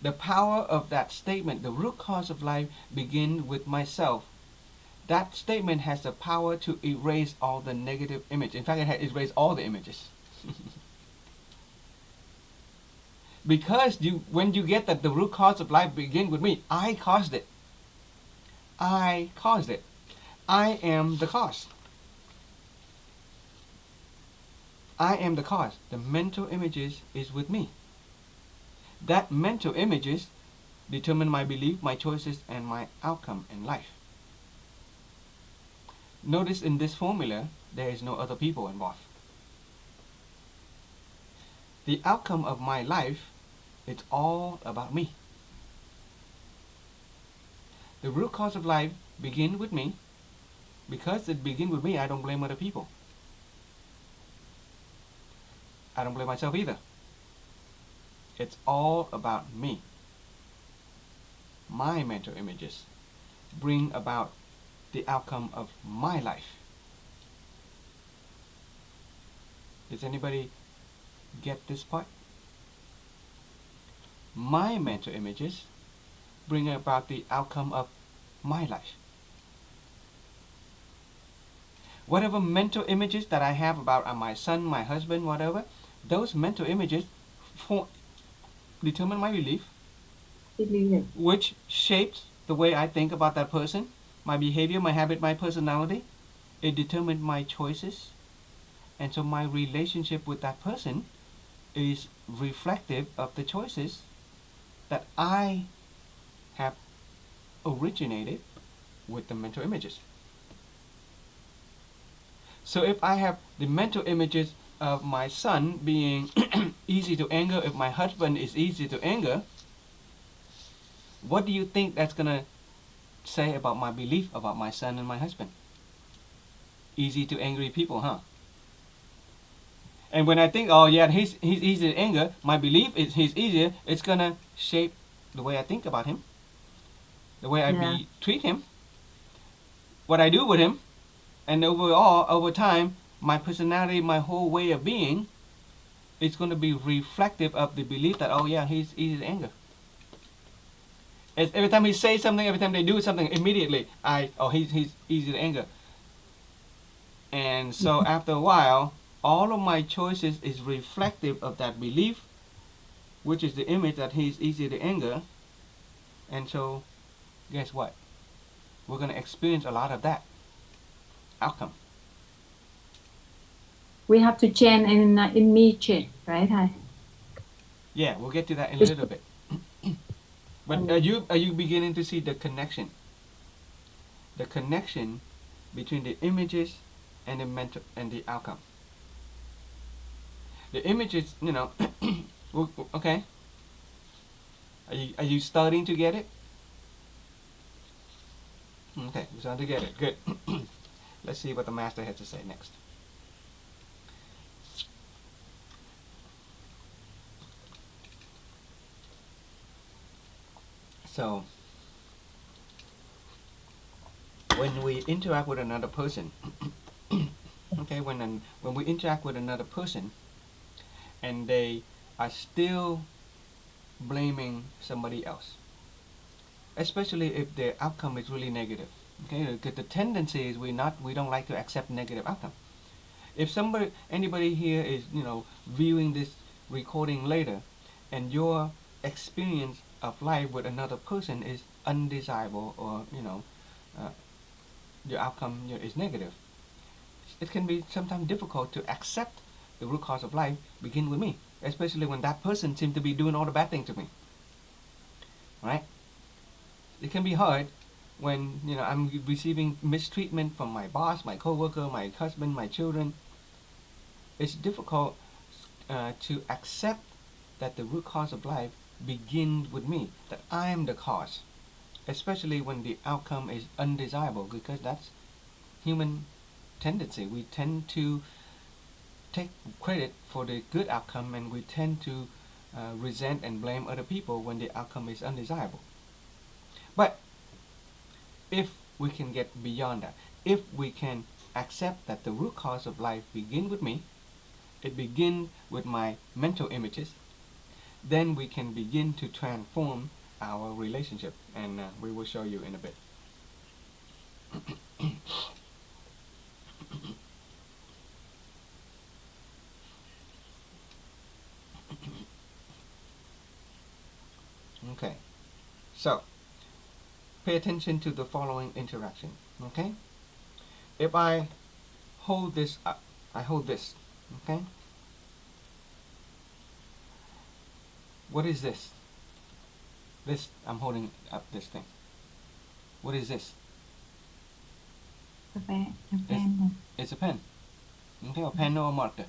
The power of that statement, the root cause of life begin with myself, that statement has the power to erase all the negative image. In fact, it has erased all the images. Because when you get that the root cause of life begin with me, I caused it. I caused it. I am the cause. I am the cause. The mental images is with me. That mental images determine my belief, my choices, and my outcome in life. Notice in this formula, there is no other people involved. The outcome of my life, it's all about me. The root cause of life begin with me. Because it begin with me, I don't blame other people. I don't blame myself either. It's all about me. My mental images bring about the outcome of my life. Does anybody get this part? My mental images bring about the outcome of my life. Whatever mental images that I have about my son, my husband, whatever, those mental images determine my belief, which shapes the way I think about that person, my behavior, my habit, my personality. It determines my choices. And so my relationship with that person is reflective of the choices that I have originated with the mental images. So if I have the mental images of my son being easy to anger, if my husband is easy to anger, what do you think that's gonna say about my belief about my son and my husband? Easy to angry people, huh? And when I think, oh yeah, he's easy to anger, my belief is he's easier. It's gonna shape the way I think about him, the way I Yeah. treat him, what I do with him, and overall, over time, my personality, my whole way of being, it's going to be reflective of the belief that, oh yeah, he's easy to anger. Every time he says something, every time they do something, immediately he's easy to anger. And so after a while, all of my choices is reflective of that belief, which is the image that he's easy to anger. And so, guess what? We're going to experience a lot of that outcome. We have to change in nature, right? Thầy? Yeah, we'll get to that in a little bit. But are you beginning to see the connection? The connection between the images and the mental and the outcome. The images, okay. Are you starting to get it? Okay, you're starting to get it. Good. Let's see what the master has to say next. So, when we interact with another person, okay, when we interact with another person, and they are still blaming somebody else, especially if the outcome is really negative. Okay, because the tendency is we don't like to accept negative outcome. If anybody here is viewing this recording later, and your experience of life with another person is undesirable, or your outcome is negative, it can be sometimes difficult to accept the root cause of life begin with me, especially when that person seems to be doing all the bad things to me. Right? It can be hard when I'm receiving mistreatment from my boss, my coworker, my husband, my children. It's difficult to accept that the root cause of life begins with me, that I am the cause, especially when the outcome is undesirable, because that's human tendency. We tend to take credit for the good outcome, and we tend to resent and blame other people when the outcome is undesirable. But if we can get beyond that, if we can accept that the root cause of life begins with me, it begins with my mental images, then we can begin to transform our relationship, and we will show you in a bit. Okay, so pay attention to the following interaction. Okay, if I hold this up, I hold this. Okay, what is this? This, I'm holding up this thing. What is this? A pen. It's a pen. Okay, a pen or a marker.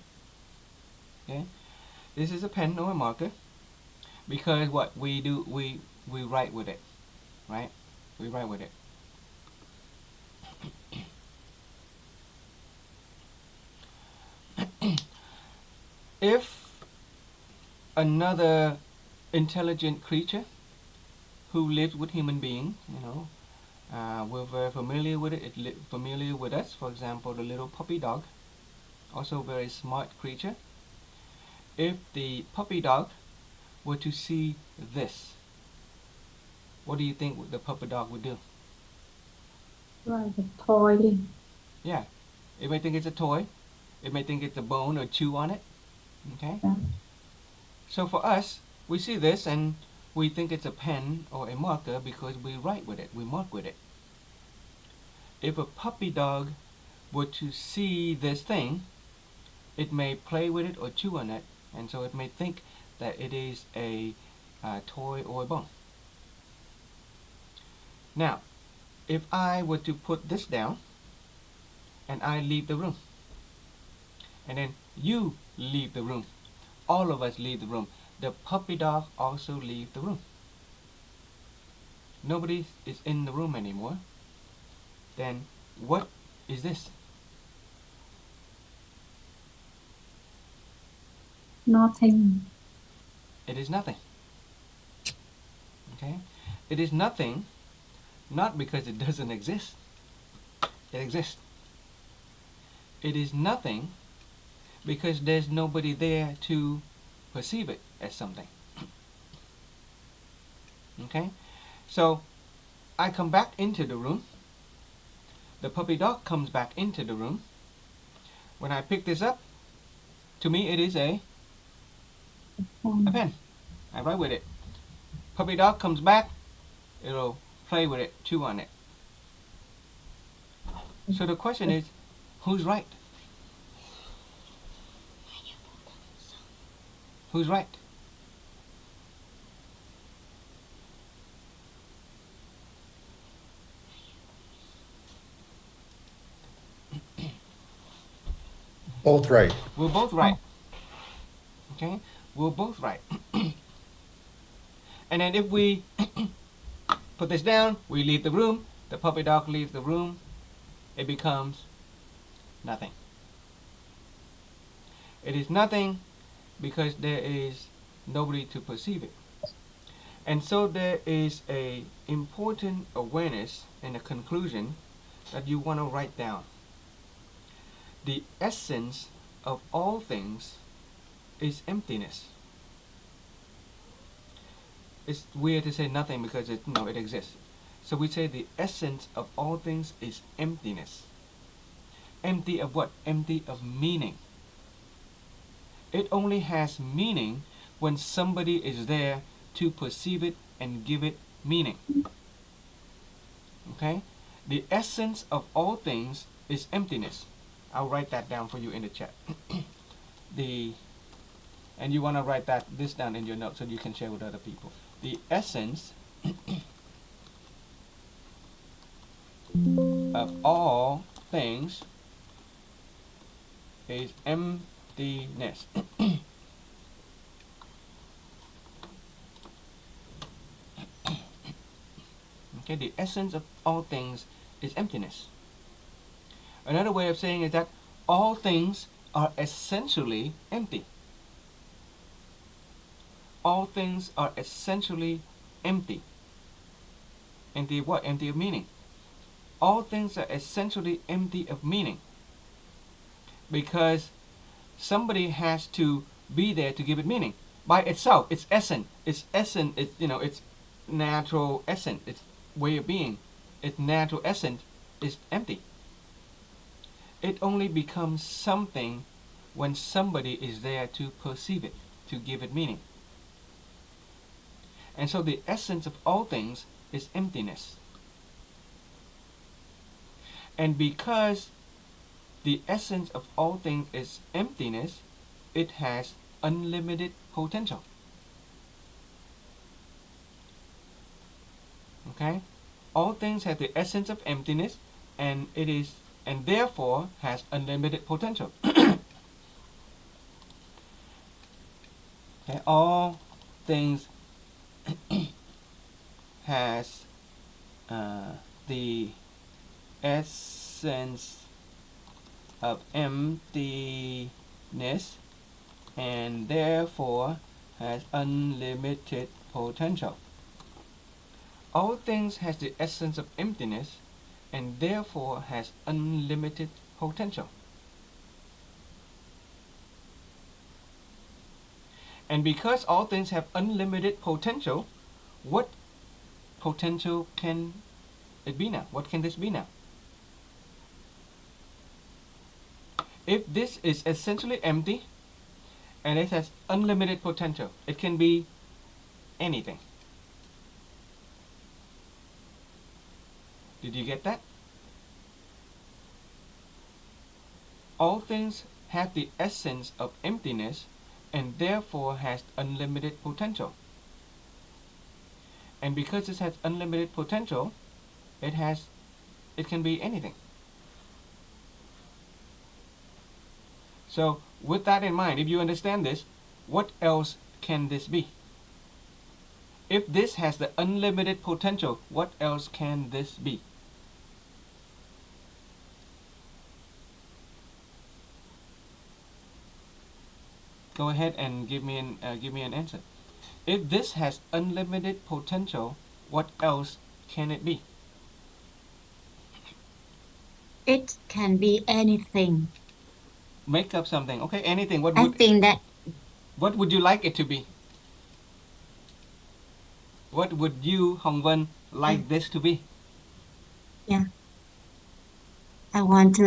Okay, this is a pen or a marker, because what we do, we write with it, right? We write with it. If another intelligent creature who lives with human beings, we're very familiar with it. It's familiar with us. For example, the little puppy dog, also a very smart creature. If the puppy dog were to see this, what do you think the puppy dog would do? Like a toy. Yeah, it may think it's a toy. It may think it's a bone or chew on it. Okay? Yeah. So for us, we see this and we think it's a pen or a marker because we write with it, we mark with it. If a puppy dog were to see this thing, it may play with it or chew on it, and so it may think that it is a toy or a bone. Now, if I were to put this down and I leave the room, and then you leave the room, all of us leave the room, the puppy dog also leave the room. nobody is in the room anymore, then what is this? Nothing. It is nothing. Okay? It is nothing not because it doesn't exist. It exists. It is nothing because there's nobody there to perceive it as something. Okay? So I come back into the room. The puppy dog comes back into the room. When I pick this up, to me it is a pen. I write with it. Puppy dog comes back, it'll play with it, chew on it. So the question is, who's right? Who's right? Both right. We're both right. Okay? We're both right. And then if we put this down, we leave the room, the puppy dog leaves the room, it becomes nothing. It is nothing because there is nobody to perceive it. And so there is a important awareness and a conclusion that you want to write down. The essence of all things is emptiness. It's weird to say nothing because it exists. So we say the essence of all things is emptiness. Empty of what? Empty of meaning. It only has meaning when somebody is there to perceive it and give it meaning. Okay? The essence of all things is emptiness. I'll write that down for you in the chat. And you want to write this down in your notes so you can share with other people. The essence of all things is emptiness. Okay, the essence of all things is emptiness. Another way of saying is that all things are essentially empty. All things are essentially empty. Empty of what? Empty of meaning. All things are essentially empty of meaning. Because somebody has to be there to give it meaning. By itself, its essence, its natural essence, its way of being, its natural essence is empty. It only becomes something when somebody is there to perceive it, to give it meaning. And so the essence of all things is emptiness. And because the essence of all things is emptiness, it has unlimited potential. Okay? All things have the essence of emptiness, and therefore has unlimited potential. Okay? All things has the essence of emptiness and therefore has unlimited potential. All things has the essence of emptiness and therefore has unlimited potential. And because all things have unlimited potential, what potential can it be now? What can this be now? If this is essentially empty and it has unlimited potential, it can be anything. Did you get that? All things have the essence of emptiness and therefore has unlimited potential. And because it has unlimited potential, it can be anything. So with that in mind, if you understand this, what else can this be? If this has the unlimited potential, what else can this be? Go ahead and give me an answer. If this has unlimited potential, what else can it be? It can be anything. Make up something. Okay, anything. I think that What would you like it to be? What would you, Hong Vân, like this to be? I want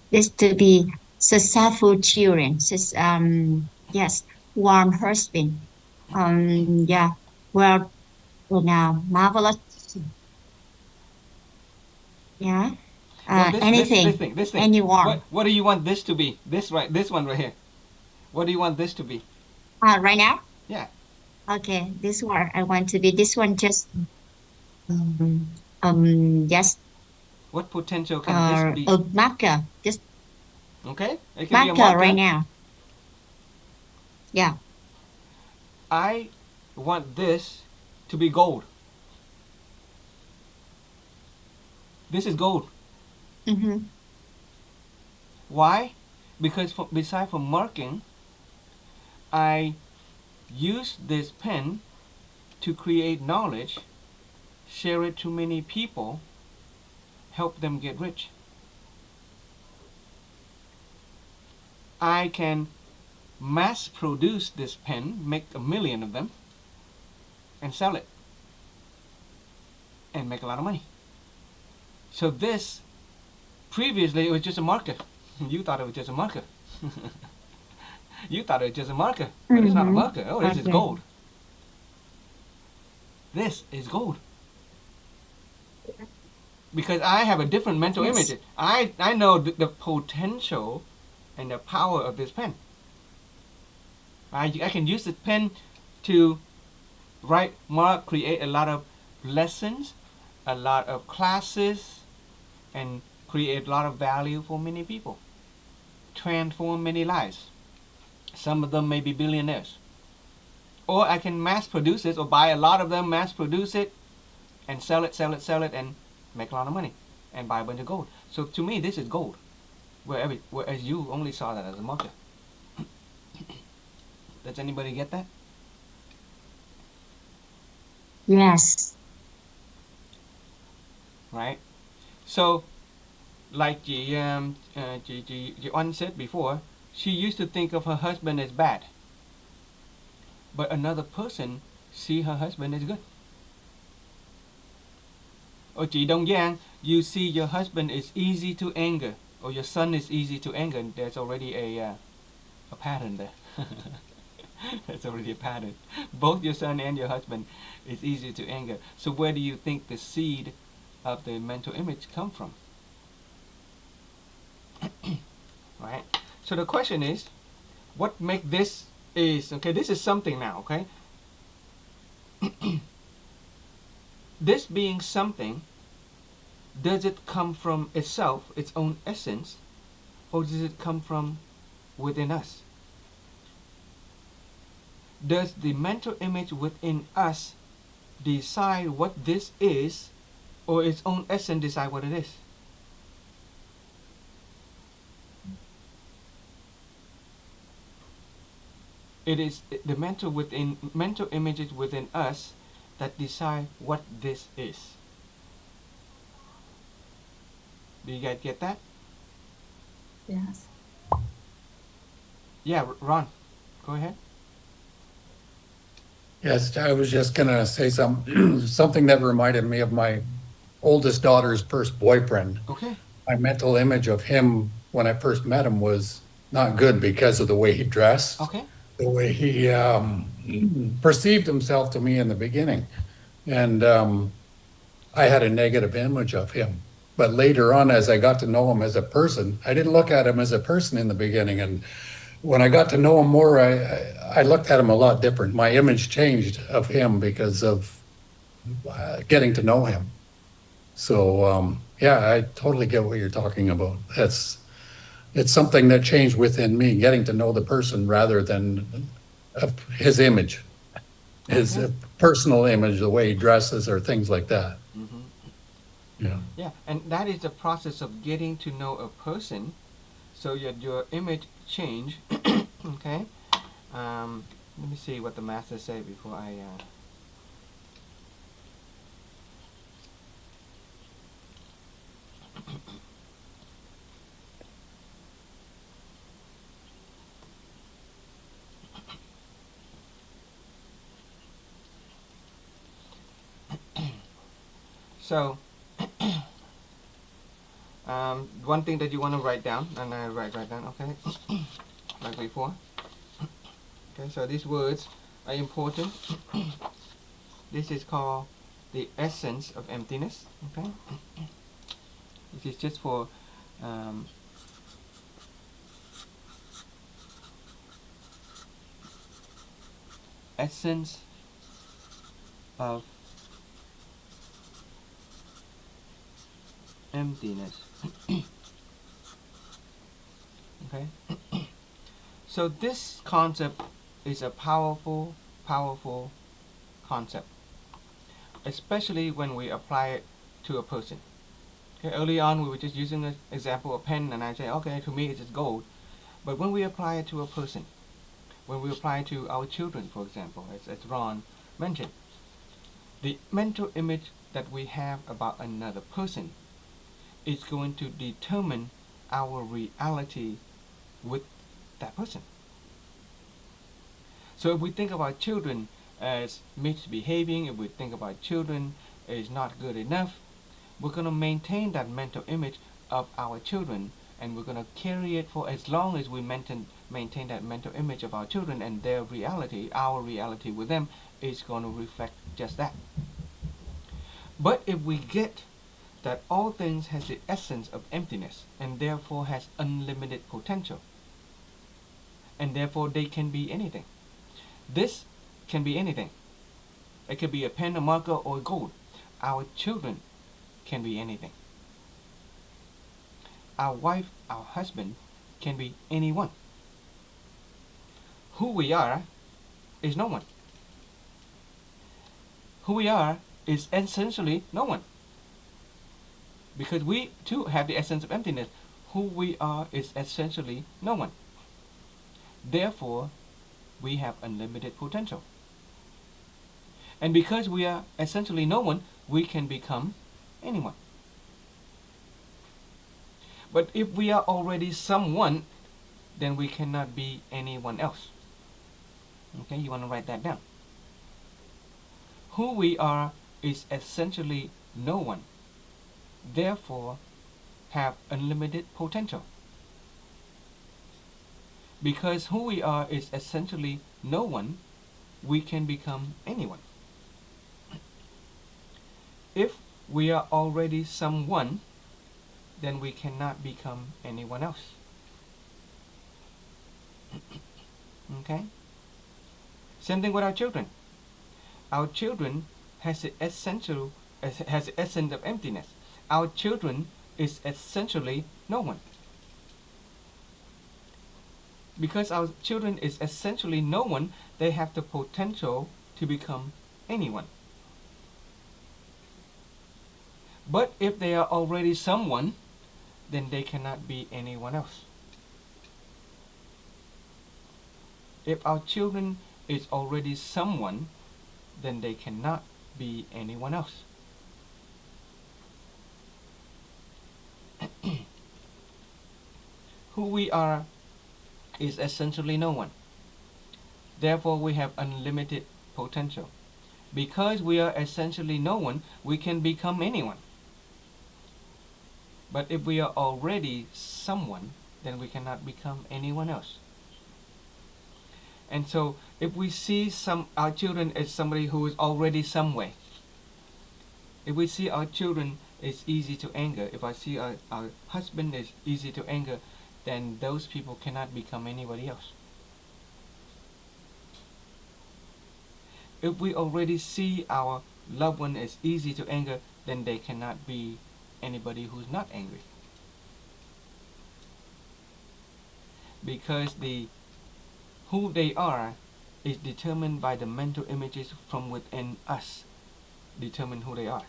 this to be successful children. Yes, warm husband. Yeah, well, now marvelous. Yeah, Well, anything, this thing. anyone. What do you want this to be? This one right here. What do you want this to be? Right now? Yeah. Okay, this one I want to be. This one just yes, What potential can this be? a marker. Just Okay, it can be a marker marker. right now. Yeah. I want this to be gold. This is gold. Mm-hmm. Why? Because beside from marking, I use this pen to create knowledge, share it to many people, help them get rich. I can mass produce this pen, make 1 million of them, and sell it, and make a lot of money. So this, previously it was just a marker. You thought it was just a marker. You thought it was just a marker, but it's not a marker. Oh, this is Okay. gold. This is gold. Because I have a different mental Yes. image. I know the potential and the power of this pen. I can use this pen to write, mark, create a lot of lessons, a lot of classes, and create a lot of value for many people. Transform many lives. Some of them may be billionaires. Or I can mass produce it, or buy a lot of them, mass produce it, and sell it, and make a lot of money, and buy a bunch of gold. So to me, this is gold. Whereas you only saw that as a marker. Does anybody get that? Yes. Right? So, like chị Oanh said before, she used to think of her husband as bad. But another person see her husband as good. Or chị Đông Giang, you see your husband is easy to anger, or your son is easy to anger. There's already a pattern there. That's already a pattern. Both your son and your husband is easy to anger. So where do you think the seed of the mental image come from? Right? So the question is, what make this is, okay, this is something now, okay? This being something, does it come from itself, its own essence, or does it come from within us? Does the mental image within us decide what this is, or its own essence decide what it is? It is the mental images within us that decide what this is. Do you guys get that? Yes. Yeah, Ron, go ahead. Yes, I was just gonna say something that reminded me of my oldest daughter's first boyfriend. Okay. My mental image of him when I first met him was not good because of the way he dressed, Okay. the way he perceived himself to me in the beginning. And I had a negative image of him. But later on, as I got to know him as a person, I didn't look at him as a person in the beginning. And when I got to know him more, I looked at him a lot different. My image changed of him because of getting to know him. So, yeah, I totally get what you're talking about. It's something that changed within me, getting to know the person rather than his image, his personal image, the way he dresses or things like that. Mm-hmm. Yeah. Yeah, and that is the process of getting to know a person, so your image change. Okay. Let me see what the master say before I. So, one thing that you want to write down, and I write down, okay, like before. Okay, so these words are important. This is called the essence of emptiness. Okay, this is just for essence of emptiness. Okay, so this concept is a powerful concept, especially when we apply it to a person. Okay, early on we were just using the example of pen, and I say, okay, to me it's just gold. But when we apply it to a person, when we apply it to our children, for example, as Ron mentioned, the mental image that we have about another person is going to determine our reality with that person. So if we think about children as misbehaving, if we think about children as not good enough, we're going to maintain that mental image of our children, and we're going to carry it for as long as we maintain that mental image of our children, and their reality, our reality with them, is going to reflect just that. But if we get that all things has the essence of emptiness, and therefore has unlimited potential, and therefore they can be anything. This can be anything. It could be a pen, a marker, or gold. Our children can be anything. Our wife, our husband can be anyone. Who we are is no one. Who we are is essentially no one. Because we too have the essence of emptiness. Who we are is essentially no one. Therefore, we have unlimited potential. And because we are essentially no one, we can become anyone. But if we are already someone, then we cannot be anyone else. Okay, you want to write that down. Who we are is essentially no one. Therefore, have unlimited potential. Because who we are is essentially no one, we can become anyone. If we are already someone, then we cannot become anyone else. Okay? Same thing with our children. Our children has the essence of emptiness. Our children is essentially no one. Because our children is essentially no one, they have the potential to become anyone. But if they are already someone, then they cannot be anyone else. If our children is already someone, then they cannot be anyone else. Who we are is essentially no one. Therefore, we have unlimited potential. Because we are essentially no one, we can become anyone. But if we are already someone, then we cannot become anyone else. And so, if we see our children as somebody who is already some way, if we see our children is easy to anger, if I see our husband is easy to anger, then those people cannot become anybody else. If we already see our loved one as easy to anger, then they cannot be anybody who's not angry. Because who they are is determined by the mental images from within us, determine who they are.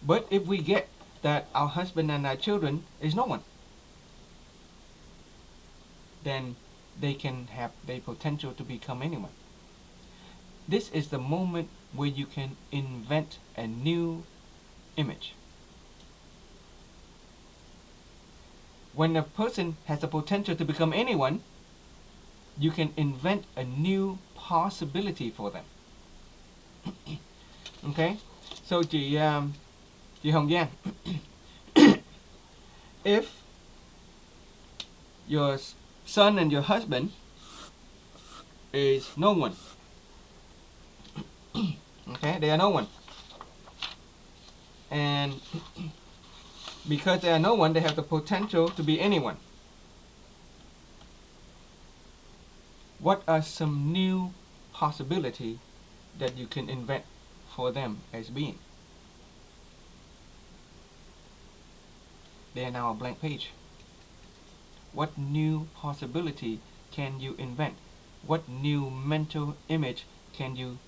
But if we get that our husband and our children is no one, then they can have the potential to become anyone. This is the moment where you can invent a new image. When a person has the potential to become anyone, you can invent a new possibility for them. Okay? So chị Hồng Giang, if your son and your husband is no one, okay, they are no one, and because they are no one, they have the potential to be anyone. What are some new possibilities that you can invent for them as being? They are now a blank page. What new possibility can you invent? What new mental image can you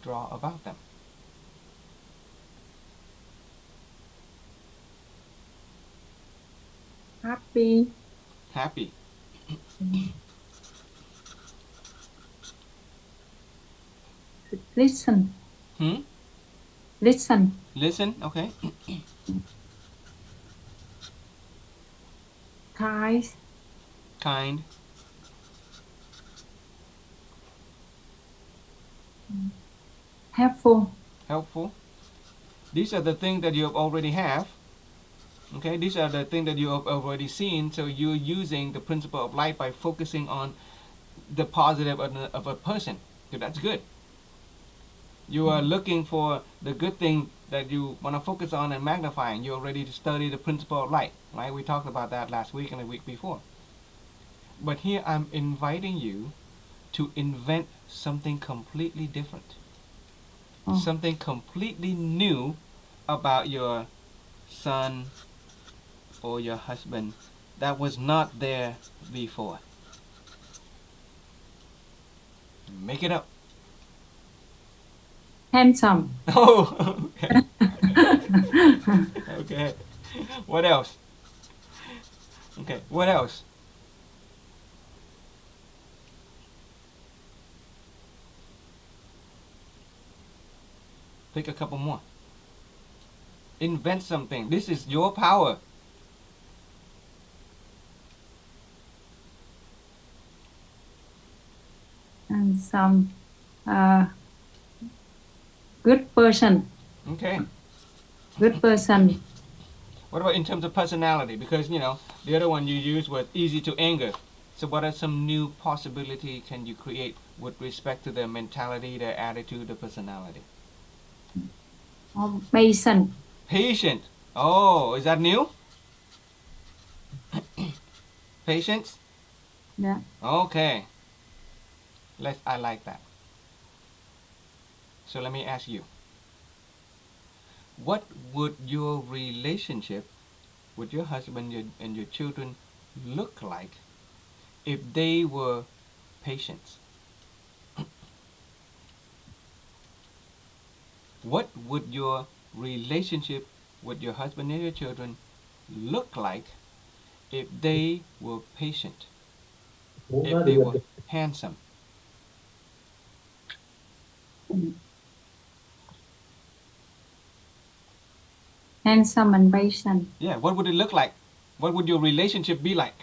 draw about them? Happy. Happy. Listen. Listen, okay. Kind. Helpful. These are the things that you have already have. Okay, these are the things that you have already seen. So you're using the principle of light by focusing on the positive of a person. So that's good. You are looking for the good thing that you want to focus on and magnifying. You're ready to study the principle of light, right? We talked about that last week and the week before. But here I'm inviting you to invent something completely different. Something completely new about your son or your husband that was not there before. Make it up. Handsome. Oh, okay. Okay. What else? Okay, what else? Pick a couple more. Invent something. This is your power. And some good person. Okay. Good person. What about in terms of personality? Because, you know, the other one you used was easy to anger. So what are some new possibility can you create with respect to their mentality, their attitude, their personality? Patient. Patient. Oh, is that new? Patience? Yeah. Okay. I like that. So let me ask you. What would your relationship with your husband and your children look like if they were patient? What would your relationship with your husband and your children look like if they were patient? If they were handsome? Handsome and patient. Yeah, what would it look like? What would your relationship be like?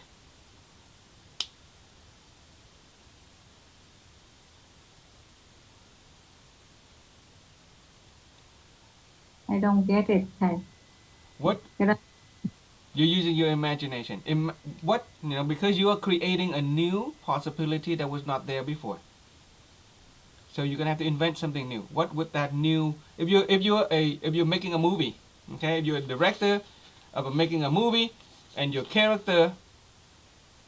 I don't get it. What? You're using your imagination. Because you are creating a new possibility that was not there before. So you're gonna have to invent something new. What would that new? If you're making a movie, okay, if you're a director of making a movie, and your character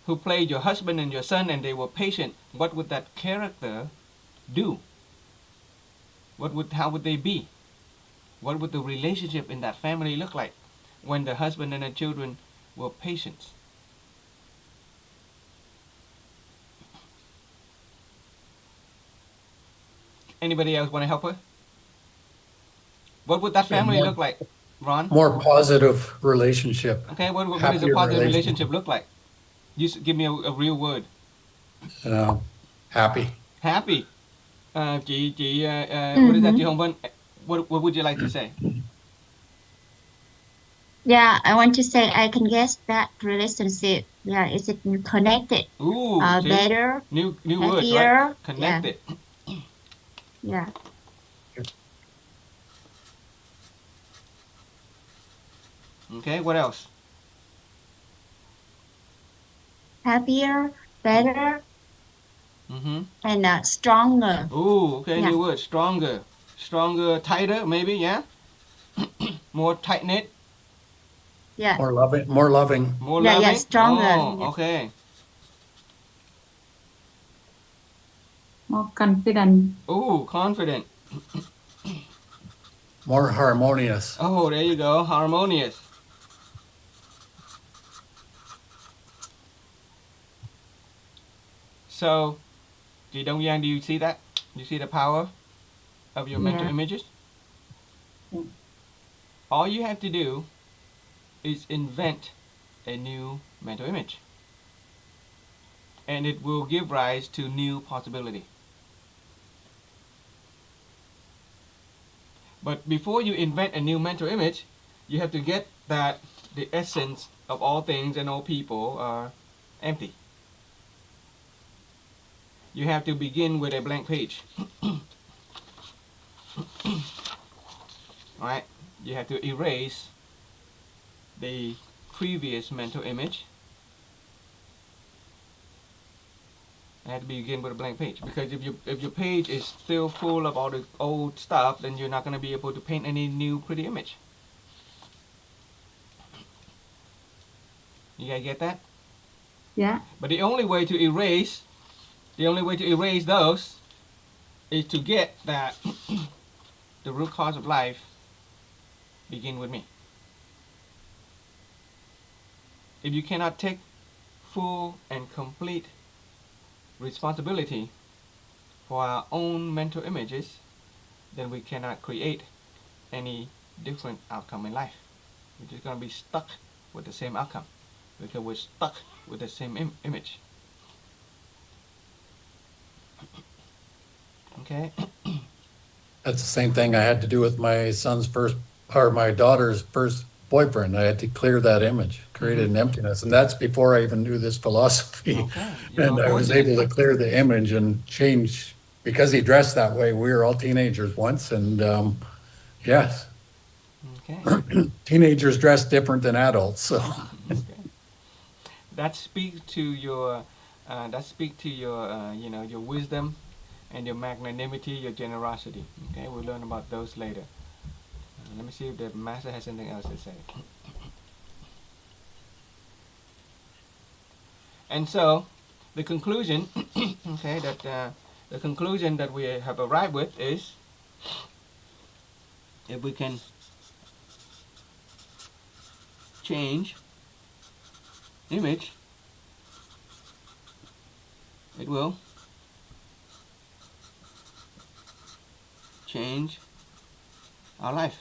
who played your husband and your son, and they were patient, what would that character do? How would they be? What would the relationship in that family look like when the husband and the children were patient? Anybody else want to help her? What would that family look like, Ron? More positive relationship. Okay, what does a Happier positive relationship look like? You give me a real word. Happy. Happy. What is that, chị Hồng Vân? What would you like to say? Yeah, I want to say I can guess that relationship. Yeah, is it connected? Ooh, see? Better. New words, happier. right? Connected. Yeah. Okay, what else? Happier, better, Mm-hmm. and stronger. Ooh, okay, Yeah. new word. Stronger, tighter, maybe, yeah? More tight-knit, Yeah. More loving. More loving. more Yeah, loving? yeah, stronger. Oh, Yeah. okay. More confident. Ooh, confident. More harmonious. Oh, there you go. Harmonious. So, chị Đông Giang, do you see that? You see the power of your mental Yeah. images? Yeah. All you have to do is invent a new mental image. And it will give rise to new possibility. But before you invent a new mental image, you have to get that the essence of all things and all people are empty. You have to begin with a blank page. Alright? You have to erase the previous mental image. You have to begin with a blank page, because if your page is still full of all the old stuff, then you're not going to be able to paint any new pretty image. You guys get that? Yeah. But the only way to erase those is to get that the root cause of life begin with me. If you cannot take full and complete responsibility for our own mental images, then we cannot create any different outcome in life. We're just going to be stuck with the same outcome because we're stuck with the same image. Okay? That's the same thing I had to do with my daughter's first boyfriend. I had to clear that image, created an emptiness. And that's before I even knew this philosophy. Okay. And I was able to clear the image and change, because he dressed that way. We were all teenagers once, and yes, Okay. teenagers dress different than adults. So Okay. That speaks to your your wisdom and your magnanimity, your generosity. Okay, we'll learn about those later. Let me see if the master has anything else to say. And so, the conclusion, okay, the conclusion that we have arrived with is, if we can change image, it will change our life.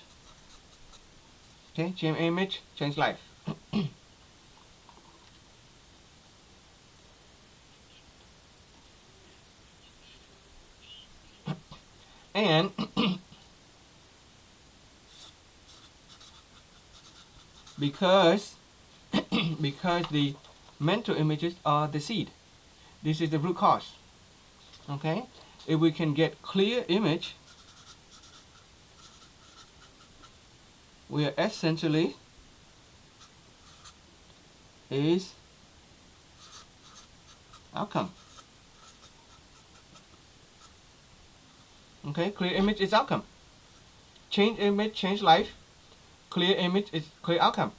Okay, change image, change life. And because the mental images are the seed, this is the root cause. Okay, if we can get clear image, we are essentially is outcome. Okay, clear image is outcome. Change image, change life. Clear image is clear outcome.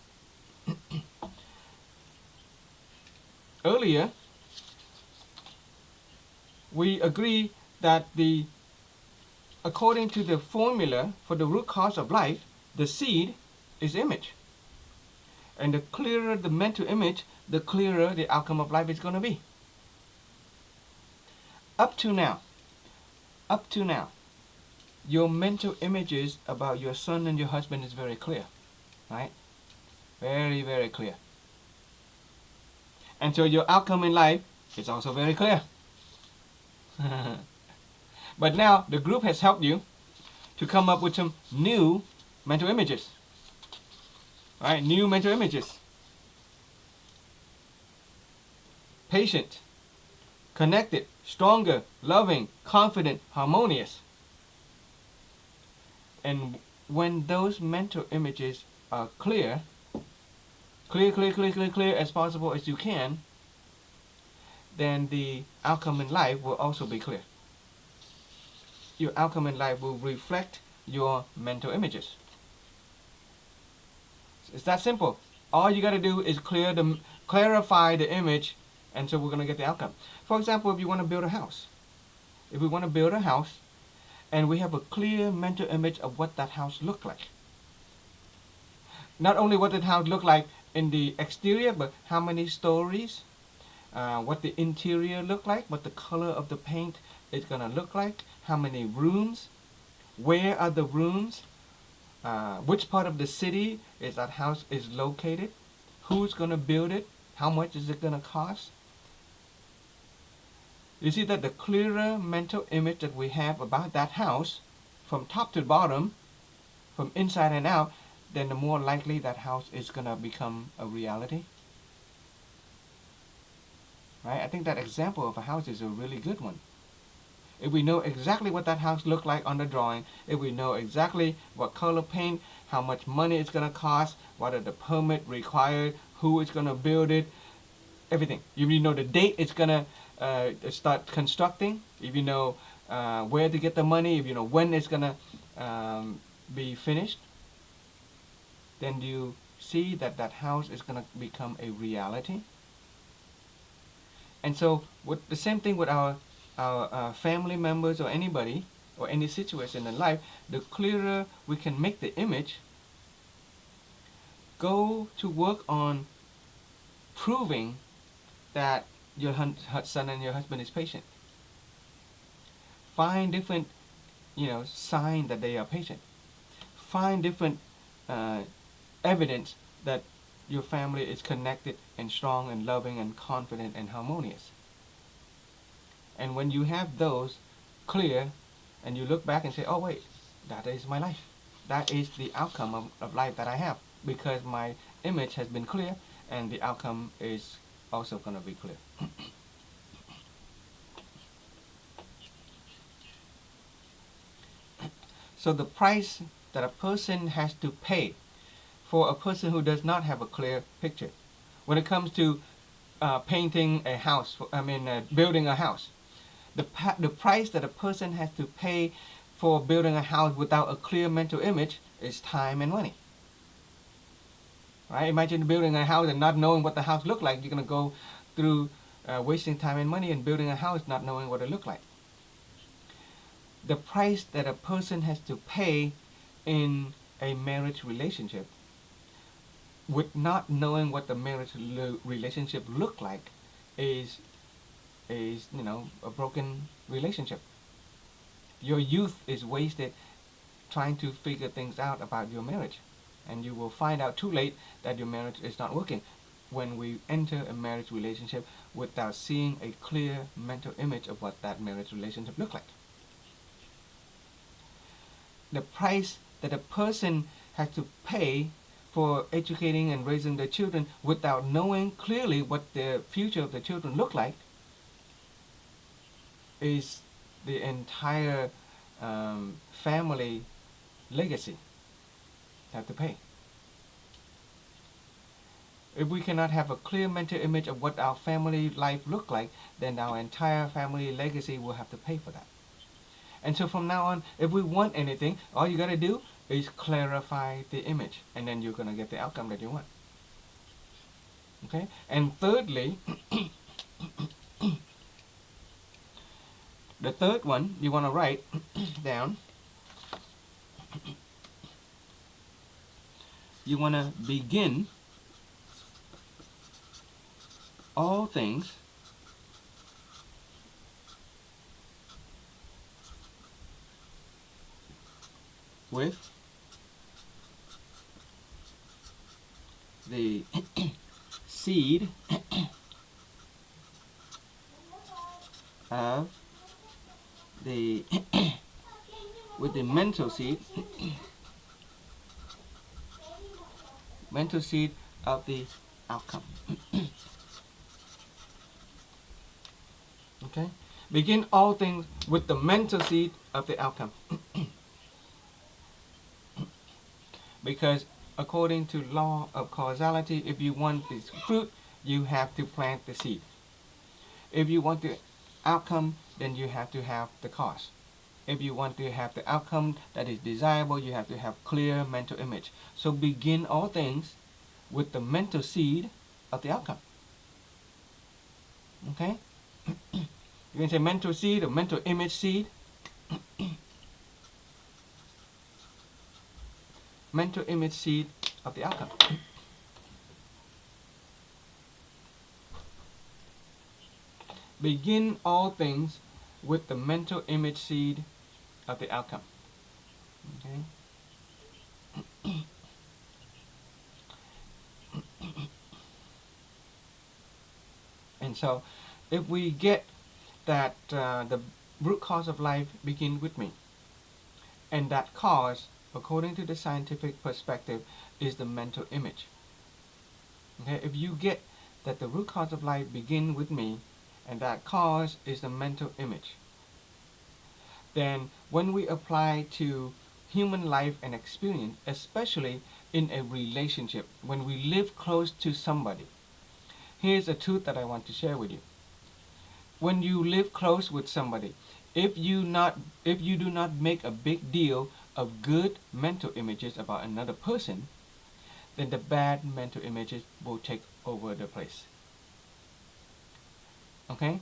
Earlier, we agree that according to the formula for the root cause of life, the seed is image. And the clearer the mental image, the clearer the outcome of life is going to be. Up to now, your mental images about your son and your husband is very clear, right? Very, very clear. And so your outcome in life is also very clear. But now the group has helped you to come up with some new mental images. Right? New mental images. Patient, connected, stronger, loving, confident, harmonious. And when those mental images are clear as possible as you can, then the outcome in life will also be clear. Your outcome in life will reflect your mental images. It's that simple. All you got to do is clarify the image, and so we're going to get the outcome. For example, if you want to build a house. If we want to build a house, and we have a clear mental image of what that house looked like. Not only what that house looked like in the exterior, but how many stories, what the interior looked like, what the color of the paint is going to look like, how many rooms, where are the rooms, which part of the city is that house is located, who's going to build it, how much is it going to cost. You see that the clearer mental image that we have about that house, from top to bottom, from inside and out, then the more likely that house is going to become a reality. Right? I think that example of a house is a really good one. If we know exactly what that house looked like on the drawing, if we know exactly what color paint, how much money it's going to cost, what are the permit required, who is going to build it, everything. If you know the date it's going to start constructing, if you know where to get the money, if you know when it's going to be finished, then you see that that house is going to become a reality. And so with the same thing with our family members or anybody or any situation in life, the clearer we can make the image, go to work on proving that your son and your husband is patient. Find different, sign that they are patient. Find different evidence that your family is connected and strong and loving and confident and harmonious. And when you have those clear and you look back and say, oh wait, that is my life. That is the outcome of life that I have, because my image has been clear and the outcome is also going to be clear. So the price that a person has to pay for a person who does not have a clear picture, when it comes to painting a house, building a house, the price that a person has to pay for building a house without a clear mental image is time and money. Right? Imagine building a house and not knowing what the house looked like. You're going to go through wasting time and money and building a house not knowing what it looked like. The price that a person has to pay in a marriage relationship with not knowing what the marriage relationship looked like is a broken relationship. Your youth is wasted trying to figure things out about your marriage, and you will find out too late that your marriage is not working when we enter a marriage relationship without seeing a clear mental image of what that marriage relationship looked like. The price that a person has to pay for educating and raising their children without knowing clearly what the future of the children look like is the entire family legacy have to pay. If we cannot have a clear mental image of what our family life look like, then our entire family legacy will have to pay for that. And so from now on, if we want anything, all you got to do is clarify the image, and then you're going to get the outcome that you want. Okay? And thirdly, the third one you want to write down, you want to begin all things with the seed of the with the mental seed mental seed of the outcome. Okay? Begin all things with the mental seed of the outcome. Because according to law of causality, if you want this fruit, you have to plant the seed. If you want the outcome, then you have to have the cause. If you want to have the outcome that is desirable, you have to have clear mental image. So begin all things with the mental seed of the outcome. Okay? You can say mental seed or mental image seed. Mental image seed of the outcome. Begin all things with the mental image seed of the outcome. Okay? And so, if we get that the root cause of life begin with me, and that cause, according to the scientific perspective, is the mental image. Okay? If you get that the root cause of life begin with me, and that cause is the mental image, then when we apply to human life and experience, especially in a relationship, when we live close to somebody, here's a truth that I want to share with you. When you live close with somebody, if you do not make a big deal of good mental images about another person, then the bad mental images will take over the place. Okay?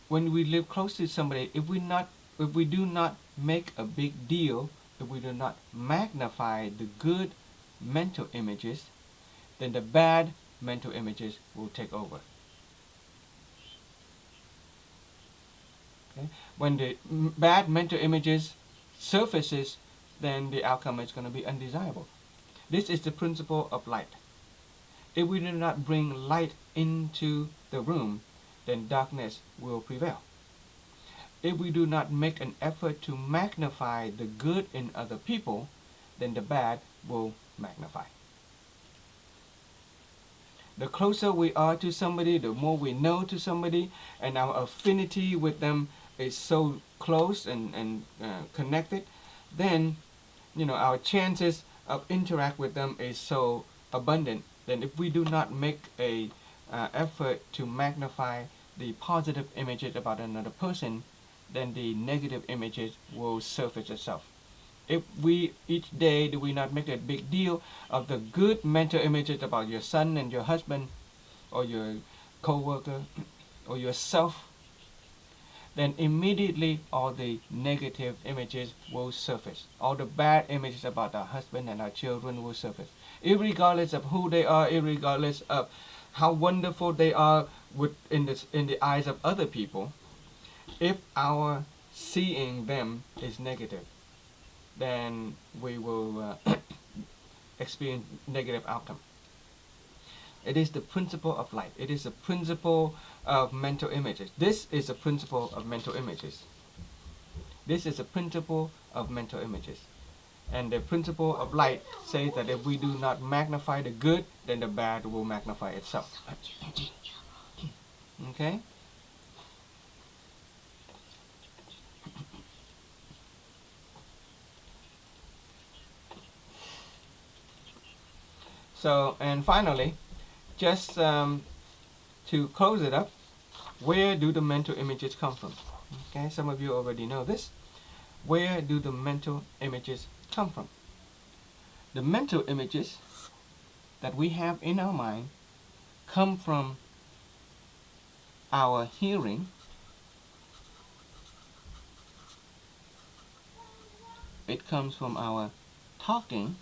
When we live close to somebody, if we do not make a big deal, if we do not magnify the good mental images, then the bad mental images will take over. Okay? When the bad mental images surfaces, then the outcome is going to be undesirable. This is the principle of light. If we do not bring light into the room, then darkness will prevail. If we do not make an effort to magnify the good in other people, then the bad will magnify. The closer we are to somebody, the more we know to somebody, and our affinity with them is so close and connected, then our chances of interact with them is so abundant. Then if we do not make a effort to magnify the positive images about another person, then the negative images will surface itself. If we each day do we not make a big deal of the good mental images about your son and your husband, or your co-worker, or yourself, then immediately all the negative images will surface. All the bad images about our husband and our children will surface. Irregardless of who they are, irregardless of how wonderful they are in the eyes of other people, if our seeing them is negative, then we will experience negative outcome. It is the principle of light. It is the principle of mental images. This is the principle of mental images. This is the principle of mental images. And the principle of light says that if we do not magnify the good, then the bad will magnify itself. Okay? So, and finally, just to close it up, where do the mental images come from? Okay, some of you already know this. Where do the mental images come from? The mental images that we have in our mind come from our hearing, it comes from our talking,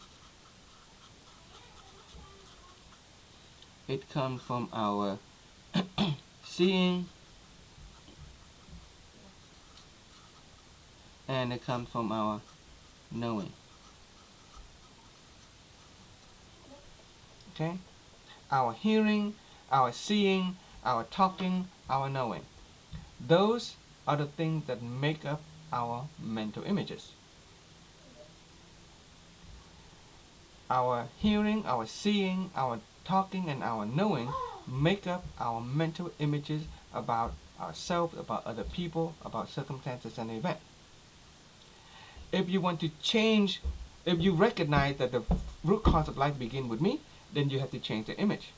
it comes from our seeing, and it comes from our knowing. Okay? Our hearing, our seeing, our talking, our knowing. Those are the things that make up our mental images. Our hearing, our seeing, our talking, and our knowing make up our mental images about ourselves, about other people, about circumstances and events. If you want to change, if you recognize that the root cause of life begins with me, then you have to change the image.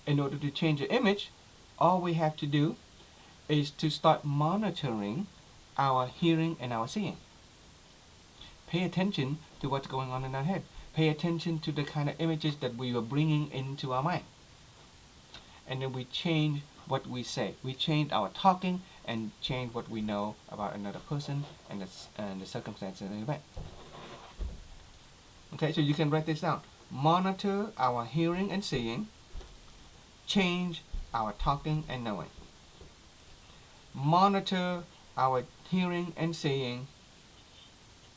In order to change the image, all we have to do is to start monitoring our hearing and our seeing. Pay attention to what's going on in our head. Pay attention to the kind of images that we are bringing into our mind. And then we change what we say. We change our talking and change what we know about another person and the circumstances and the event. Okay, so you can write this down. Monitor our hearing and seeing. Change our talking and knowing. Monitor our hearing and seeing.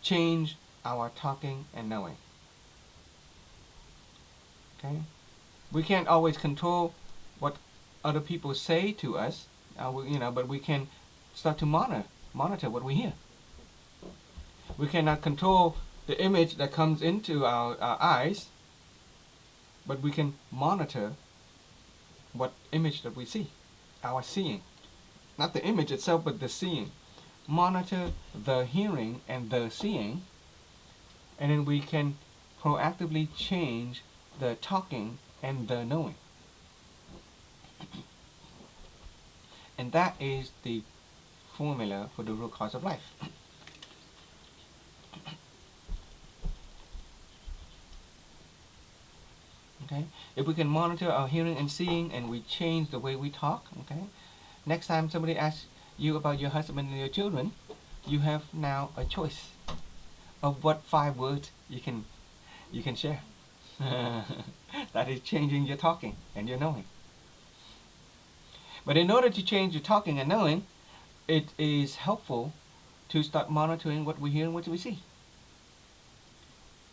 Change our talking and knowing. Okay? We can't always control what other people say to us, but we can start to monitor what we hear. We cannot control the image that comes into our eyes, but we can monitor what image that we see, our seeing. Not the image itself, but the seeing. Monitor the hearing and the seeing, and then we can proactively change the talking and the knowing. And that is the formula for the root cause of life. Okay? If we can monitor our hearing and seeing and we change the way we talk, okay? Next time somebody asks you about your husband and your children, you have now a choice of what 5 words you can share. That is changing your talking and your knowing. But in order to change your talking and knowing, it is helpful to start monitoring what we hear and what we see.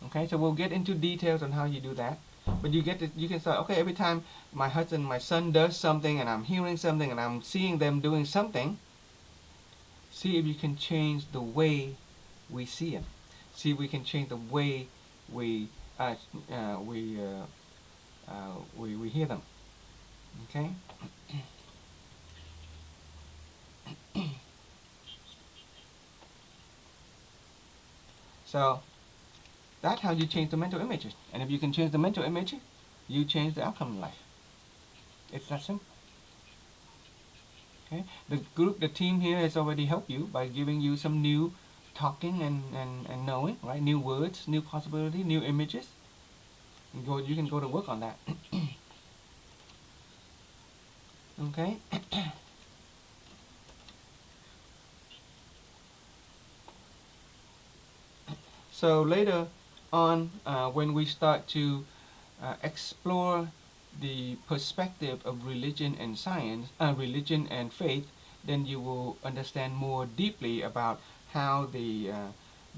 Okay, so we'll get into details on how you do that. But you can start, okay, every time my husband, my son does something and I'm hearing something and I'm seeing them doing something, see if you can change the way we see him. See if we can change the way we hear them. Okay? So that's how you change the mental images. And if you can change the mental image, you change the outcome in life. It's that simple. Okay? The team here has already helped you by giving you some new talking and knowing, right? New words, new possibility, new images. You can go to work on that. Okay? So later on, when we start to explore the perspective of religion and science, religion and faith, then you will understand more deeply about how the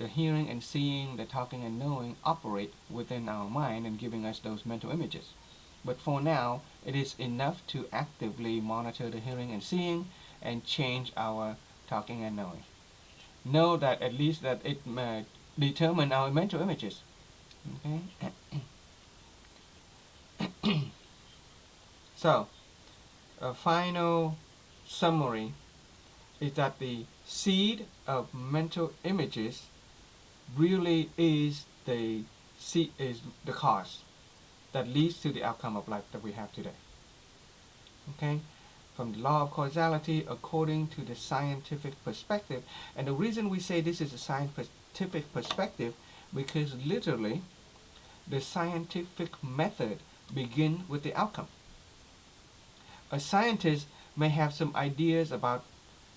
hearing and seeing, the talking and knowing operate within our mind and giving us those mental images. But for now, it is enough to actively monitor the hearing and seeing and change our talking and knowing. Know that at least that it determine our mental images. Okay? So, a final summary is that the seed of mental images really is the cause that leads to the outcome of life that we have today. Okay? From the law of causality according to the scientific perspective. And the reason we say this is a scientific perspective because literally the scientific method begins with the outcome. A scientist may have some ideas about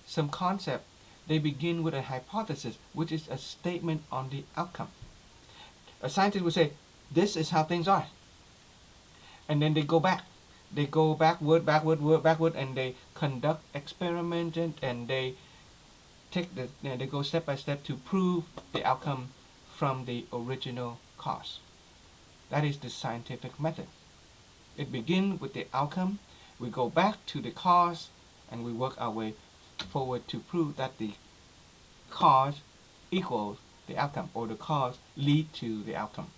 some concept. They begin with a hypothesis, which is a statement on the outcome. A scientist would say, this is how things are. And then they go back. They go backward, and they conduct experiments and they they go step by step to prove the outcome from the original cause. That is the scientific method. It begins with the outcome. We go back to the cause, and we work our way forward to prove that the cause equals the outcome, or the cause lead to the outcome.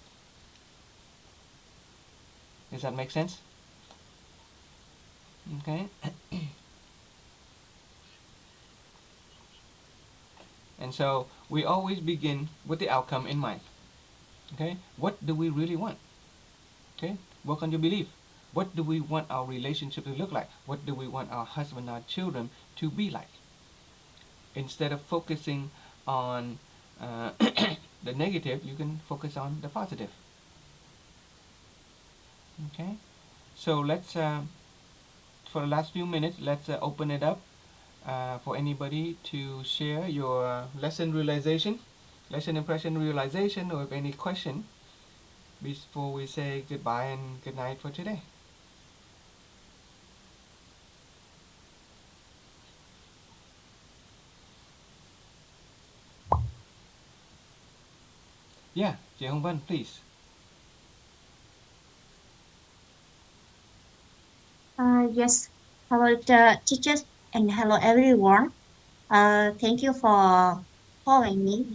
Does that make sense? Okay. And so we always begin with the outcome in mind. Okay, what do we really want? Okay, work on your belief. What do we want our relationship to look like? What do we want our husband, our children to be like? Instead of focusing on the negative, you can focus on the positive. Okay, so let's for the last few minutes, let's open it up for anybody to share your lesson realization, lesson impression realization, or if any question before we say goodbye and good night for today. Yeah, chị Hồng Vân, please. Yes. Hello, teachers, and hello, everyone. Thank you for calling me.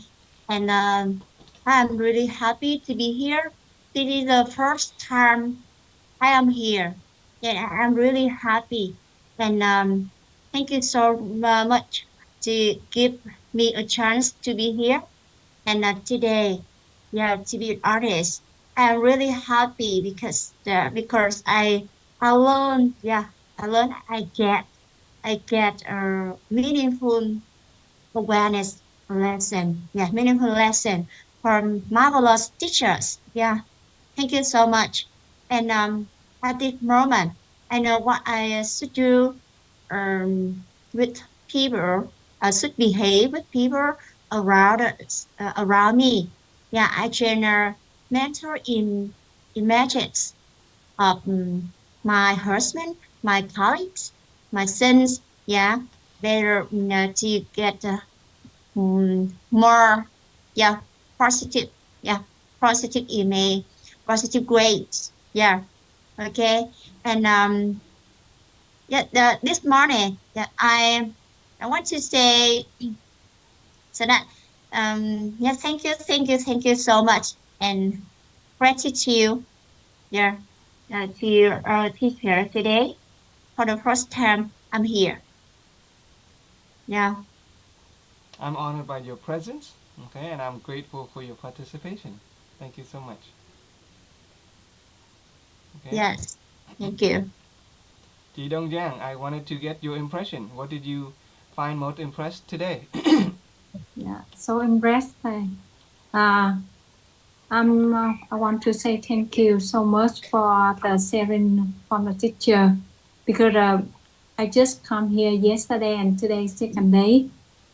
And I'm really happy to be here. This is the first time I am here. Yeah, I'm really happy. And thank you so much to give me a chance to be here. And today, yeah, to be an artist, I'm really happy because I learn, yeah, I get a meaningful awareness lesson, yeah, meaningful lesson from marvelous teachers. Yeah, thank you so much. And at this moment, I know what I should do with people. I should behave with people around us, around me. Yeah, I train mentor in images of my husband, my colleagues, my sons. Yeah, better to get more, yeah, positive, yeah, positive image, positive grades. Yeah, okay. And yeah, this morning, yeah, I want to say so that yeah, thank you so much, and gratitude, yeah, to your teacher today for the first time I'm here. Yeah. I'm honored by your presence, okay, and I'm grateful for your participation. Thank you so much. Okay. Yes. Thank you. Ji Dong Jiang, I wanted to get your impression. What did you find most impressed today? Yeah, so impressed. I want to say thank you so much for the sharing from the teacher, because I just come here yesterday and today is second day.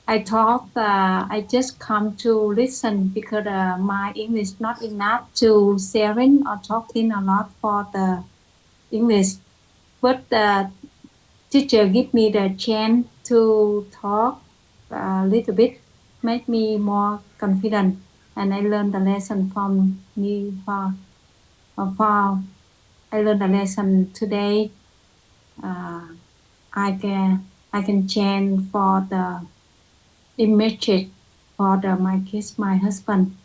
I thought I just come to listen because my English not enough to sharing or talking a lot for the English, but the teacher give me the chance to talk a little bit, make me more confident, and I learned the lesson from me for I learned the lesson today. I can change for the image for my kids, my husband,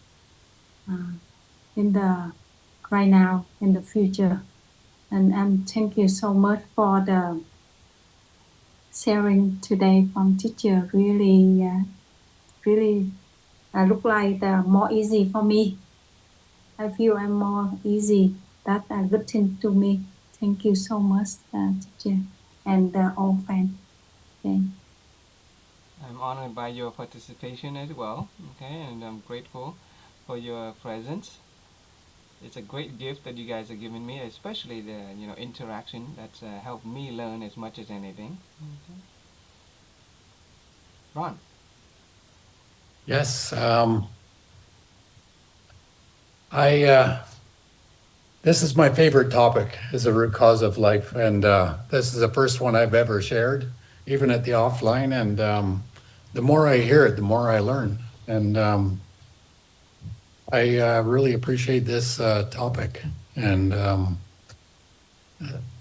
in the right now, in the future, and thank you so much for the sharing today from teacher. Really look like more easy for me. I feel I'm more easy. That's a good thing to me. Thank you so much, teacher, and all friends. Okay. I'm honored by your participation as well, okay, and I'm grateful for your presence. It's a great gift that you guys are giving me, especially the interaction that's helped me learn as much as anything. Okay. Ron. Yes, I this is my favorite topic, is the root cause of life, and this is the first one I've ever shared, even at the offline. And the more I hear it, the more I learn, and I really appreciate this topic. And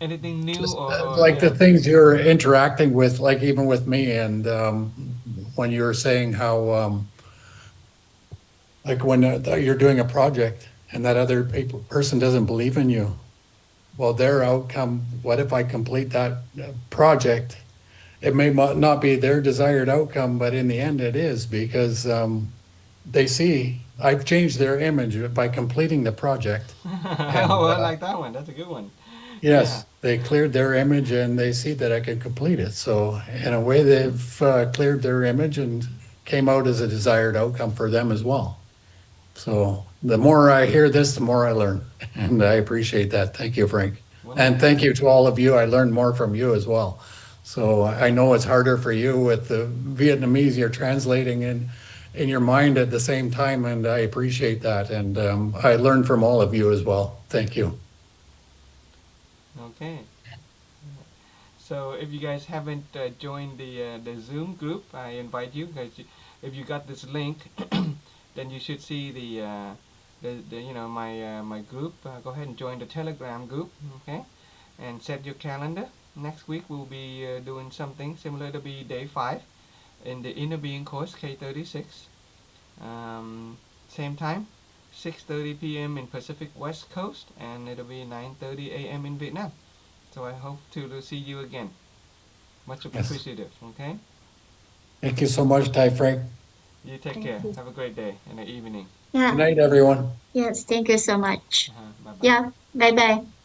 Anything new Just or like the yeah. things you're interacting with, like even with me, and when you were saying how, like when you're doing a project and that other person doesn't believe in you, well, their outcome, what if I complete that project? It may not be their desired outcome, but in the end it is, because they see I've changed their image by completing the project. And Oh, I like that one. That's a good one. Yeah. yes, they cleared their image and they see that I can complete it. So in a way, they've cleared their image and came out as a desired outcome for them as well. So the more I hear this, the more I learn. And I appreciate that. Thank you, Frank. And thank you to all of you. I learned more from you as well. So I know it's harder for you with the Vietnamese you're translating in your mind at the same time, and I appreciate that. And I learned from all of you as well. Thank you. Okay. So if you guys haven't joined the Zoom group, I invite you guys. If you got this link, then you should see the you know my group. Go ahead and join the Telegram group. Okay, and set your calendar. Next week we'll be doing something similar. It'll be day 5 in the Inner Being course K36. Same time, 6:30 p.m. in Pacific West Coast, and it'll be 9:30 a.m. in Vietnam. So I hope to see you again. Much Yes. appreciative. Okay. Thank you so much, Ty Frank. You take Thank care. you. Have a great day and an evening. Yeah. Good night, everyone. Yes. Thank you so much. Bye bye. Yeah. Bye bye.